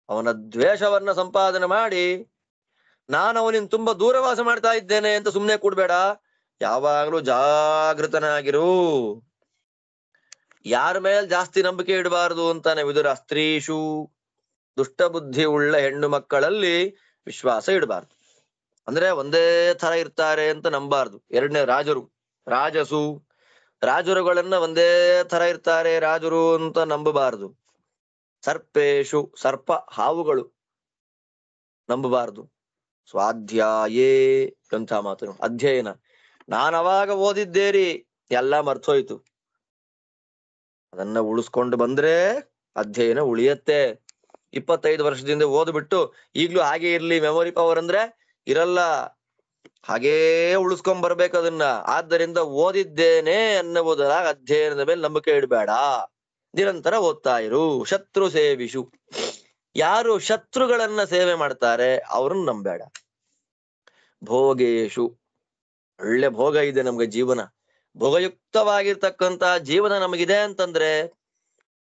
ಅವನ ದ್ವೇಷವನ್ನ ಸಂಪಾದನೆ ಮಾಡಿ ನಾನು ಅವನಿಂದ ತುಂಬಾ ದೂರವಾಸ ಮಾಡ್ತಾ ಇದ್ದೇನೆ ಅಂತ ಸುಮ್ನೆ ಕೂಡ್ಬೇಡ. ಯಾವಾಗ್ಲೂ ಜಾಗೃತನಾಗಿರು. ಯಾರ ಮೇಲೆ ಜಾಸ್ತಿ ನಂಬಿಕೆ ಇಡಬಾರದು ಅಂತಾನೆ ವಿದುರ. ಸ್ತ್ರೀಷು, ದುಷ್ಟ ಬುದ್ಧಿ ಉಳ್ಳ ಹೆಣ್ಣು ಮಕ್ಕಳಲ್ಲಿ ವಿಶ್ವಾಸ ಇಡಬಾರ್ದು. ಅಂದ್ರೆ ಒಂದೇ ತರ ಇರ್ತಾರೆ ಅಂತ ನಂಬಾರ್ದು. 2ನೇ ರಾಜರು, ರಾಜಸು, ರಾಜರುಗಳನ್ನ ಒಂದೇ ತರ ಇರ್ತಾರೆ ರಾಜರು ಅಂತ ನಂಬಬಾರದು. ಸರ್ಪೇಶು, ಸರ್ಪ ಹಾವುಗಳು ನಂಬಬಾರದು. ಸ್ವಾಧ್ಯಾಯೇ ಎಂಥ ಮಾತು! ಅಧ್ಯಯನ. ನಾನವಾಗ ಓದಿದ್ದೇರಿ, ಎಲ್ಲ ಮರ್ತೋಯ್ತು. ಅದನ್ನ ಉಳಿಸ್ಕೊಂಡು ಬಂದ್ರೆ ಅಧ್ಯಯನ ಉಳಿಯತ್ತೆ. 25 ವರ್ಷದಿಂದ ಓದ್ಬಿಟ್ಟು ಈಗ್ಲೂ ಹಾಗೆ ಇರ್ಲಿ ಮೆಮೊರಿ ಪವರ್ ಅಂದ್ರೆ ಇರಲ್ಲ, ಹಾಗೇ ಉಳಿಸ್ಕೊಂಡ್ ಬರ್ಬೇಕು ಅದನ್ನ. ಆದ್ದರಿಂದ ಓದಿದ್ದೇನೆ ಅನ್ನುವುದರಾಗ ಅಧ್ಯಯನದ ಮೇಲೆ ನಂಬಿಕೆ ಇಡಬೇಡ, ನಿರಂತರ ಓದ್ತಾ ಇರು. ಶತ್ರು ಸೇವಿಷು, ಯಾರು ಶತ್ರುಗಳನ್ನ ಸೇವೆ ಮಾಡ್ತಾರೆ ಅವ್ರನ್ನ ನಂಬೇಡ. ಭೋಗೇಶು, ಒಳ್ಳೆ ಭೋಗ ಇದೆ ನಮ್ಗೆ ಜೀವನ, ಭೋಗಯುಕ್ತವಾಗಿರ್ತಕ್ಕಂತ ಜೀವನ ನಮಗಿದೆ ಅಂತಂದ್ರೆ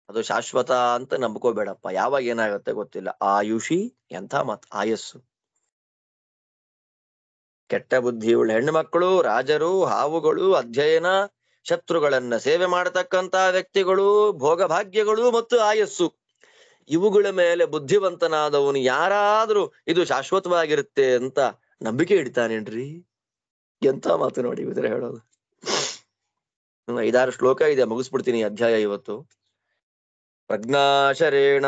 ಅದು ಶಾಶ್ವತ ಅಂತ ನಂಬ್ಕೋಬೇಡಪ್ಪ. ಯಾವಾಗ ಏನಾಗುತ್ತೆ ಗೊತ್ತಿಲ್ಲ. ಆಯುಷಿ ಎಂಥ ಮಾತು, ಆಯಸ್ಸು. ಕೆಟ್ಟ ಬುದ್ಧಿಯುಳ್ಳ ಹೆಣ್ಣು ಮಕ್ಕಳು, ರಾಜರು, ಹಾವುಗಳು, ಅಧ್ಯಯನ, ಶತ್ರುಗಳನ್ನ ಸೇವೆ ಮಾಡತಕ್ಕಂತ ವ್ಯಕ್ತಿಗಳು, ಭೋಗಭಾಗ್ಯಗಳು ಮತ್ತು ಆಯಸ್ಸು, ಇವುಗಳ ಮೇಲೆ ಬುದ್ಧಿವಂತನಾದವನು ಯಾರಾದ್ರೂ ಇದು ಶಾಶ್ವತವಾಗಿರುತ್ತೆ ಅಂತ ನಂಬಿಕೆ ಇಡ್ತಾನೇನ್ರಿ? ಎಂತ ಮಾತು ನೋಡಿ ಇದ್ರ ಹೇಳೋದು. 5-6 ಶ್ಲೋಕ ಇದೆ, ಮುಗಿಸ್ಬಿಡ್ತೀನಿ ಅಧ್ಯಾಯ ಇವತ್ತು. ಪ್ರಜ್ಞಾಶರೇಣಾಭಿಹತಸ್ಯ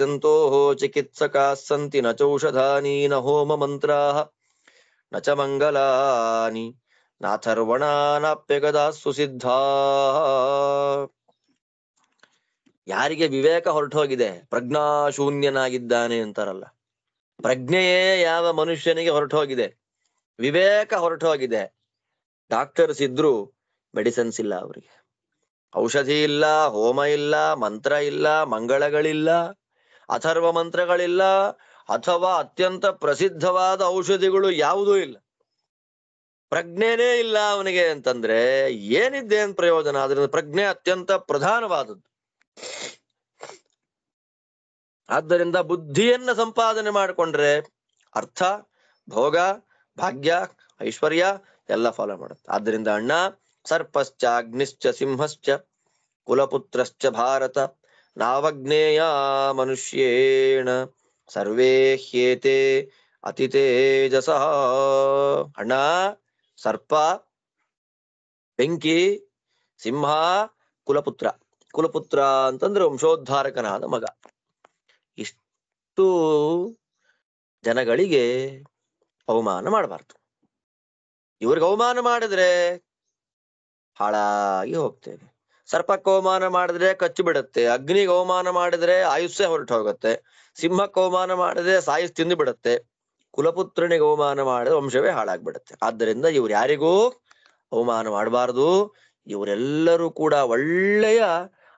ಜಂತೋಃ ಚಿಕಿತ್ಸಕಾಃ ಸಂತಿ ನ ಚೌಷಧಾನಿ ನ ಹೋಮ ಮಂತ್ರಾಃ ನ ಚ ಮಂಗಲಾನಿ ನಾಥರ್ವಣಾನಾಪ್ಯಗದಾ ಸುಸಿದ್ಧಾಃ. ಯಾರಿಗೆ ವಿವೇಕ ಹೊರಟೋಗಿದೆ, ಪ್ರಜ್ಞಾಶೂನ್ಯನಾಗಿದ್ದಾನೆ ಅಂತಾರಲ್ಲ, ಪ್ರಜ್ಞೆಯೇ ಯಾವ ಮನುಷ್ಯನಿಗೆ ಹೊರಟೋಗಿದೆ, ವಿವೇಕ ಹೊರಟೋಗಿದೆ, ಡಾಕ್ಟರ್ಸ್ ಇದ್ರು ಮೆಡಿಸಿನ್ಸ್ ಇಲ್ಲ ಅವರಿಗೆ, ಔಷಧಿ ಇಲ್ಲ, ಹೋಮ ಇಲ್ಲ, ಮಂತ್ರ ಇಲ್ಲ, ಮಂಗಳಗಳಿಲ್ಲ, ಅಥರ್ವ ಮಂತ್ರಗಳಿಲ್ಲ, ಅಥವಾ ಅತ್ಯಂತ ಪ್ರಸಿದ್ಧವಾದ ಔಷಧಿಗಳು ಯಾವುದೂ ಇಲ್ಲ. ಪ್ರಜ್ಞೆನೇ ಇಲ್ಲ ಅವನಿಗೆ ಅಂತಂದ್ರೆ ಏನಿದ್ದೇನ್ ಪ್ರಯೋಜನ? ಅದರಿಂದ ಪ್ರಜ್ಞೆ ಅತ್ಯಂತ ಪ್ರಧಾನವಾದದ್ದು. ಆದ್ದರಿಂದ ಬುದ್ಧಿಯನ್ನ ಸಂಪಾದನೆ ಮಾಡಿಕೊಂಡ್ರೆ ಅರ್ಥ, ಭೋಗ, ಭಾಗ್ಯ, ಐಶ್ವರ್ಯ ಎಲ್ಲ ಫಾಲೋ ಮಾಡುತ್ತೆ. ಆದ್ದರಿಂದ ಅಣ್ಣ, ಸರ್ಪಶ್ಚ ಅಗ್ನಿಶ್ಚ ಸಿಂಹಶ್ಚ ಕುಲಪುತ್ರಶ್ಚ ಭಾರತ ನಾವಜ್ಞೇಯ ಮನುಷ್ಯೇಣ ಸರ್ವೇ ಹ್ಯೇತೆ ಅತಿ ತೇಜಸ. ಅಣ್ಣ, ಸರ್ಪ, ಬೆಂಕಿ, ಸಿಂಹ, ಕುಲಪುತ್ರ. ಕುಲಪುತ್ರ ಅಂತಂದ್ರೆ ವಂಶೋದ್ಧಾರಕನಾದ ಮಗ. ಇಷ್ಟು ಜನಗಳಿಗೆ ಅವಮಾನ ಮಾಡಬಾರ್ದು. ಇವ್ರಿಗೆ ಅವಮಾನ ಮಾಡಿದ್ರೆ ಹಾಳಾಗಿ ಹೋಗ್ತೇವೆ. ಸರ್ಪಕ್ಕೆ ಅವಮಾನ ಮಾಡಿದ್ರೆ ಕಚ್ಚಿ ಬಿಡುತ್ತೆ, ಅಗ್ನಿಗೆ ಅವಮಾನ ಮಾಡಿದ್ರೆ ಆಯುಷ್ಯ ಹೊರಟು ಹೋಗುತ್ತೆ, ಸಿಂಹಕ್ಕೆ ಅವಮಾನ ಮಾಡಿದ್ರೆ ಸಾಯುಸ್ ತಿಂದು ಬಿಡುತ್ತೆ, ಕುಲಪುತ್ರನಿಗೆ ಅವಮಾನ ಮಾಡಿದ್ರೆ ವಂಶವೇ ಹಾಳಾಗ್ಬಿಡುತ್ತೆ. ಆದ್ದರಿಂದ ಇವ್ರು ಯಾರಿಗೂ ಅವಮಾನ ಮಾಡಬಾರದು. ಇವರೆಲ್ಲರೂ ಕೂಡ ಒಳ್ಳೆಯ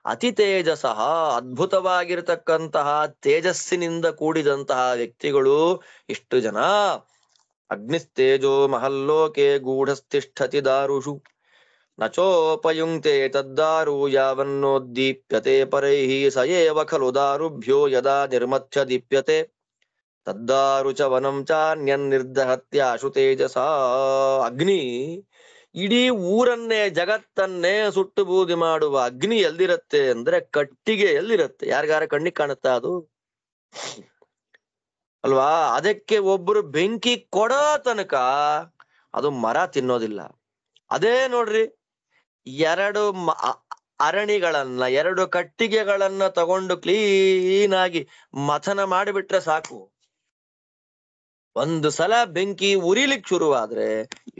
ಅತಿ ತೇಜಸಃ, ಅದ್ಭುತವಾಗಿರತಕ್ಕಂತಹ ತೇಜಸ್ಸಿನಿಂದ ಕೂಡಿದಂತಹ ವ್ಯಕ್ತಿಗಳು. ಇಷ್ಟು ಜನ. ಅಗ್ನಿಸ್ತೇಜೋ ಮಹಲ್ಲೋಕೆ ಗೂಢಸ್ಥಿಷ್ಠತಿ ದಾರುಷು ನಚೋಪಯುಂಕ್ತೆ ತದ್ದಾರು ಯಾವನ್ನೋದ್ದೀಪ್ಯತೆ ಪರೈಹಿ ಸ ಏವ ಖಲು ದಾರುಭ್ಯೋ ಯದಾ ನಿರ್ಮಥ್ಯ ದೀಪ್ಯತೆ ತದ್ದಾರು ಚ ವನಂ ಚಾನ್ಯನ್ನಿರ್ದಹತ್ಯಾಶು ತೇಜಸ. ಅಗ್ನಿ ಇಡೀ ಊರನ್ನೇ, ಜಗತ್ತನ್ನೇ ಸುಟ್ಟು ಬೂದಿ ಮಾಡುವ ಅಗ್ನಿ ಎಲ್ದಿರತ್ತೆ ಅಂದ್ರೆ ಕಟ್ಟಿಗೆ ಎಲ್ಲಿರತ್ತೆ? ಯಾರಿಗಾರ ಕಣ್ಣಿಗೆ ಕಾಣುತ್ತಾ ಅದು? ಅಲ್ವಾ? ಅದಕ್ಕೆ ಒಬ್ರು ಬೆಂಕಿ ಕೊಡೋ ತನಕ ಅದು ಮರ ತಿನ್ನೋದಿಲ್ಲ. ಅದೇ ನೋಡ್ರಿ, 2 ಅರಣಿಗಳನ್ನ, 2 ಕಟ್ಟಿಗೆಗಳನ್ನ ತಗೊಂಡು ಕ್ಲೀನ್ ಆಗಿ ಮಥನ ಮಾಡಿಬಿಟ್ರೆ ಸಾಕು. ಒಂದು ಸಲ ಬೆಂಕಿ ಉರಿಲಿಕ್ಕೆ ಶುರುವಾದ್ರೆ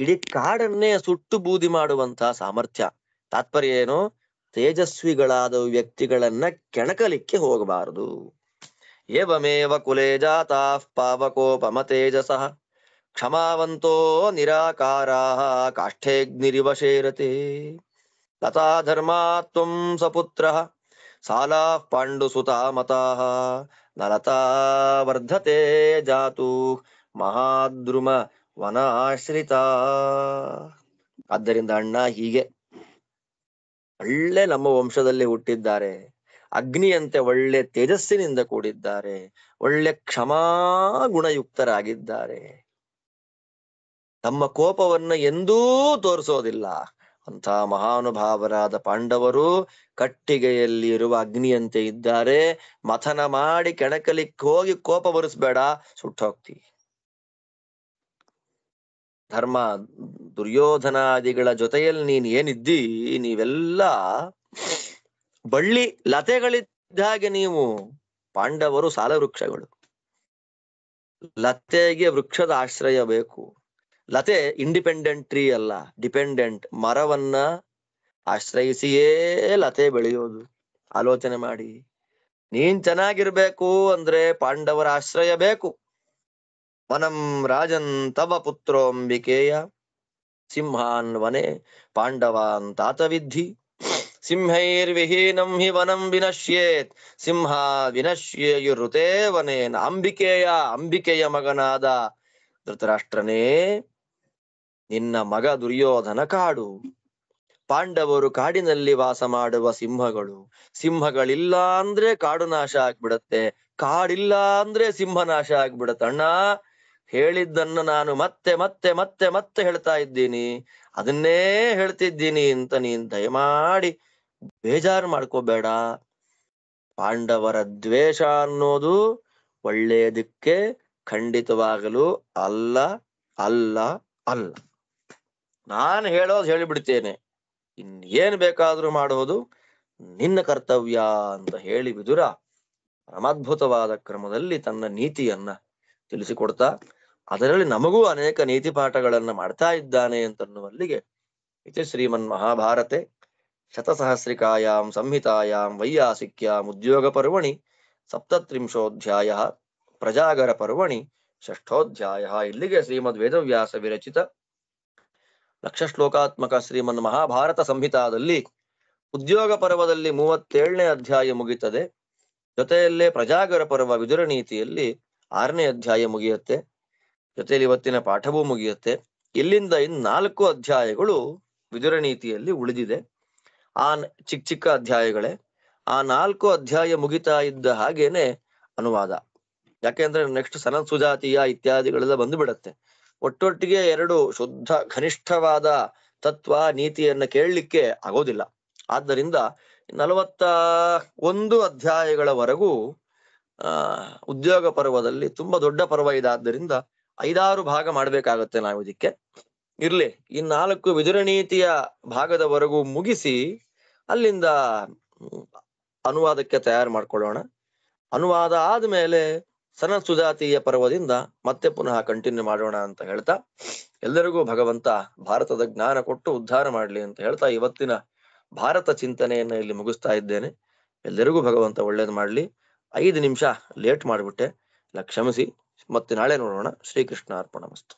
ಇಡೀ ಕಾಡನ್ನೇ ಸುಟ್ಟು ಬೂದಿ ಮಾಡುವಂತ ಸಾಮರ್ಥ್ಯ. ತಾತ್ಪರ್ಯ ಏನು? ತೇಜಸ್ವಿಗಳಾದ ವ್ಯಕ್ತಿಗಳನ್ನ ಕೆಣಕಲಿಕ್ಕೆ ಹೋಗಬಾರದು. ಏವಮೇವ ಕುಲೇ ಜಾತಾಃ ಪಾವಕೋಪಮ ತೇಜಸಃ ಕ್ಷಮಾವಂತೋ ನಿರಾಕಾರಾಃ ಕಾಷ್ಠೇಗ್ನಿರಿವ ಶೇರತೆ ಲತಾ ಧರ್ಮಾತ್ವಂ ಸಪುತ್ರಃ ಸಾಲಾಃ ಪಾಂಡುಸುತಾ ಮತಾಃ ನಲತಾ ವರ್ಧತೆ ಜಾತು ಮಹಾದ್ರುಮ ವನಾಶ್ರಿತ. ಆದ್ದರಿಂದ ಅಣ್ಣ, ಹೀಗೆ ಒಳ್ಳೆ ನಮ್ಮ ವಂಶದಲ್ಲಿ ಹುಟ್ಟಿದ್ದಾರೆ, ಅಗ್ನಿಯಂತೆ ಒಳ್ಳೆ ತೇಜಸ್ಸಿನಿಂದ ಕೂಡಿದ್ದಾರೆ, ಒಳ್ಳೆ ಕ್ಷಮಾ ಗುಣಯುಕ್ತರಾಗಿದ್ದಾರೆ, ತಮ್ಮ ಕೋಪವನ್ನ ಎಂದೂ ತೋರಿಸೋದಿಲ್ಲ. ಅಂತ ಮಹಾನುಭಾವರಾದ ಪಾಂಡವರು ಕಟ್ಟಿಗೆಯಲ್ಲಿ ಇರುವ ಅಗ್ನಿಯಂತೆ ಇದ್ದಾರೆ. ಮಥನ ಮಾಡಿ ಕೆಣಕಲಿಕ್ಕೆ ಹೋಗಿ ಕೋಪ ಬರಿಸ್ಬೇಡ, ಸುಟ್ಟೋಗ್ತಿ. ಧರ್ಮ, ದುರ್ಯೋಧನಾದಿಗಳ ಜೊತೆಯಲ್ಲಿ ನೀನ್ ಏನಿದ್ದಿ, ನೀವೆಲ್ಲ ಬಳ್ಳಿ ಲತೆಗಳಿದ್ದ ಹಾಗೆ ನೀವು. ಪಾಂಡವರು ಸಾಲ ವೃಕ್ಷಗಳು. ಲತೆಗೆ ವೃಕ್ಷದ ಆಶ್ರಯ ಬೇಕು. ಲತೆ ಇಂಡಿಪೆಂಡೆಂಟ್ ಟ್ರೀ ಅಲ್ಲ, ಡಿಪೆಂಡೆಂಟ್. ಮರವನ್ನ ಆಶ್ರಯಿಸಿಯೇ ಲತೆ ಬೆಳೆಯೋದು. ಆಲೋಚನೆ ಮಾಡಿ. ನೀನ್ ಚೆನ್ನಾಗಿರ್ಬೇಕು ಅಂದ್ರೆ ಪಾಂಡವರ ಆಶ್ರಯ ಬೇಕು. ವನಂ ರಾಜನ್ ತವ ಪುತ್ರೋಂಬಿಕೆಯ ಸಿಂಹಾನ್ ವನೆ ಪಾಂಡವಾನ್ ತಾತವಿದ್ಧಿ ಸಿಂಹೈರ್ವಿಹೀನಂ ಹಿ ವನಂ ವಿನಶ್ಯೇತ್ ಸಿಂಹ ವಿನಶ್ಯೇಯುರುತೇ ವನೇನ. ಅಂಬಿಕೆಯ ಮಗನಾದ ಧೃತರಾಷ್ಟ್ರನೇ, ನಿನ್ನ ಮಗ ದುರ್ಯೋಧನ ಕಾಡು. ಪಾಂಡವರು ಕಾಡಿನಲ್ಲಿ ವಾಸ ಮಾಡುವ ಸಿಂಹಗಳು. ಸಿಂಹಗಳಿಲ್ಲ ಅಂದ್ರೆ ಕಾಡು ನಾಶ ಆಗ್ಬಿಡತ್ತೆ, ಕಾಡಿಲ್ಲ ಅಂದ್ರೆ ಸಿಂಹ ನಾಶ ಆಗ್ಬಿಡತ್ತೆ. ಅಣ್ಣ, ಹೇಳಿದ್ದನ್ನ ನಾನು ಮತ್ತೆ ಮತ್ತೆ ಮತ್ತೆ ಮತ್ತೆ ಹೇಳ್ತಾ ಇದ್ದೀನಿ, ಅದನ್ನೇ ಹೇಳ್ತಿದ್ದೀನಿ ಅಂತ ನೀನ್ ದಯಮಾಡಿ ಬೇಜಾರು ಮಾಡ್ಕೋಬೇಡ. ಪಾಂಡವರ ದ್ವೇಷ ಅನ್ನೋದು ಒಳ್ಳೇದಕ್ಕೆ ಖಂಡಿತವಾಗಲು ಅಲ್ಲ ಅಲ್ಲ ಅಲ್ಲ. ನಾನು ಹೇಳೋದು ಹೇಳಿಬಿಡ್ತೇನೆ, ಇನ್ನೇನ್ ಬೇಕಾದ್ರೂ ಮಾಡೋದು ನಿನ್ನ ಕರ್ತವ್ಯ ಅಂತ ಹೇಳಿ ವಿದುರ ಪರಮಾದ್ಭುತವಾದ ಕ್ರಮದಲ್ಲಿ ತನ್ನ ನೀತಿಯನ್ನ ತಿಳಿಸಿಕೊಡ್ತಾ, ಅದರಲ್ಲಿ ನಮಗೂ ಅನೇಕ ನೀತಿ ಪಾಠಗಳನ್ನ ಮಾಡ್ತಾ ಇದ್ದಾನೆ ಅಂತನ್ನುವಲ್ಲಿಗೆ ಇತಿ ಶ್ರೀಮನ್ ಮಹಾಭಾರತೆ ಶತಸಹಸ್ರಿಕಾಯಾಂ ಸಂಹಿತಾಯಾಂ ವೈಯಾಸಿಕ್ಯಾಂ ಉದ್ಯೋಗ ಪರ್ವಣಿ ಸಪ್ತತ್ರಿಂಶೋಧ್ಯಾಯ ಪ್ರಜಾಗರ ಪರ್ವಣಿ ಷಷ್ಠೋಧ್ಯಾಯ. ಇಲ್ಲಿಗೆ ಶ್ರೀಮದ್ ವೇದವ್ಯಾಸ ವಿರಚಿತ ಲಕ್ಷ ಶ್ಲೋಕಾತ್ಮಕ ಶ್ರೀಮನ್ ಮಹಾಭಾರತ ಸಂಹಿತಾದಲ್ಲಿ ಉದ್ಯೋಗ ಪರ್ವದಲ್ಲಿ 37ನೇ ಅಧ್ಯಾಯ ಮುಗಿತದೆ. ಜೊತೆಯಲ್ಲೇ ಪ್ರಜಾಗರ ಪರ್ವ ವಿದುರ ನೀತಿಯಲ್ಲಿ 6ನೇ ಅಧ್ಯಾಯ ಮುಗಿಯುತ್ತೆ. ಜೊತೆಯಲ್ಲಿ ಇವತ್ತಿನ ಪಾಠವೂ ಮುಗಿಯುತ್ತೆ. ಇಲ್ಲಿಂದ ಇನ್ 4 ಅಧ್ಯಾಯಗಳು ವಿದುರ ನೀತಿಯಲ್ಲಿ ಉಳಿದಿದೆ. ಆ ಚಿಕ್ಕ ಚಿಕ್ಕ ಅಧ್ಯಾಯಗಳೇ. ಆ 4 ಅಧ್ಯಾಯ ಮುಗಿತಾ ಇದ್ದ ಹಾಗೇನೆ ಅನುವಾದ. ಯಾಕೆಂದ್ರೆ ನೆಕ್ಸ್ಟ್ ಸನತ್ ಸುಜಾತೀಯ ಇತ್ಯಾದಿಗಳೆಲ್ಲ ಬಂದು ಬಿಡತ್ತೆ. ಒಟ್ಟೊಟ್ಟಿಗೆ 2 ಶುದ್ಧ ಘನಿಷ್ಠವಾದ ತತ್ವ ನೀತಿಯನ್ನ ಕೇಳಲಿಕ್ಕೆ ಆಗೋದಿಲ್ಲ. ಆದ್ದರಿಂದ 41 ಅಧ್ಯಾಯಗಳವರೆಗೂ ಉದ್ಯೋಗ ಪರ್ವದಲ್ಲಿ ತುಂಬಾ ದೊಡ್ಡ ಪರ್ವ ಇದಾದ್ದರಿಂದ 5-6 ಭಾಗ ಮಾಡ್ಬೇಕಾಗತ್ತೆ ನಾವು ಇದಕ್ಕೆ. ಇರ್ಲಿ, ಈ 4 ವಿದುರ ನೀತಿಯ ಭಾಗದವರೆಗೂ ಮುಗಿಸಿ ಅಲ್ಲಿಂದ ಅನುವಾದಕ್ಕೆ ತಯಾರು ಮಾಡ್ಕೊಳ್ಳೋಣ. ಅನುವಾದ ಆದ್ಮೇಲೆ ಸನತ್ ಸುಜಾತೀಯ ಪರ್ವದಿಂದ ಮತ್ತೆ ಪುನಃ ಕಂಟಿನ್ಯೂ ಮಾಡೋಣ ಅಂತ ಹೇಳ್ತಾ, ಎಲ್ಲರಿಗೂ ಭಗವಂತ ಭಾರತದ ಜ್ಞಾನ ಕೊಟ್ಟು ಉದ್ಧಾರ ಮಾಡ್ಲಿ ಅಂತ ಹೇಳ್ತಾ ಇವತ್ತಿನ ಭಾರತ ಚಿಂತನೆಯನ್ನ ಇಲ್ಲಿ ಮುಗಿಸ್ತಾ ಇದ್ದೇನೆ. ಎಲ್ಲರಿಗೂ ಭಗವಂತ ಒಳ್ಳೇದು ಮಾಡ್ಲಿ. 5 ನಿಮಿಷ ಲೇಟ್ ಮಾಡ್ಬಿಟ್ಟೆ, ಕ್ಷಮಿಸಿ. ಮತ್ತೆ ನಾಳೆ ನೋಡೋಣ. ಶ್ರೀಕೃಷ್ಣ ಅರ್ಪಣಮಸ್ತು.